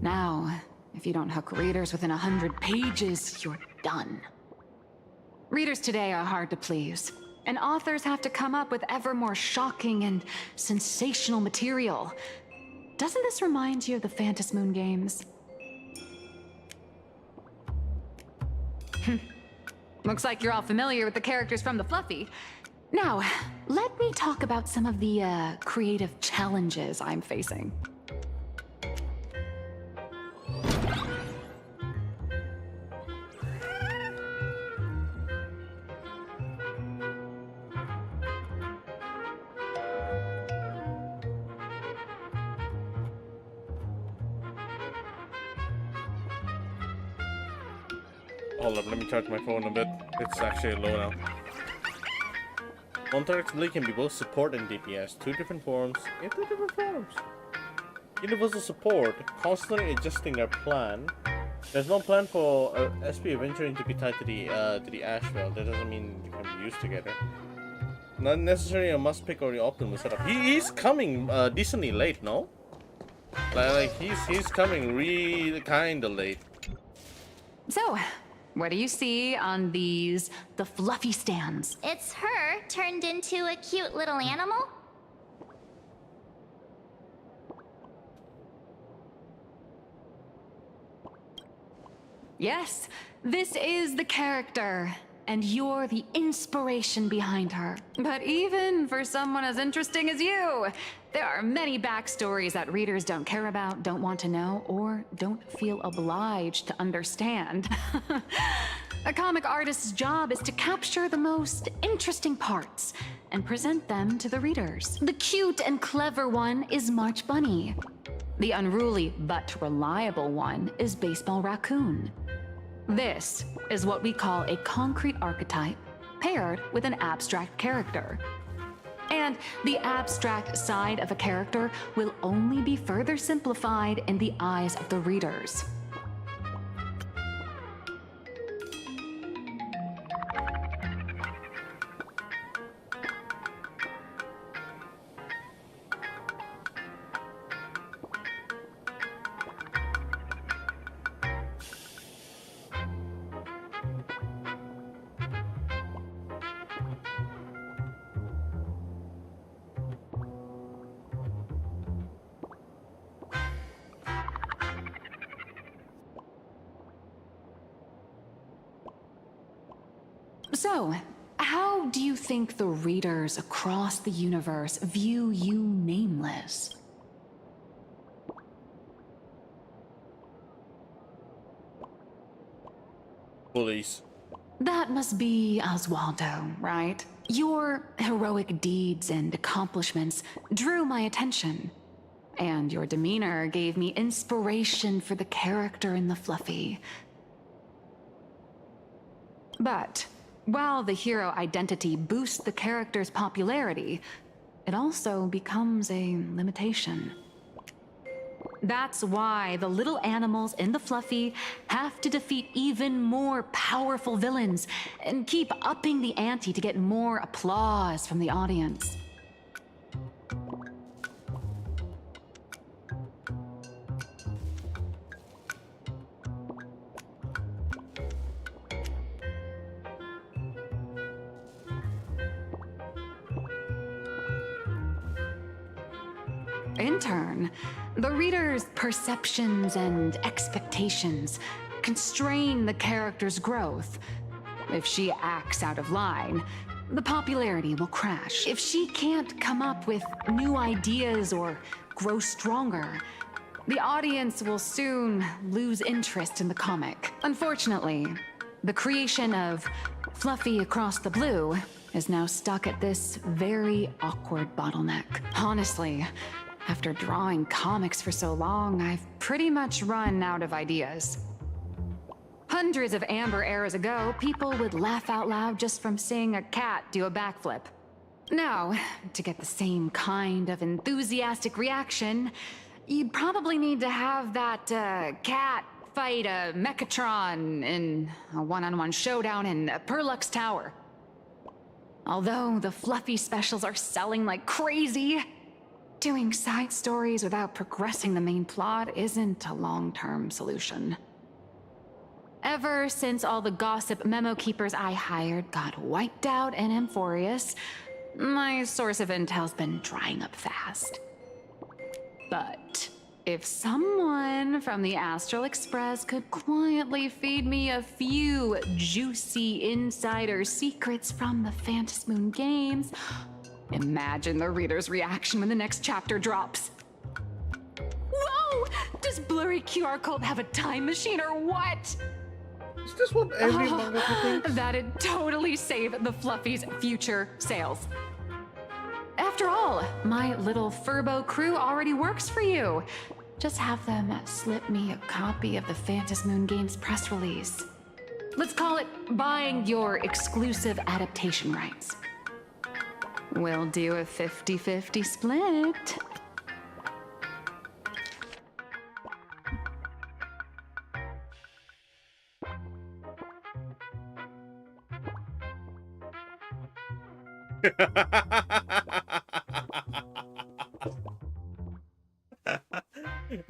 Now, if you don't hook readers within 100 pages, you're done. Readers today are hard to please, and authors have to come up with ever more shocking and sensational material. Doesn't this remind you of the Phantasmoon games? Looks like you're all familiar with the characters from the Fluffy. Now, let me talk about some of the creative challenges I'm facing. Hold up, let me charge my phone a bit. It's actually low now. Montarch's Blade can be both support and DPS. 2 different forms. Yeah, 2 different forms. Universal support, constantly adjusting their plan. There's no plan for SP Adventuring to be tied to the Ashvale. That doesn't mean you can be used together. Not necessarily a must pick or the optimal setup. He's coming decently late, no? Like he's coming really kinda late. So, what do you see on the Fluffy stands? It's her turned into a cute little animal? Yes, this is the character, and you're the inspiration behind her. But even for someone as interesting as you, there are many backstories that readers don't care about, don't want to know, or don't feel obliged to understand. A comic artist's job is to capture the most interesting parts and present them to the readers. The cute and clever one is March Bunny. The unruly but reliable one is Baseball Raccoon. This is what we call a concrete archetype paired with an abstract character. And the abstract side of a character will only be further simplified in the eyes of the readers. So, how do you think the readers across the universe view you nameless? Bullies. That must be Oswaldo, right? Your heroic deeds and accomplishments drew my attention, and your demeanor gave me inspiration for the character in the Fluffy. But while the hero identity boosts the character's popularity, it also becomes a limitation. That's why the little animals in the Fluffy have to defeat even more powerful villains and keep upping the ante to get more applause from the audience. In turn, the reader's perceptions and expectations constrain the character's growth. If she acts out of line, the popularity will crash. If she can't come up with new ideas or grow stronger, the audience will soon lose interest in the comic. Unfortunately, the creation of Fluffy Across the Blue is now stuck at this very awkward bottleneck. Honestly, after drawing comics for so long, I've pretty much run out of ideas. Hundreds of Amber eras ago, people would laugh out loud just from seeing a cat do a backflip. Now, to get the same kind of enthusiastic reaction, you'd probably need to have that cat fight a Mechatron in a one-on-one showdown in Perlux Tower. Although the Fluffy specials are selling like crazy, doing side stories without progressing the main plot isn't a long-term solution. Ever since all the gossip memo keepers I hired got wiped out in Amphorius, my source of intel's been drying up fast. But if someone from the Astral Express could quietly feed me a few juicy insider secrets from the Phantasmoon Moon games, imagine the reader's reaction when the next chapter drops. Whoa! Does Blurry QR Cult have a time machine or what? Is this what every manga thinks? That'd totally save the Fluffy's future sales. After all, my little Furbo crew already works for you. Just have them slip me a copy of the Phantasmoon Moon games press release. Let's call it buying your exclusive adaptation rights. We'll do a 50-50 split.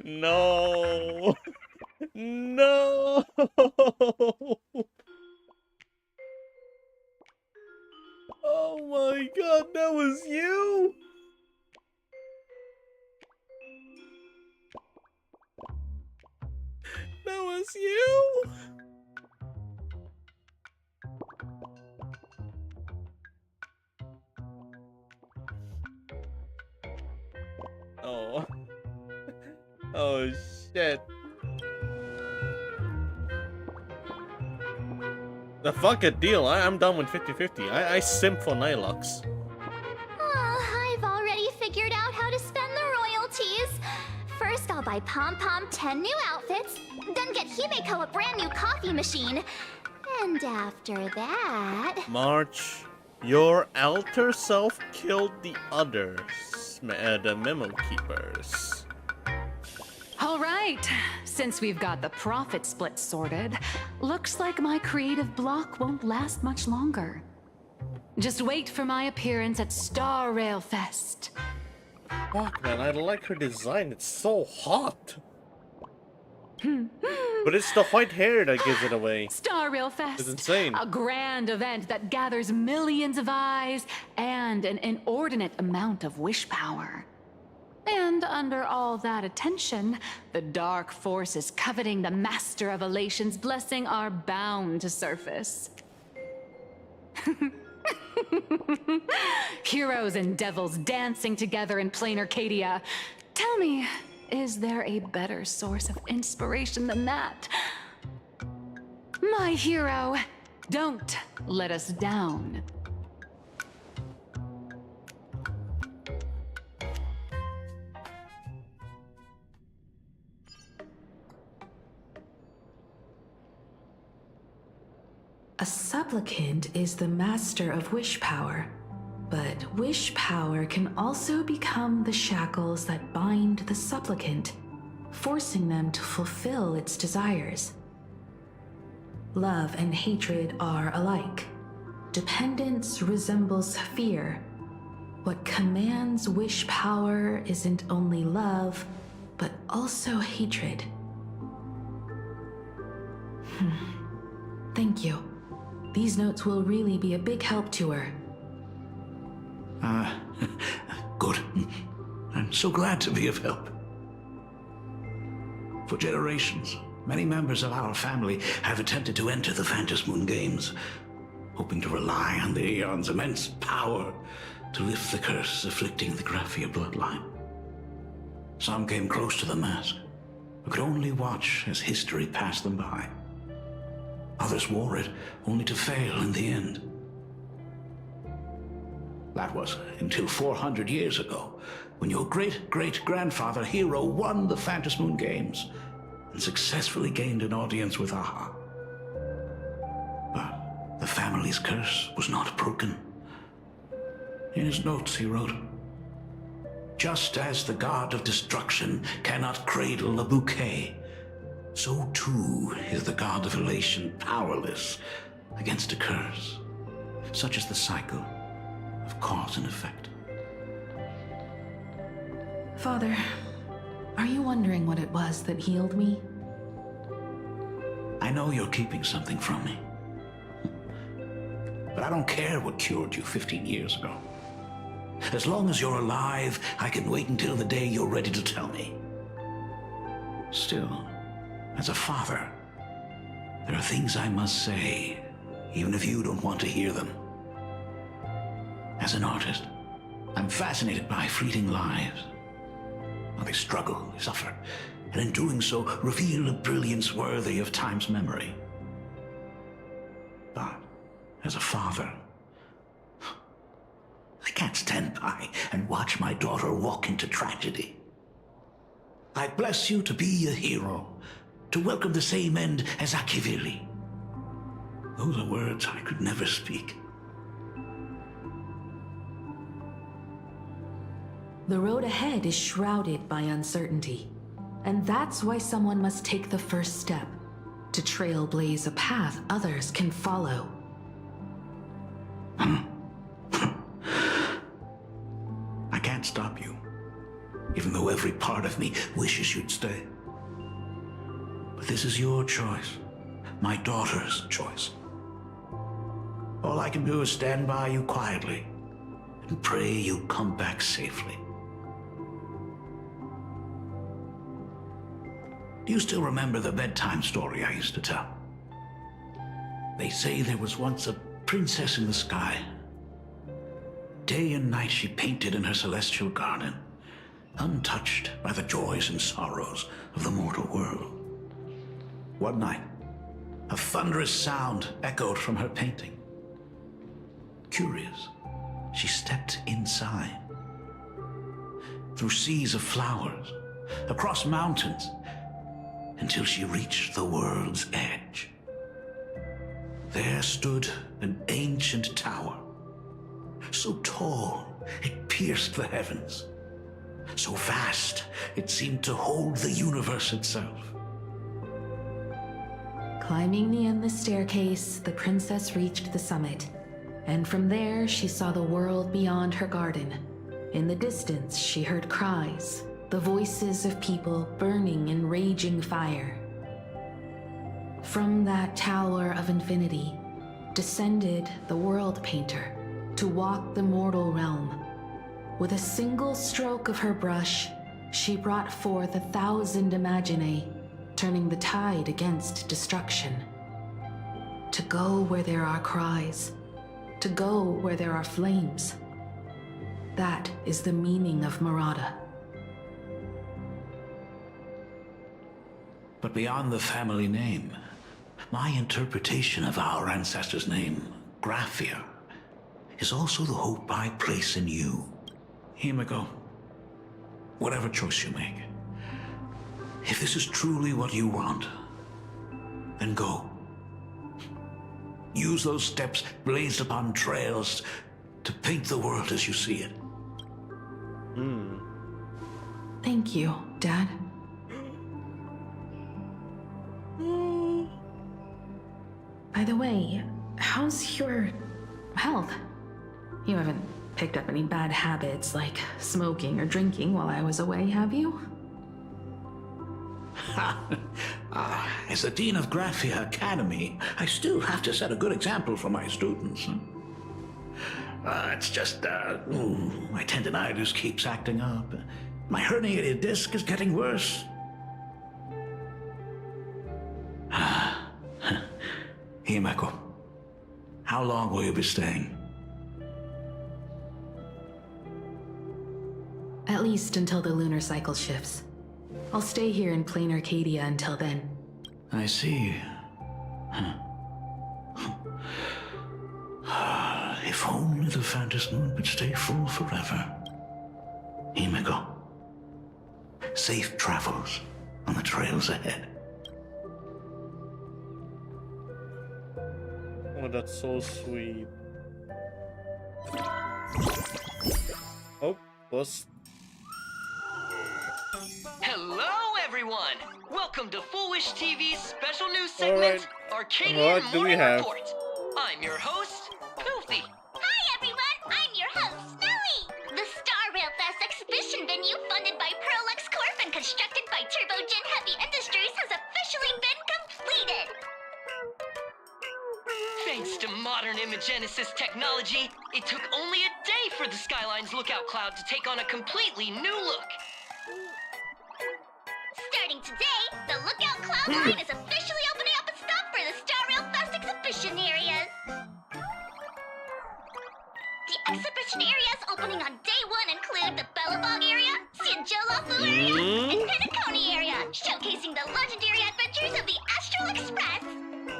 No. No. Oh my god, that was you? That was you? Oh. Oh shit. The fuck a deal. I'm done with 50-50. I simp for Nilux. I've already figured out how to spend the royalties. First, I'll buy Pom Pom 10 new outfits, then get Himeko a brand new coffee machine. And after that... March, your alter self killed the others, the memo keepers. All right, since we've got the profit split sorted, looks like my creative block won't last much longer. Just wait for my appearance at Star Rail Fest. Fuck, man, I like her design. It's so hot. But it's the white hair that gives it away. Star Rail Fest. It's insane. A grand event that gathers millions of eyes and an inordinate amount of wish power. And under all that attention, the dark forces coveting the Master of Elation's blessing are bound to surface. Heroes and devils dancing together in plain Arcadia. Tell me, is there a better source of inspiration than that? My hero, don't let us down. A supplicant is the master of wish power, but wish power can also become the shackles that bind the supplicant, forcing them to fulfill its desires. Love and hatred are alike. Dependence resembles fear. What commands wish power isn't only love, but also hatred. Thank you. These notes will really be a big help to her. Good. And so glad to be of help. For generations, many members of our family have attempted to enter the Phantasmoon Games, hoping to rely on the Aeon's immense power to lift the curse afflicting the Graphia bloodline. Some came close to the mask, but could only watch as history passed them by. Others wore it, only to fail in the end. That was until 400 years ago, when your great-great-grandfather Hero won the Phantasmoon Games and successfully gained an audience with Aha. But the family's curse was not broken. In his notes he wrote, "Just as the god of destruction cannot cradle a bouquet, so too is the god of elation powerless against a curse. Such is the cycle of cause and effect." Father, are you wondering what it was that healed me? I know you're keeping something from me. But I don't care what cured you 15 years ago. As long as you're alive, I can wait until the day you're ready to tell me. Still, as a father, there are things I must say, even if you don't want to hear them. As an artist, I'm fascinated by fleeting lives. How they struggle, they suffer, and in doing so, reveal a brilliance worthy of time's memory. But, as a father, I can't stand by and watch my daughter walk into tragedy. I bless you to be a hero, to welcome the same end as Akivili. Those are words I could never speak. The road ahead is shrouded by uncertainty, and that's why someone must take the first step to trailblaze a path others can follow. I can't stop you, even though every part of me wishes you'd stay. But this is your choice, my daughter's choice. All I can do is stand by you quietly and pray you come back safely. Do you still remember the bedtime story I used to tell? They say there was once a princess in the sky. Day and night she painted in her celestial garden, untouched by the joys and sorrows of the mortal world. One night, a thunderous sound echoed from her painting. Curious, she stepped inside. Through seas of flowers, across mountains, until she reached the world's edge. There stood an ancient tower, so tall it pierced the heavens, so vast it seemed to hold the universe itself. Climbing the endless staircase, the princess reached the summit, and from there she saw the world beyond her garden. In the distance, she heard cries, the voices of people burning in raging fire. From that tower of infinity descended the world painter to walk the mortal realm. With a single stroke of her brush, she brought forth 1,000 imaginae, turning the tide against destruction. To go where there are cries, to go where there are flames. That is the meaning of Murata. But beyond the family name, my interpretation of our ancestor's name, Graphia, is also the hope I place in you. Himiko, whatever choice you make, if this is truly what you want, then go. Use those steps blazed upon trails to paint the world as you see it. Thank you, Dad. By the way, how's your health? You haven't picked up any bad habits like smoking or drinking while I was away, have you? As the Dean of Graphia Academy, I still have to set a good example for my students. It's just, my tendinitis keeps acting up. My herniated disc is getting worse. Himeko, how long will you be staying? At least until the lunar cycle shifts. I'll stay here in plain Arcadia until then. I see. If only the Phantom Moon would stay full forever. Himeko, safe travels on the trails ahead. Oh, that's so sweet. Oh, plus. Hello, everyone! Welcome to Foolish TV's special news segment, Arcadian What do we Morning have? Report. I'm your host, Filthy. Hi everyone, I'm your host, Snowy! The Star Rail Fest exhibition venue funded by Pearlux Corp and constructed by Turbogen Heavy Industries has officially been completed! Thanks to modern Imagenesis technology, it took only a day for the Skyline's lookout cloud to take on a completely new look. Starting today, the Lookout Cloud line is officially opening up a stop for the Star Rail Fest exhibition areas! The exhibition areas opening on day one include the Bellabog area, Siajolafu area, and Penacony area, showcasing the legendary adventures of the Astral Express.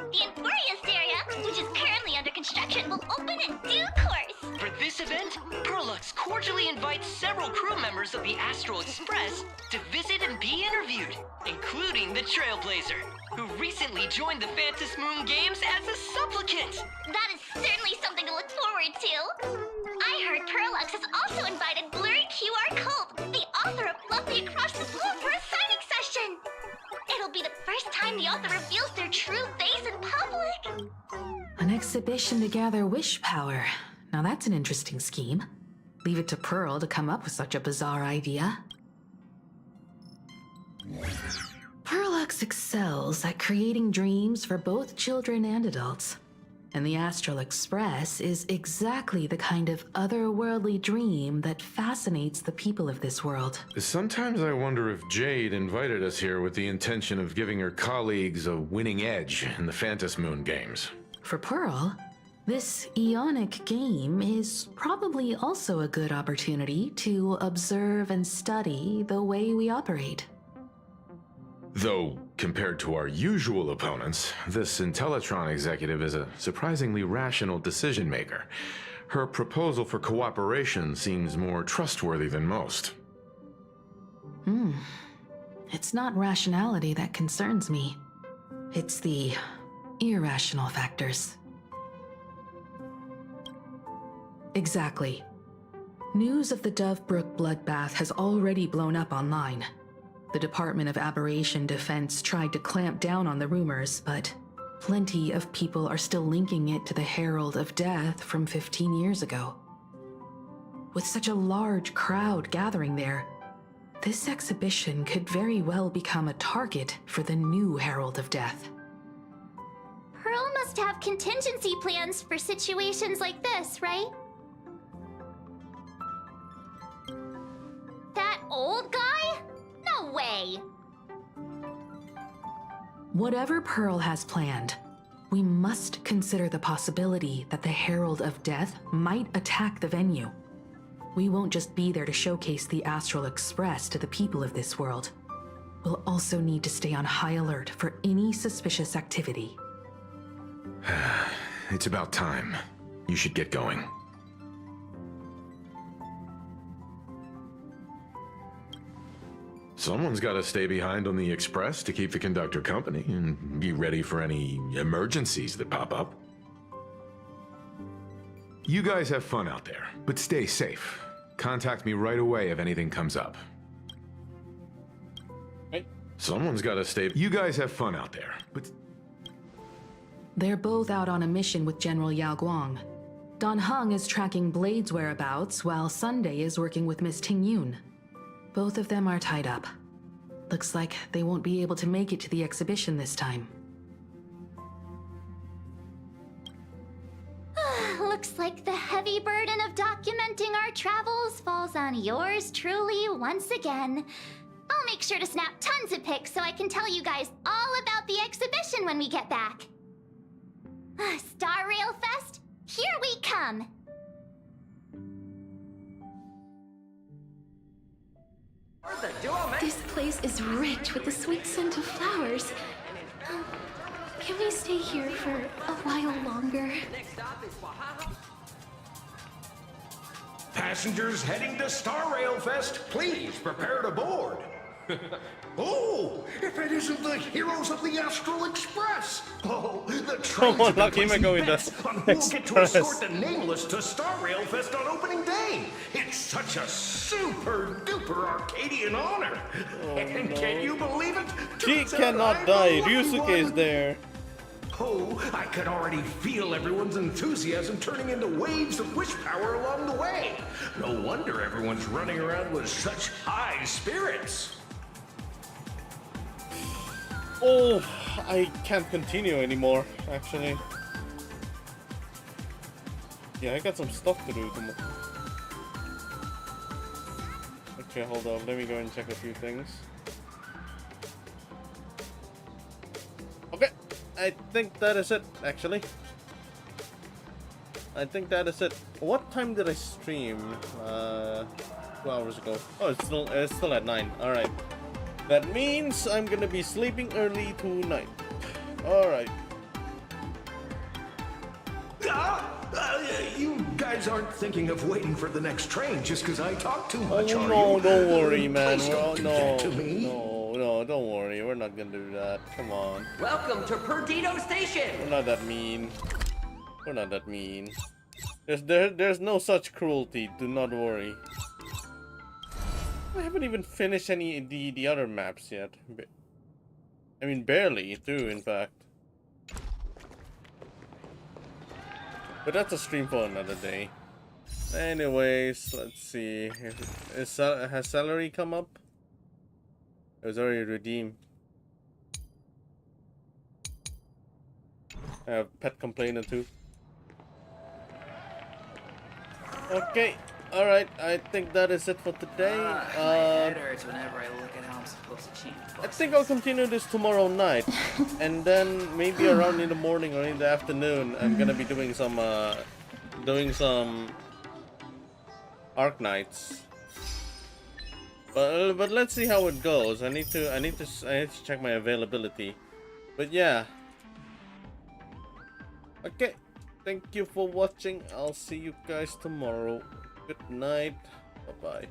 The Enfurious area, which is currently under construction, will open in due course. For this event, Pearlux cordially invites several crew members of the Astral Express to visit and be interviewed, including the Trailblazer, who recently joined the Phantom Moon Games as a supplicant. That is certainly something to look forward to. I heard Pearlux has also invited Blurry QR Cult, the author of Fluffy Across the Pool, for a signing session. It'll be the first time the author reveals their true face in public. An exhibition to gather wish power. Now that's an interesting scheme. Leave it to Pearl to come up with such a bizarre idea. Pearlux excels at creating dreams for both children and adults. And the Astral Express is exactly the kind of otherworldly dream that fascinates the people of this world. Sometimes I wonder if Jade invited us here with the intention of giving her colleagues a winning edge in the Phantom Moon games. For Pearl, this Ionic game is probably also a good opportunity to observe and study the way we operate. Though, compared to our usual opponents, this Intellitron executive is a surprisingly rational decision maker. Her proposal for cooperation seems more trustworthy than most. It's not rationality that concerns me. It's the irrational factors. Exactly. News of the Dovebrook bloodbath has already blown up online. The Department of Aberration Defense tried to clamp down on the rumors, but plenty of people are still linking it to the Herald of Death from 15 years ago. With such a large crowd gathering there, this exhibition could very well become a target for the new Herald of Death. Pearl must have contingency plans for situations like this, right? That old guy? No way! Whatever Pearl has planned, we must consider the possibility that the Herald of Death might attack the venue. We won't just be there to showcase the Astral Express to the people of this world. We'll also need to stay on high alert for any suspicious activity. It's about time. You should get going. Someone's got to stay behind on the express to keep the conductor company and be ready for any emergencies that pop up. You guys have fun out there, but stay safe. Contact me right away if anything comes up. Right. Someone's got to stay. You guys have fun out there, but... They're both out on a mission with General Yao Guang. Don Hung is tracking Blade's whereabouts, while Sunday is working with Miss Ting Yun. Both of them are tied up. Looks like they won't be able to make it to the exhibition this time. Looks like the heavy burden of documenting our travels falls on yours truly once again. I'll make sure to snap tons of pics so I can tell you guys all about the exhibition when we get back. Star Rail Fest, here we come! This place is rich with the sweet scent of flowers. Can we stay here for a while longer? Passengers heading to Star Rail Fest, please prepare to board. Oh, if it isn't the heroes of the Astral Express! Oh, the trains have been placing bets on who will get to escort the Nameless to Star Rail Fest on opening day. It's such a super-duper Arcadian honor. And can you believe it? She cannot die. Ryusuke is there. Oh, I could already feel everyone's enthusiasm turning into waves of wish power along the way. No wonder everyone's running around with such high spirits. Oh, I can't continue anymore, actually. Yeah, I got some stuff to do. Okay, hold up. Let me go and check a few things. Okay, I think that is it, actually. I think that is it. What time did I stream? 2 hours ago. Oh, it's still at 9. All right. That means I'm gonna be sleeping early tonight. Alright. You guys aren't thinking of waiting for the next train just because I talk too much, Oh, are no, you? don't worry, man. Please don't do that to me. No, don't worry. We're not gonna do that. Come on. Welcome to Perdido Station! We're not that mean. We're not that mean. There's no such cruelty. Do not worry. I haven't even finished any of the other maps yet. I mean, barely, too, in fact. But that's a stream for another day. Anyways, let's see. Has salary come up? It was already redeemed. I have pet complainer too. Okay. Alright, I think that is it for today. My head hurts whenever I look at how I'm supposed to change. I think I'll continue this tomorrow night. And then maybe around in the morning or in the afternoon, I'm gonna be doing some Arc Nights. But let's see how it goes. I need to check my availability. But yeah. Okay. Thank you for watching. I'll see you guys tomorrow. Good night. Bye-bye.